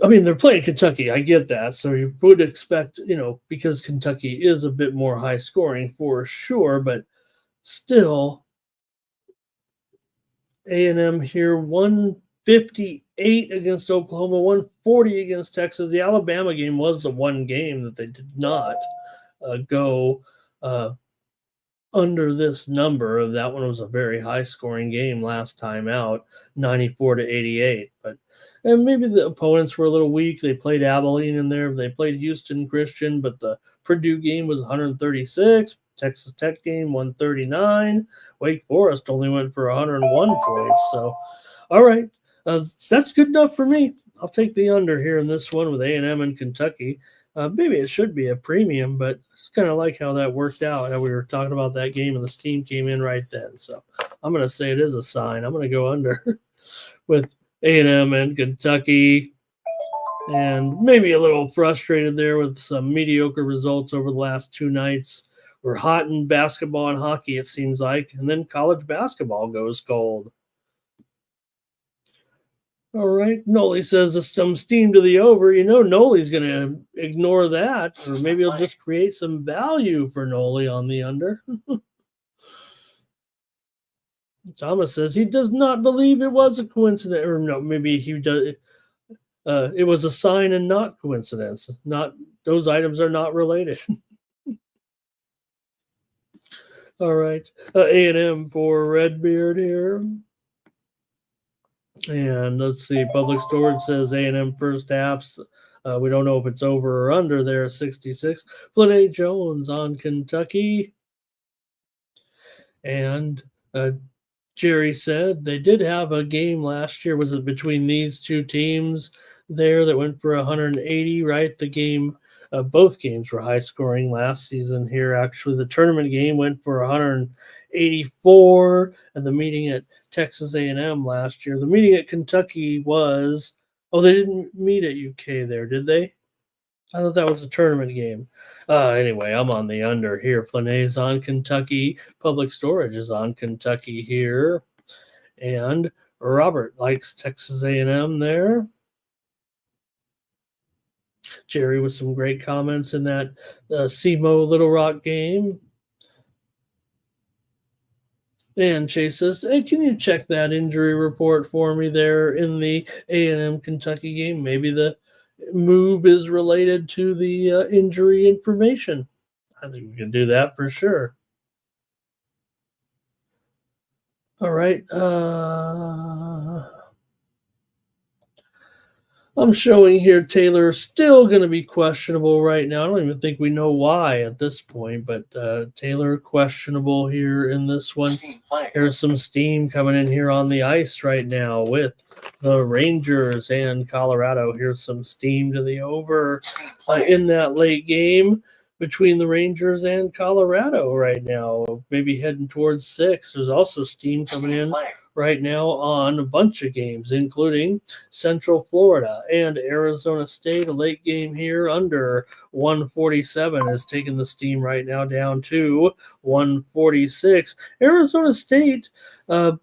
I mean, they're playing Kentucky. I get that. So you would expect, because Kentucky is a bit more high scoring for sure, but still, A&M here, 158 against Oklahoma, 140 against Texas. The Alabama game was the one game that they did not go under this number. That one was a very high scoring game last time out, 94-88. And maybe the opponents were a little weak. They played Abilene in there. They played Houston Christian, but the Purdue game was 136. Texas Tech game 139. Wake Forest only went for 101 points. So, all right, that's good enough for me. I'll take the under here in this one with A&M and Kentucky. Maybe it should be a premium, but it's kind of like how that worked out. How we were talking about that game and the steam came in right then. So I'm going to say it is a sign. I'm going to go under with A&M and Kentucky, and maybe a little frustrated there with some mediocre results over the last two nights. We're hot in basketball and hockey, it seems like, and then college basketball goes cold. All right, Noli says there's some steam to the over. Noli's going to ignore that, or maybe he'll just create some value for Noli on the under. Thomas says he does not believe it was a coincidence, or no, maybe he does. It was a sign and not coincidence. Not those items are not related. All right, A&M for Redbeard here, and let's see. Public Storage says A&M first halves. We don't know if it's over or under there. 66. Flanae Jones on Kentucky, and Jerry said they did have a game last year. Was it between these two teams there that went for 180, right? The game, both games were high scoring last season here. Actually, the tournament game went for 184, and the meeting at Texas A&M last year. The meeting at Kentucky was, they didn't meet at UK there, did they? I thought that was a tournament game. Anyway, I'm on the under here. Flanae's on Kentucky. Public Storage is on Kentucky here. And Robert likes Texas A&M there. Jerry with some great comments in that SEMO Little Rock game. And Chase says, hey, can you check that injury report for me there in the A&M Kentucky game? Maybe the move is related to the injury information. I think we can do that for sure. All right. I'm showing here Taylor still going to be questionable right now. I don't even think we know why at this point, but Taylor questionable here in this one. There's some steam coming in here on the ice right now with the Rangers and Colorado. Here's some steam to the over in that late game between the Rangers and Colorado right now. Maybe heading towards 6. There's also steam coming in right now on a bunch of games, including Central Florida and Arizona State. A late game here under 147 is taking the steam right now down to 146. Arizona State, we'll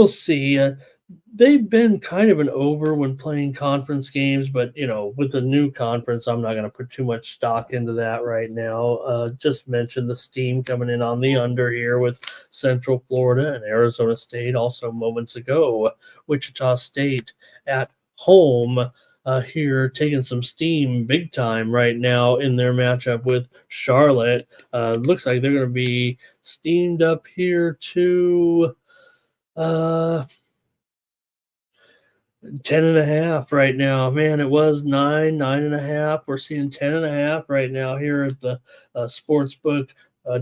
see. They've been kind of an over when playing conference games, but, with the new conference, I'm not going to put too much stock into that right now. Just mentioned the steam coming in on the under here with Central Florida and Arizona State. Also moments ago, Wichita State at home here taking some steam big time right now in their matchup with Charlotte. Looks like they're going to be steamed up here to 10.5 right now. Man, it was 9.5. We're seeing 10.5 right now here at the sports book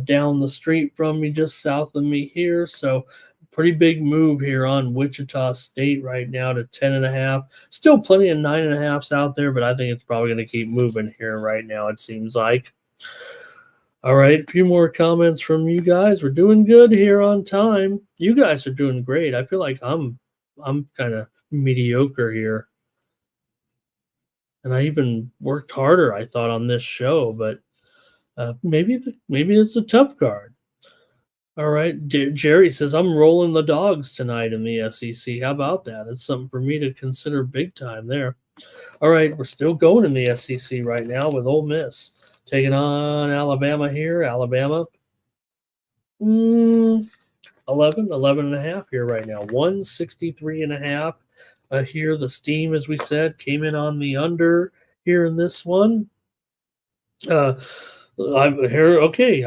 down the street from me, just south of me here. So pretty big move here on Wichita State right now to 10.5. Still plenty of 9.5s out there, but I think it's probably going to keep moving here right now, it seems like. All right, a few more comments from you guys. We're doing good here on time. You guys are doing great. I feel like I'm kind of mediocre here. And I even worked harder, I thought, on this show, but maybe it's a tough guard. All right, Jerry says, I'm rolling the dogs tonight in the SEC. How about that? It's something for me to consider big time there. All right, we're still going in the SEC right now with Ole Miss taking on Alabama here. Alabama, 11.5 here right now. 163.5 here. The steam, as we said, came in on the under here in this one. I'm here. Okay,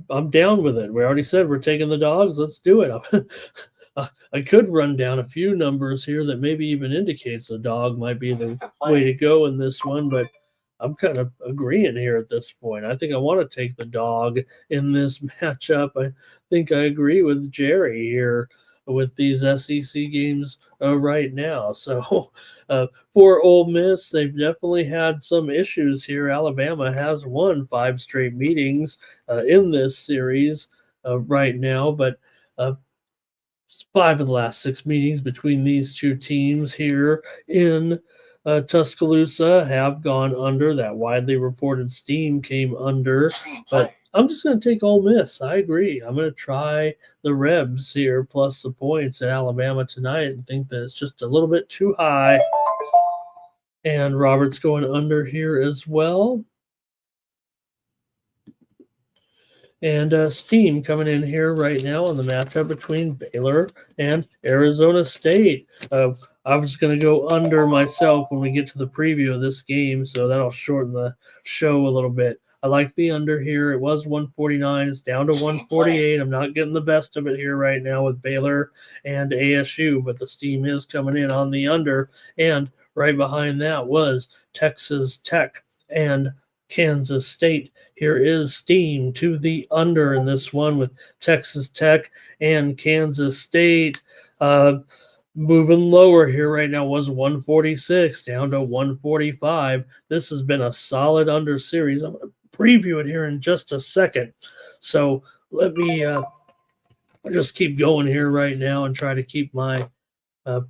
I'm down with it. We already said we're taking the dogs. Let's do it. I could run down a few numbers here that maybe even indicates the dog might be the way to go in this one, but I'm kind of agreeing here at this point. I think I want to take the dog in this matchup. I think I agree with Jerry here with these SEC games right now. So for Ole Miss, they've definitely had some issues here. Alabama has won 5 straight meetings in this series right now, but 5 of the last 6 meetings between these two teams here in Tuscaloosa have gone under. That widely reported steam came under, but I'm just going to take Ole Miss. I agree. I'm going to try the Rebs here plus the points at Alabama tonight and think that it's just a little bit too high. And Robert's going under here as well. And steam coming in here right now on the matchup between Baylor and Arizona State. I was going to go under myself when we get to the preview of this game, so that'll shorten the show a little bit. I like the under here. It was 149. It's down to 148. I'm not getting the best of it here right now with Baylor and ASU, but the steam is coming in on the under. And right behind that was Texas Tech and Kansas State. Here is steam to the under in this one with Texas Tech and Kansas State. Moving lower here right now was 146 down to 145. This has been a solid under series. I'm going to preview it here in just a second. So let me just keep going here right now and try to keep my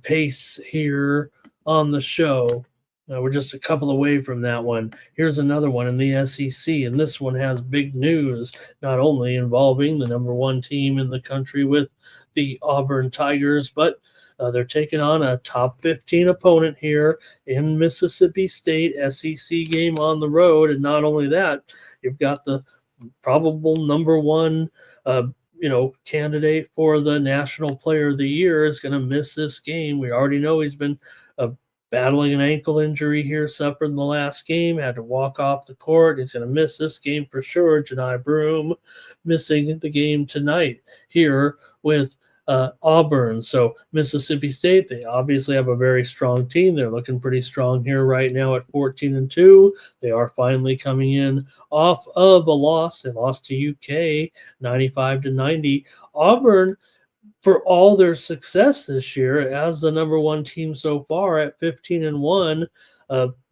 pace here on the show. We're just a couple away from that one. Here's another one in the SEC, and this one has big news, not only involving the number 1 team in the country with the Auburn Tigers, but they're taking on a top 15 opponent here in Mississippi State, SEC game on the road. And not only that, you've got the probable number 1 candidate for the National Player of the Year is going to miss this game. We already know he's been battling an ankle injury here, suffered in the last game, had to walk off the court. He's going to miss this game for sure. Janai Broom missing the game tonight here with Auburn. So Mississippi State, they obviously have a very strong team. They're looking pretty strong here right now at 14-2. They are finally coming in off of a loss. They lost to UK 95-90. Auburn, for all their success this year as the number one team so far at 15-1,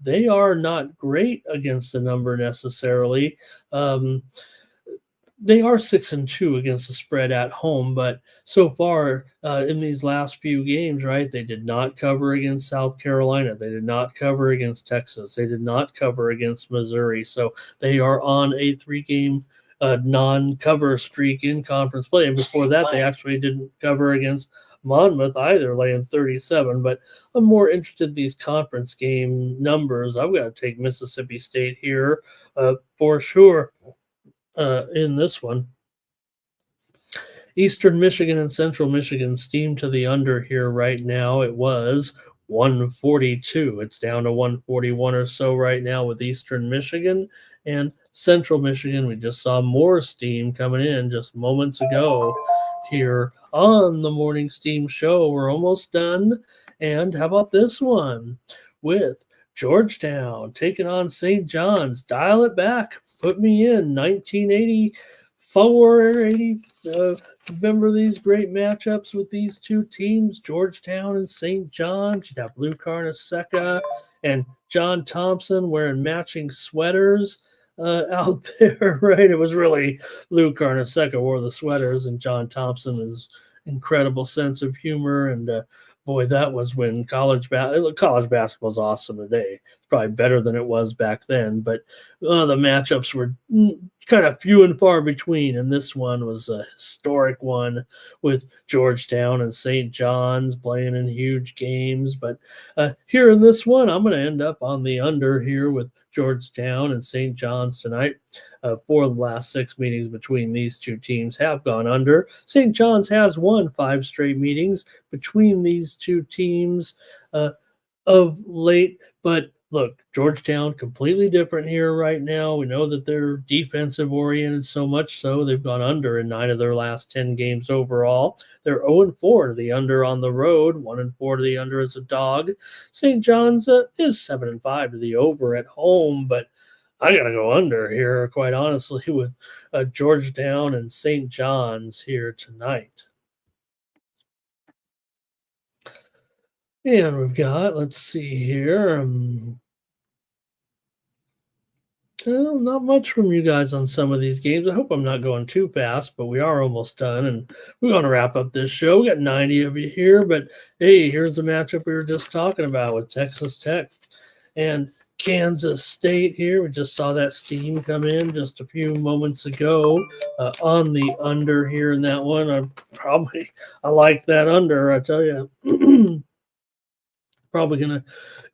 they are not great against the number necessarily. They are 6-2 against the spread at home, but so far in these last few games, right, they did not cover against South Carolina. They did not cover against Texas. They did not cover against Missouri. So they are on a 3-game non-cover streak in conference play. And before that, they actually didn't cover against Monmouth either, laying 37. But I'm more interested in these conference game numbers. I've got to take Mississippi State here for sure. In this one, Eastern Michigan and Central Michigan steam to the under here right now. It was 142. It's down to 141 or so right now with Eastern Michigan and Central Michigan. We just saw more steam coming in just moments ago here on the Morning Steam Show. We're almost done. And how about this one with Georgetown taking on St. John's? Dial it back. Put me in 1984, 80. Remember these great matchups with these two teams, Georgetown and St. John's. You'd have Lou Carnesecca and John Thompson wearing matching sweaters out there, right? It was really Lou Carnesecca wore the sweaters, and John Thompson his incredible sense of humor. And boy, that was when college basketball is awesome today. It's probably better than it was back then, but the matchups were kind of few and far between, and this one was a historic one with Georgetown and St. John's playing in huge games. But here in this one, I'm going to end up on the under here with Georgetown and St. John's tonight. 4 of the last 6 meetings between these two teams have gone under. St. John's has won 5 straight meetings between these two teams of late. But look, Georgetown completely different here right now. We know that they're defensive oriented, so much so they've gone under in 9 of their last 10 games overall. They're 0-4 to the under on the road, 1-4 to the under as a dog. St. John's is 7-5 to the over at home, but I got to go under here, quite honestly, with Georgetown and St. John's here tonight. And we've got, let's see here, not much from you guys on some of these games. I hope I'm not going too fast, but we are almost done, and we're going to wrap up this show. We got 90 of you here, but hey, here's the matchup we were just talking about with Texas Tech and Kansas State here. We just saw that steam come in just a few moments ago on the under here in that one. I like that under, I tell you. Probably going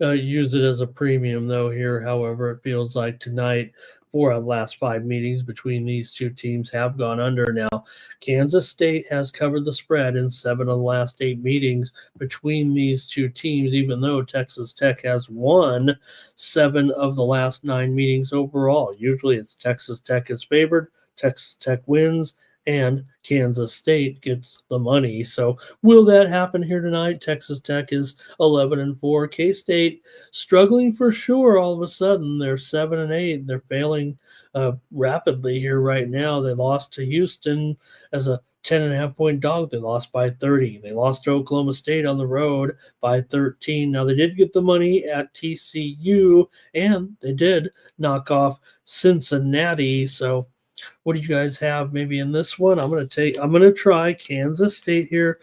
to use it as a premium, though, here. However, it feels like tonight, 4 of the last 5 meetings between these two teams have gone under. Now, Kansas State has covered the spread in 7 of the last 8 meetings between these two teams, even though Texas Tech has won 7 of the last 9 meetings overall. Usually it's Texas Tech is favored, Texas Tech wins, and Kansas State gets the money. So will that happen here tonight? Texas Tech is 11-4. K-State struggling for sure. All of a sudden, they're 7-8. They're failing rapidly here right now. They lost to Houston as a 10.5-point dog. They lost by 30. They lost to Oklahoma State on the road by 13. Now, they did get the money at TCU, and they did knock off Cincinnati. So what do you guys have maybe in this one? I'm going to try Kansas State here.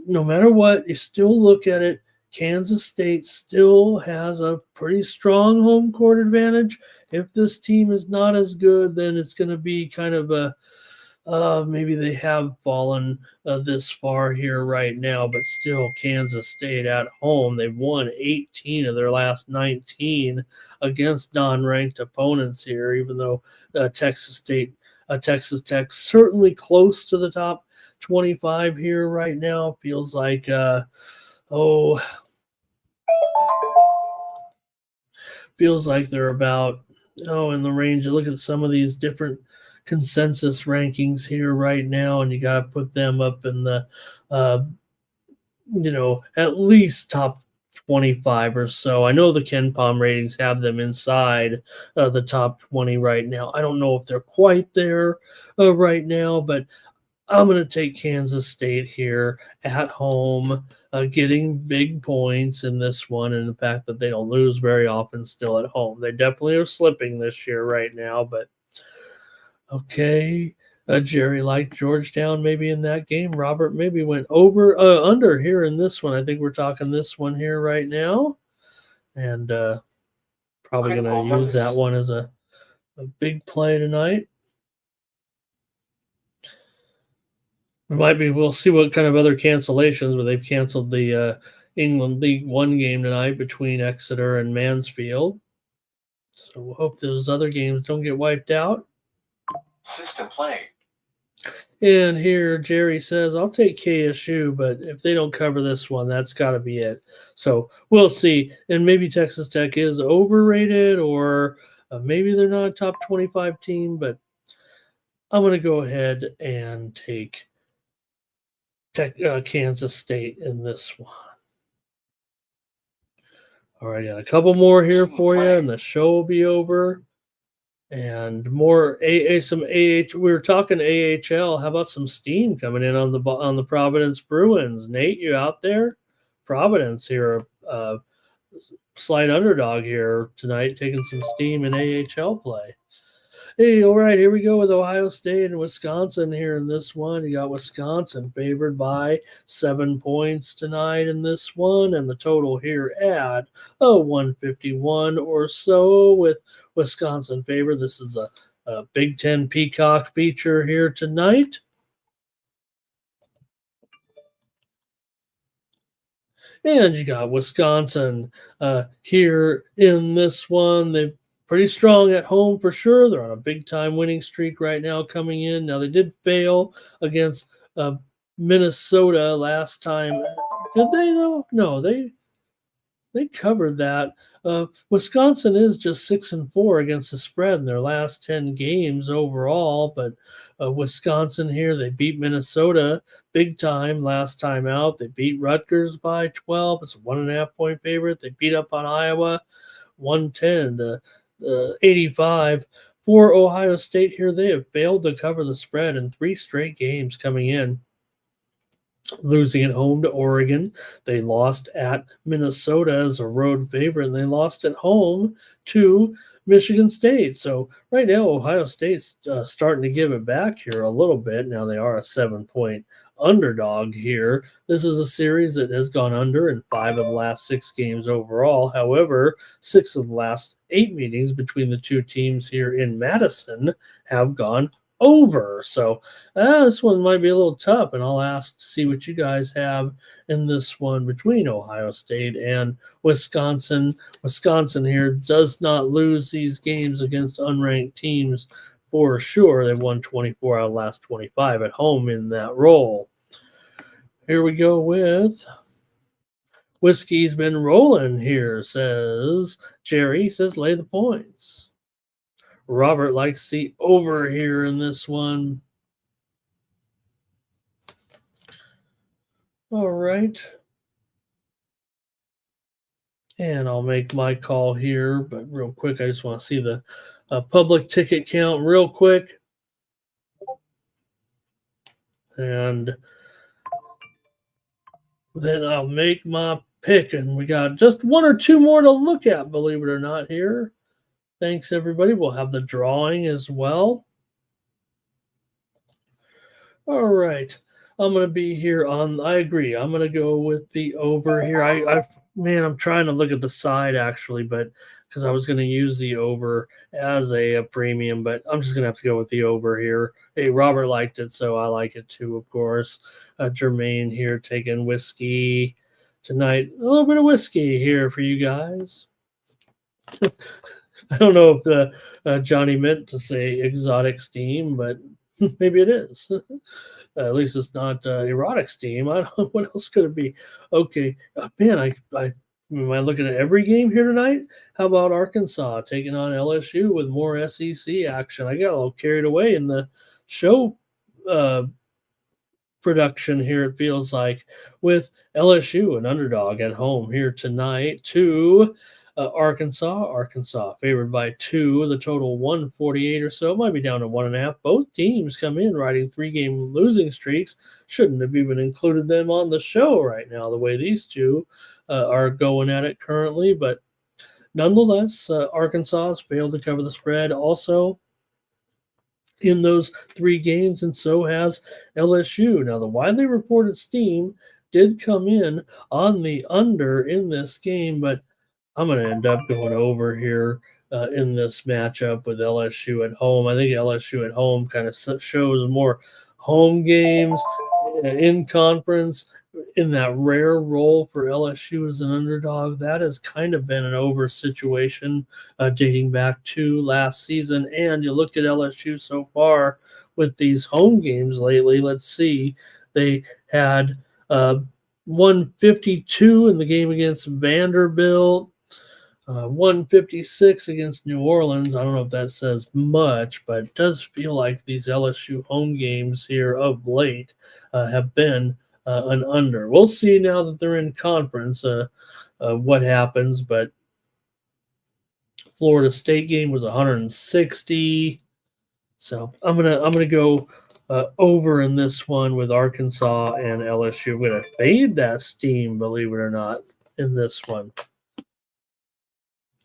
No matter what, you still look at it, Kansas State still has a pretty strong home court advantage. If this team is not as good, then it's going to be kind of a maybe they have fallen this far here right now, but still Kansas State at home. They've won 18 of their last 19 against non-ranked opponents here, even though Texas Tech certainly close to the top 25 here right now. Feels like, feels like they're about in the range. Look at some of these different consensus rankings here right now, and you got to put them up in the at least top 25 or so. I know the KenPom ratings have them inside the top 20 right now. I don't know if they're quite there right now, but I'm going to take Kansas State here at home, getting big points in this one, and the fact that they don't lose very often still at home. They definitely are slipping this year right now, but okay. Jerry liked Georgetown maybe in that game. Robert maybe went under here in this one. I think we're talking this one here right now, and probably going to use that one as a big play tonight. We'll see what kind of other cancellations, but they've canceled the England League One game tonight between Exeter and Mansfield. So we'll hope those other games don't get wiped out. System play. And here Jerry says, I'll take KSU, but if they don't cover this one, that's got to be it. So we'll see. And maybe Texas Tech is overrated, or maybe they're not a top 25 team, but I'm going to go ahead and take Kansas State in this one. All right, got a couple more here for you, and the show will be over. And more some AH. We were talking AHL. How about some steam coming in on the Providence Bruins? Nate, you out there? Providence here, slight underdog here tonight, taking some steam in AHL play. Hey, all right, here we go with Ohio State and Wisconsin here in this one. You got Wisconsin favored by 7 points tonight in this one, and the total here at 151 or so with Wisconsin favored. This is a Big Ten Peacock feature here tonight. And you got Wisconsin here in this one. They've pretty strong at home for sure. They're on a big-time winning streak right now coming in. Now, they did fail against Minnesota last time. Did they, though? No, they covered that. Wisconsin is just 6-4 against the spread in their last 10 games overall, but Wisconsin here, they beat Minnesota big time last time out. They beat Rutgers by 12. It's a 1.5-point favorite. They beat up on Iowa 110 to 85. For Ohio State here, they have failed to cover the spread in 3 straight games coming in. Losing at home to Oregon. They lost at Minnesota as a road favorite, and they lost at home to Michigan State. So right now, Ohio State's starting to give it back here a little bit. Now they are a 7-point underdog here. This is a series that has gone under in 5 of the last 6 games overall. However, 6 of the last 8 meetings between the two teams here in Madison have gone over. So this one might be a little tough, and I'll ask to see what you guys have in this one between Ohio State and Wisconsin. Wisconsin here does not lose these games against unranked teams for sure. They've won 24 out of the last 25 at home in that role. Here we go with Whiskey's been rolling here, says Jerry. Says lay the points. Robert likes the over here in this one. All right. And I'll make my call here, but real quick, I just want to see the public ticket count real quick. And then I'll make my pick. And we got just 1 or 2 more to look at, believe it or not, here. Thanks, everybody. We'll have the drawing as well. All right. I'm going to be here on, I agree. I'm going to go with the over here. I'm trying to look at the side, actually, but because I was going to use the over as a premium, but I'm just going to have to go with the over here. Hey, Robert liked it, so I like it too, of course. Jermaine here taking whiskey tonight. A little bit of whiskey here for you guys. I don't know if Johnny meant to say exotic steam, but maybe it is. At least it's not erotic steam. I don't know what else could it be. Okay, man, I Am I looking at every game here tonight? How about Arkansas taking on LSU with more SEC action? I got a little carried away in the show production here, it feels like, with LSU, an underdog at home here tonight to Arkansas. Arkansas favored by 2, the total 148 or so. It might be down to 1.5. Both teams come in riding 3-game losing streaks. Shouldn't have even included them on the show right now, the way these two are going at it currently. But nonetheless, Arkansas has failed to cover the spread also in those 3 games, and so has LSU. Now, the widely reported steam did come in on the under in this game, but I'm going to end up going over here in this matchup with LSU at home. I think LSU at home kind of shows more home games in conference in that rare role for LSU as an underdog. That has kind of been an over situation dating back to last season. And you look at LSU so far with these home games lately. Let's see. They had 152 in the game against Vanderbilt, 156 against New Orleans. I don't know if that says much, but it does feel like these LSU home games here of late have been an under. We'll see now that they're in conference what happens, but Florida State game was 160. So I'm gonna go over in this one with Arkansas and LSU. We're gonna fade that steam, believe it or not, in this one.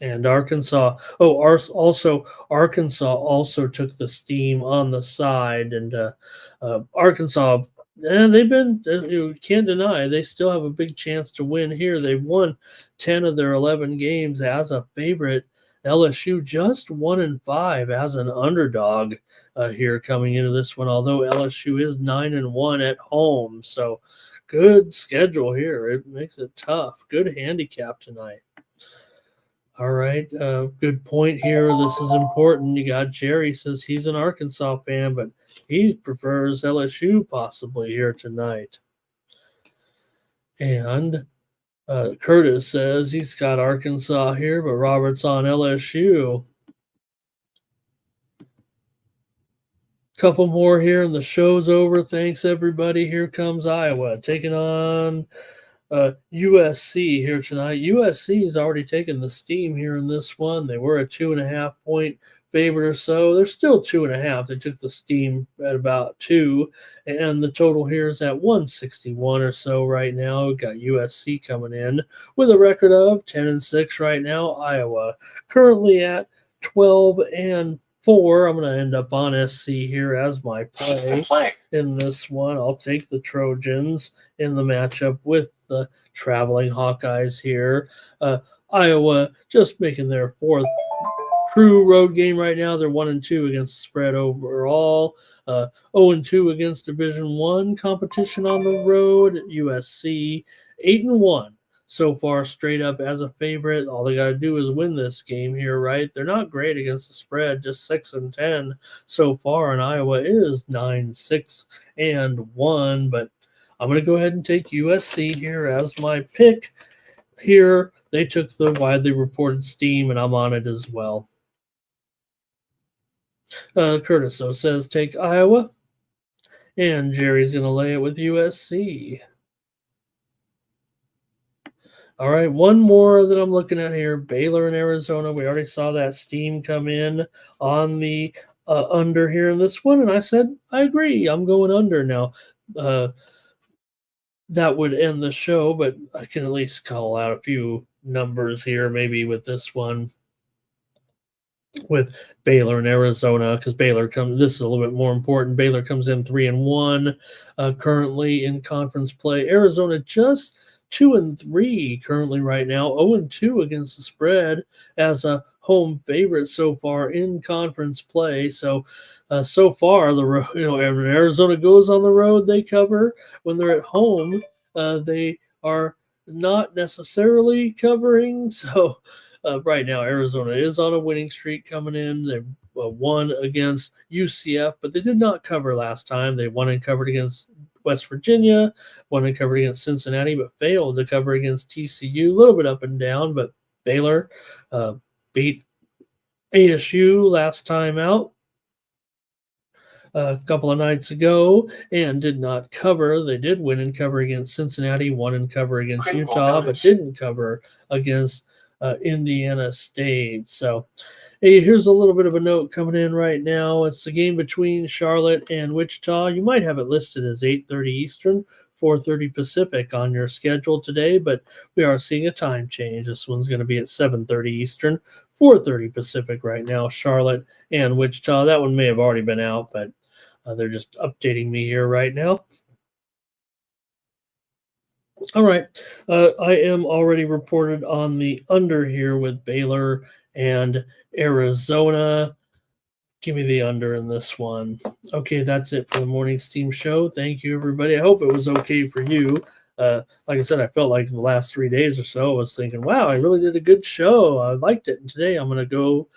And Arkansas. Arkansas also took the steam on the side, and Arkansas. And they've been, you can't deny, they still have a big chance to win here. They've won 10 of their 11 games as a favorite. LSU just 1-5 as an underdog here coming into this one, although LSU is 9-1 at home. So good schedule here. It makes it tough. Good handicap tonight. All right, good point here. This is important. You got Jerry says he's an Arkansas fan, but he prefers LSU possibly here tonight. And Curtis says he's got Arkansas here, but Robert's on LSU. Couple more here, and the show's over. Thanks, everybody. Here comes Iowa taking on USC here tonight. USC has already taken the steam here in this one. They were a 2.5 point favorite or so. They're still 2.5. They took the steam at about 2, and the total here is at 161 or so right now. We've got USC coming in with a record of 10-6 right now. Iowa currently at 12-4. I'm going to end up on SC here as my play in this one. I'll take the Trojans in the matchup with the traveling Hawkeyes here. Iowa just making their 4th true road game right now. They're 1-2 against the spread overall. 0-2 against Division I competition on the road. USC 8-1 so far straight up as a favorite. All they got to do is win this game here, right? They're not great against the spread, just 6-10 so far, and Iowa is 9-6-1. But I'm going to go ahead and take USC here as my pick. Here, they took the widely reported steam, and I'm on it as well. Curtis though says take Iowa, and Jerry's going to lay it with USC. All right, one more that I'm looking at here, Baylor and Arizona. We already saw that steam come in on the under here in this one, and I said, I agree. I'm going under now. That would end the show, but I can at least call out a few numbers here, maybe with this one, with Baylor and Arizona, because this is a little bit more important. Baylor comes in 3-1 currently in conference play. Arizona just 2-3 currently right now, 0-2 against the spread as a home favorite so far in conference play. So far, when Arizona goes on the road, they cover. When they're at home, they are not necessarily covering. So right now, Arizona is on a winning streak coming in. They've won against UCF, but they did not cover last time. They won and covered against West Virginia, won and covered against Cincinnati, but failed to cover against TCU. A little bit up and down, but Baylor beat ASU last time out a couple of nights ago and did not cover. They did win and cover against Cincinnati, won and cover against Critical Utah, notice. but didn't cover against Indiana State. So, hey, here's a little bit of a note coming in right now. It's the game between Charlotte and Wichita. You might have it listed as 8:30 Eastern, 4:30 Pacific on your schedule today, but we are seeing a time change. This one's going to be at 7:30 Eastern, 4:30 Pacific right now, Charlotte and Wichita. That one may have already been out, but they're just updating me here right now. All right. I am already reported on the under here with Baylor and Arizona. Give me the under in this one. Okay, that's it for the morning steam show. Thank you, everybody. I hope it was okay for you. Like I said, I felt like the last 3 days or so, I was thinking, wow, I really did a good show. I liked it. And today I'm going to go,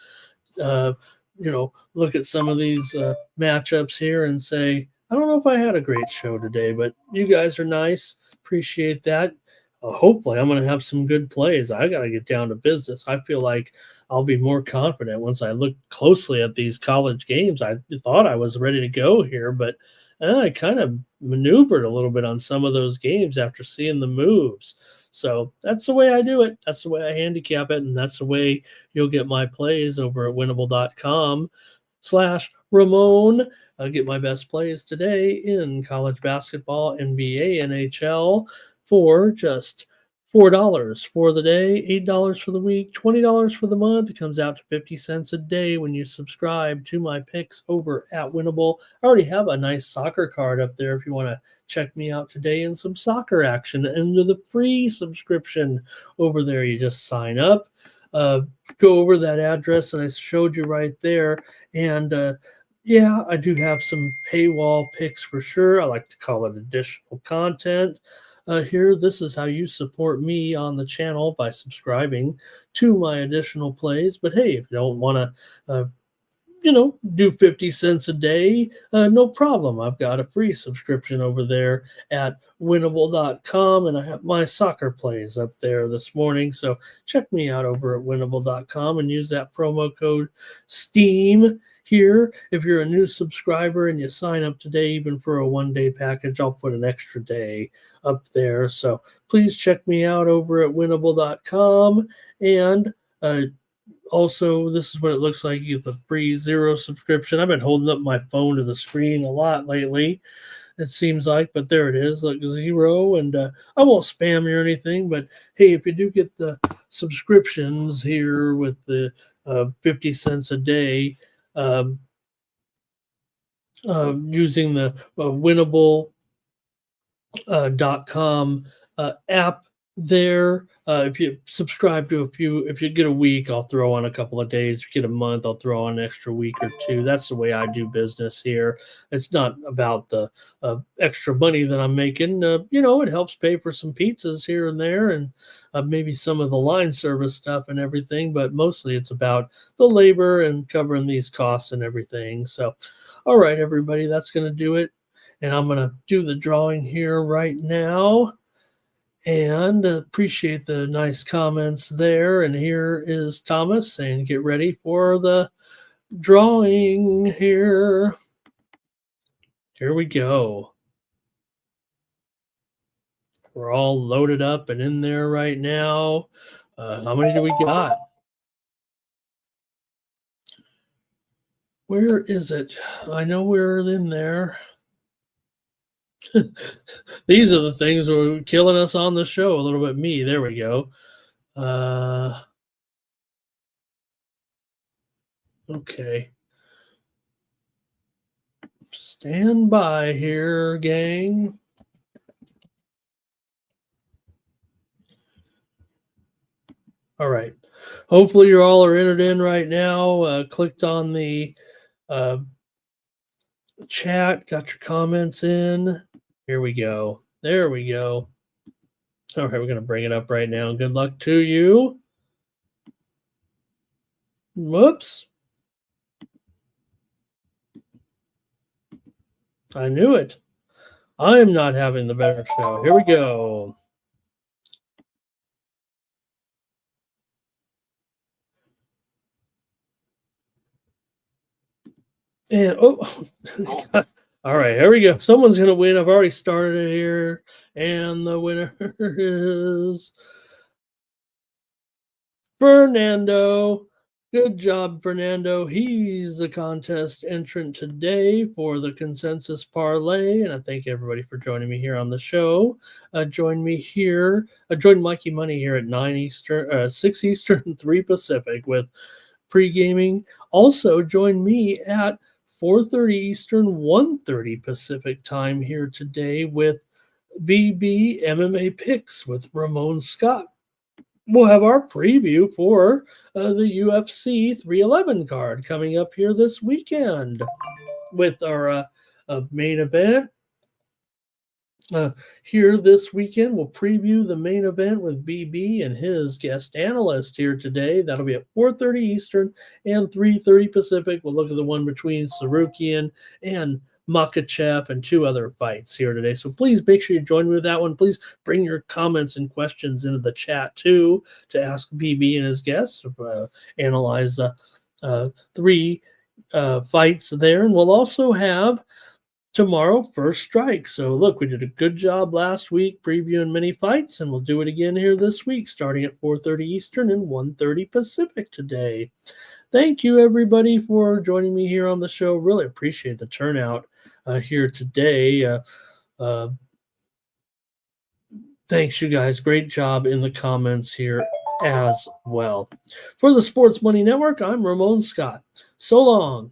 look at some of these matchups here and say, I don't know if I had a great show today, but you guys are nice. Appreciate that. Hopefully, I'm going to have some good plays. I got to get down to business. I feel like I'll be more confident once I look closely at these college games. I thought I was ready to go here, but I kind of maneuvered a little bit on some of those games after seeing the moves. So that's the way I do it. That's the way I handicap it, and that's the way you'll get my plays over at winnable.com/Ramon. I'll get my best plays today in college basketball, NBA, NHL for just $4 for the day, $8 for the week, $20 for the month. It comes out to 50 cents a day when you subscribe to my picks over at Winnable. I already have a nice soccer card up there if you want to check me out today in some soccer action under the free subscription over there. You just sign up, go over that address that I showed you right there, and yeah, I do have some paywall picks for sure. I like to call it additional content. Here, this is how you support me on the channel by subscribing to my additional plays. But hey, if you don't want to, do 50 cents a day, no problem. I've got a free subscription over there at winnable.com, and I have my soccer plays up there this morning. So check me out over at winnable.com and use that promo code STEAM here. If you're a new subscriber and you sign up today, even for a one-day package, I'll put an extra day up there. So please check me out over at winnable.com. And also, this is what it looks like. You get the free 0 subscription. I've been holding up my phone to the screen a lot lately, it seems like, but there it is, like 0. And I won't spam you or anything, but hey, if you do get the subscriptions here with the 50 cents a day, using the winnable.com app there. If you subscribe to if you get a week, I'll throw on a couple of days. If you get a month, I'll throw on an extra week or two. That's the way I do business here. It's not about the extra money that I'm making. It helps pay for some pizzas here and there, and maybe some of the line service stuff and everything, but mostly it's about the labor and covering these costs and everything. So, all right, everybody, that's going to do it. And I'm going to do the drawing here right now. And appreciate the nice comments there. And here is Thomas saying, get ready for the drawing here. Here we go. We're all loaded up and in there right now. How many do we got? Where is it? I know we're in there. These are the things that are killing us on the show a little bit. Me, there we go. Okay. Stand by here, gang. All right. Hopefully you all are entered in right now. Clicked on the chat, got your comments in. Here we go. There we go. All right, we're going to bring it up right now. Good luck to you. Whoops. I knew it. I'm not having the better show. Here we go. And all right, here we go. Someone's going to win. I've already started it here. And the winner is Fernando. Good job, Fernando. He's the contest entrant today for the consensus parlay. And I thank everybody for joining me here on the show. Join me here. Join Mikey Money here at 9 Eastern, 6 Eastern, 3 Pacific with pre-gaming. Also, join me at 4:30 Eastern, 1:30 Pacific time here today with VB MMA Picks with Ramon Scott. We'll have our preview for the UFC 311 card coming up here this weekend with our main event. Here this weekend, we'll preview the main event with BB and his guest analyst here today. That'll be at 4:30 Eastern and 3:30 Pacific. We'll look at the one between Sarukian and Makhachev and 2 other fights here today. So please make sure you join me with that one. Please bring your comments and questions into the chat too to ask BB and his guests. Analyze the 3 fights there. And we'll also have tomorrow, First Strike. So look, we did a good job last week previewing many fights, and we'll do it again here this week, starting at 4:30 Eastern and 1:30 Pacific today. Thank you, everybody, for joining me here on the show. Really appreciate the turnout here today. Thanks, you guys. Great job in the comments here as well. For the Sports Money Network, I'm Ramon Scott. So long.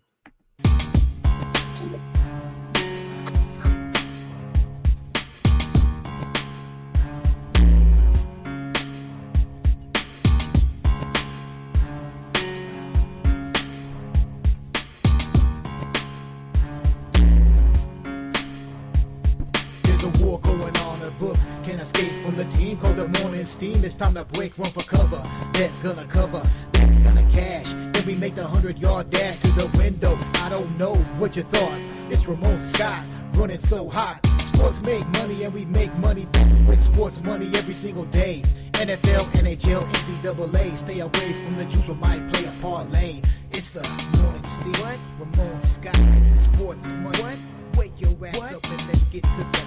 Steam, it's time to break, run for cover. That's gonna cover, that's gonna cash. Then we make the 100-yard dash to the window. I don't know what you thought. It's Ramon Scott, running so hot. Sports make money and we make money with sports money every single day. NFL, NHL, NCAA. Stay away from the juice, we might play a parlay. It's the morning steam. What? Ramon Scott, sports money. What? Wake your ass up and let's get to